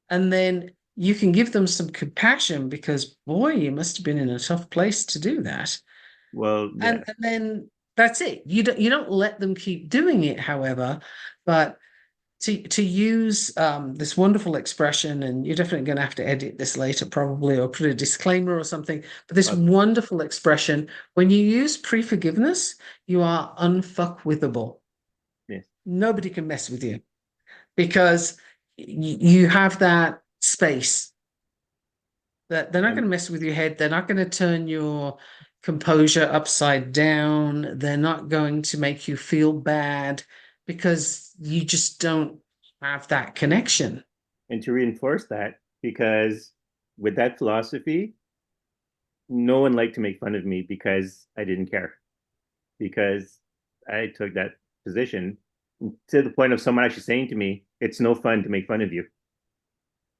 [SPEAKER 2] And then you can give them some compassion because, boy, you must have been in a tough place to do that.
[SPEAKER 1] Well,
[SPEAKER 2] And,
[SPEAKER 1] yeah,
[SPEAKER 2] and then that's it. You don't let them keep doing it, however, but to use this wonderful expression, and you're definitely going to have to edit this later, probably, or put a disclaimer or something. But this
[SPEAKER 1] uh,
[SPEAKER 2] wonderful expression, when you use pre-forgiveness, you are unfuckwithable.
[SPEAKER 1] yeah.
[SPEAKER 2] Nobody can mess with you because you have that space that they're not going
[SPEAKER 1] And
[SPEAKER 2] to mess with your head. They're not going to turn your composure upside down. They're not going to make you feel bad because you just don't have that connection.
[SPEAKER 1] and to reinforce that, because with that philosophy, no one liked to make fun of me because I didn't care, because I took that position to the point of someone actually saying to me, "It's no fun to make fun of you."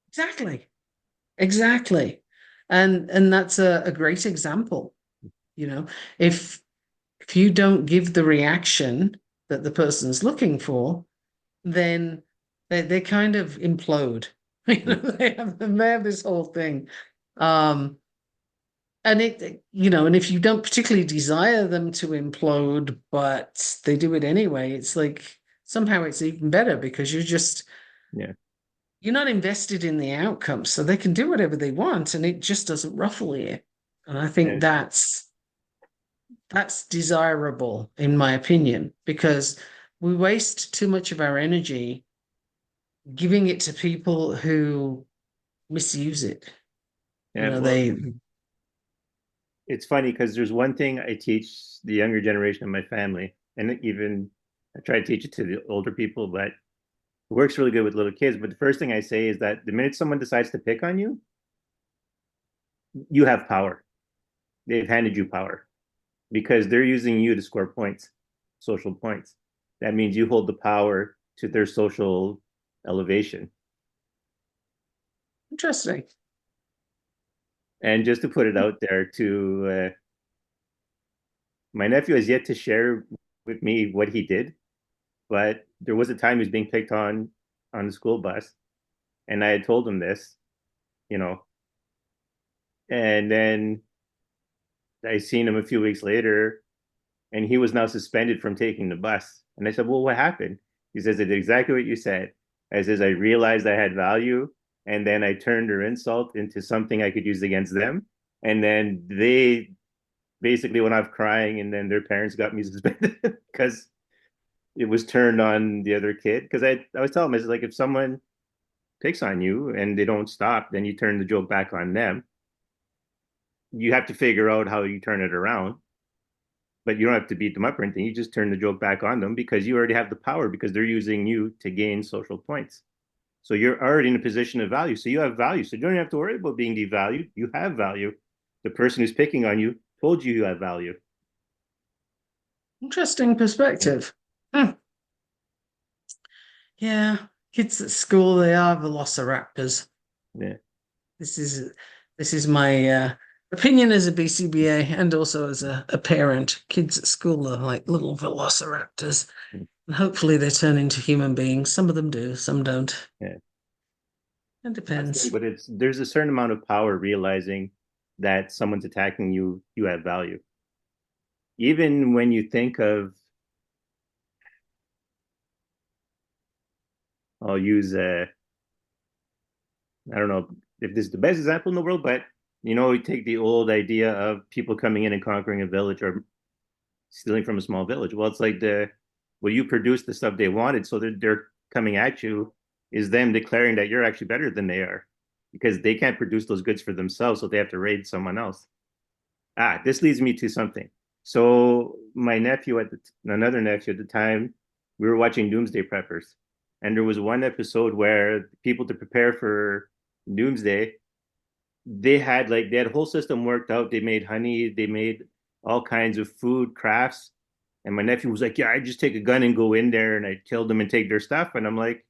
[SPEAKER 2] Exactly. Exactly. And that's a great example. You know, if if you don't give the reaction that the person's looking for, then they kind of implode. You know,
[SPEAKER 1] Mm.
[SPEAKER 2] they have this whole thing. Um, and and if you don't particularly desire them to implode, but they do it anyway, it's like somehow it's even better because
[SPEAKER 1] Yeah,
[SPEAKER 2] you're not invested in the outcome, so they can do whatever they want, and it just doesn't ruffle you. And I think
[SPEAKER 1] yeah,
[SPEAKER 2] that's desirable, in my opinion, because we waste too much of our energy giving it to people who misuse it. You
[SPEAKER 1] yeah.
[SPEAKER 2] know,
[SPEAKER 1] Well,
[SPEAKER 2] they
[SPEAKER 1] it's funny because there's one thing I teach the younger generation of my family, and even I try to teach it to the older people, but it works really good with little kids. But the first thing I say is that the minute someone decides to pick on you, you have power. They've handed you power because they're using you to score points, social points. That means you hold the power to their social elevation.
[SPEAKER 2] interesting.
[SPEAKER 1] And just to put it out there, to my nephew has yet to share with me what he did, but there was a time he was being picked on the school bus, and I had told him this, you know, and then I seen him a few weeks later, and he was now suspended from taking the bus. And I said, "Well, what happened?" He says, "I did exactly what you said." I says, "I realized I had value, and then I turned their insult into something I could use against them, and then they basically went off crying, and then their parents got me suspended because it was turned on the other kid." Because I was telling him, it's like if someone picks on you and they don't stop, then you turn the joke back on them. You have to figure out how you turn it around, but you don't have to beat them up or anything. You just turn the joke back on them because you already have the power because they're using you to gain social points. So you're already in a position of value. So you have value. So you don't have to worry about being devalued. You have value. The person who's picking on you told you have value.
[SPEAKER 2] Interesting
[SPEAKER 1] Yeah.
[SPEAKER 2] perspective. Hmm. Yeah, kids at school, they are velociraptors.
[SPEAKER 1] Yeah.
[SPEAKER 2] This is this is my opinion as a BCBA and also as a parent. Kids at school are like little velociraptors. And hopefully they turn into human beings. Some of them do, some don't.
[SPEAKER 1] Yeah.
[SPEAKER 2] It
[SPEAKER 1] That's the thing,
[SPEAKER 2] depends.
[SPEAKER 1] but there's a certain amount of power realizing that someone's attacking you, you have value. Even when you think of, I'll use I don't know if this is the best example in the world, but you take the old idea of people coming in and conquering a village or stealing from a small village. Well, it's like you produce the stuff they wanted, so they're coming at you is them declaring that you're actually better than they are because they can't produce those goods for themselves, so they have to raid someone else. This leads me to something. So my nephew another nephew at the time, we were watching Doomsday Preppers, and there was one episode where people to prepare for Doomsday, they had a whole system worked out. They made honey, they made all kinds of food crafts. And my nephew was like, "Yeah, I just take a gun and go in there and I kill them and take their stuff." And I'm like,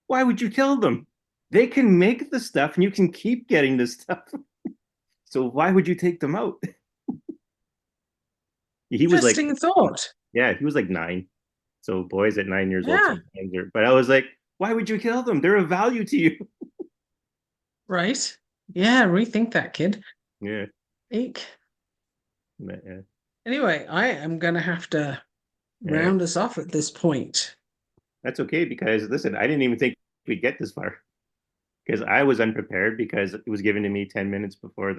[SPEAKER 1] "Why would you kill them? They can make the stuff and you can keep getting the stuff. So why would you take them out?" He was like,
[SPEAKER 2] Interesting thought.
[SPEAKER 1] yeah, he was like 9. So boys at 9 years old
[SPEAKER 2] Yeah,
[SPEAKER 1] sometimes are, but I was like, "Why would you kill them? They're of value to you."
[SPEAKER 2] right. Yeah, rethink that, kid.
[SPEAKER 1] Yeah,
[SPEAKER 2] Eek.
[SPEAKER 1] yeah.
[SPEAKER 2] Anyway, I am gonna have to
[SPEAKER 1] All right.
[SPEAKER 2] round us off at this point.
[SPEAKER 1] That's okay because listen, I didn't even think we'd get this far because I was unprepared because it was given to me 10 minutes before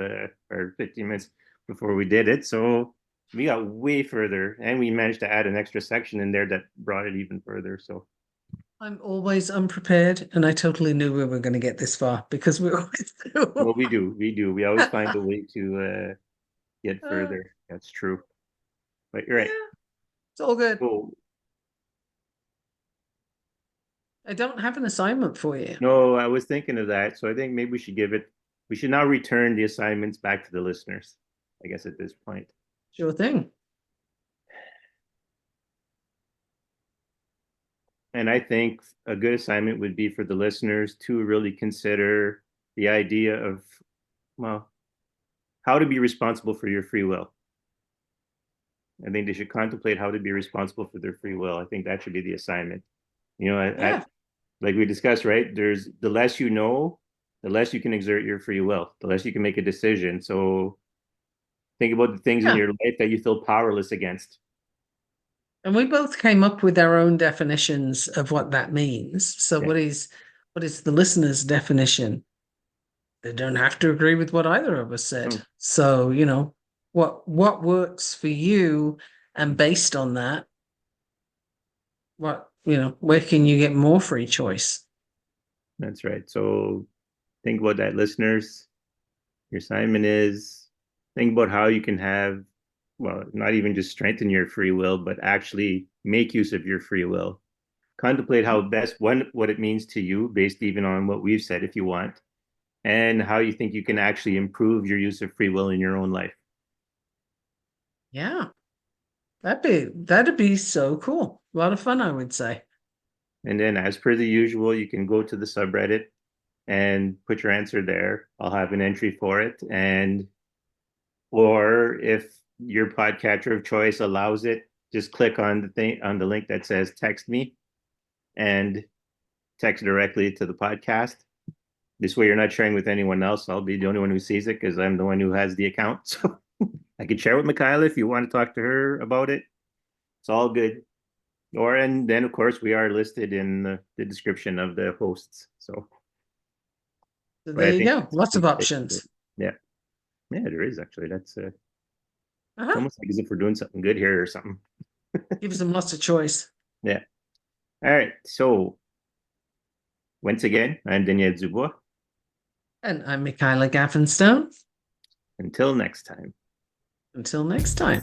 [SPEAKER 1] or 15 minutes before we did it. So we got way further and we managed to add an extra section in there that brought it even further. So,
[SPEAKER 2] I'm always unprepared, and I totally knew we were going to get this far because we always do.
[SPEAKER 1] well, we do. We always find a way to get
[SPEAKER 2] Uh,
[SPEAKER 1] further. That's true. But you're right.
[SPEAKER 2] yeah, it's all good.
[SPEAKER 1] So,
[SPEAKER 2] I don't have an assignment for you.
[SPEAKER 1] no, I was thinking of that. So I think maybe we should now return the assignments back to the listeners, I guess, at this point.
[SPEAKER 2] Sure thing.
[SPEAKER 1] And I think a good assignment would be for the listeners to really consider the idea of, well, how to be responsible for your free will. I think they should contemplate how to be responsible for their free will. I think that should be the assignment.
[SPEAKER 2] Yeah,
[SPEAKER 1] Like we discussed, right? There's the less you know, the less you can exert your free will, the less you can make a decision. So think about the things in
[SPEAKER 2] yeah.
[SPEAKER 1] your life that you feel powerless against.
[SPEAKER 2] And we both came up with our own definitions of what that means. So
[SPEAKER 1] Yeah.
[SPEAKER 2] what is the listener's definition? They don't have to agree with what either of us said.
[SPEAKER 1] Oh,
[SPEAKER 2] So, what works for you, and based on that, where can you get more free choice?
[SPEAKER 1] that's right. So think about that, listeners. Your assignment is think about how you can have, well, not even just strengthen your free will, but actually make use of your free will. Contemplate how best what it means to you, based even on what we've said, if you want, and how you think you can actually improve your use of free will in your own life.
[SPEAKER 2] Yeah, that'd be so cool. A lot of fun, I would say.
[SPEAKER 1] And then, as per the usual, you can go to the subreddit and put your answer there. I'll have an entry for it, and or if your podcatcher of choice allows it, just click on the link that says "text me" and text directly to the podcast. This way, you're not sharing with anyone else. I'll be the only one who sees it because I'm the one who has the account. So I can share with Michaela if you want to talk to her about it. It's all good. And then of course we are listed in the description of the hosts. So,
[SPEAKER 2] So
[SPEAKER 1] but
[SPEAKER 2] there
[SPEAKER 1] I
[SPEAKER 2] you
[SPEAKER 1] think
[SPEAKER 2] go.
[SPEAKER 1] that's a
[SPEAKER 2] Lots of
[SPEAKER 1] good place to do it.
[SPEAKER 2] options.
[SPEAKER 1] Yeah, yeah, there is actually. That's it's
[SPEAKER 2] Uh-huh.
[SPEAKER 1] almost like as if we're doing something good here or something.
[SPEAKER 2] Gives them lots of choice.
[SPEAKER 1] Yeah. All right. So once again, I'm Daniel Dubois.
[SPEAKER 2] And I'm Michaela Gaffinstone.
[SPEAKER 1] Until next time.
[SPEAKER 2] Until next time.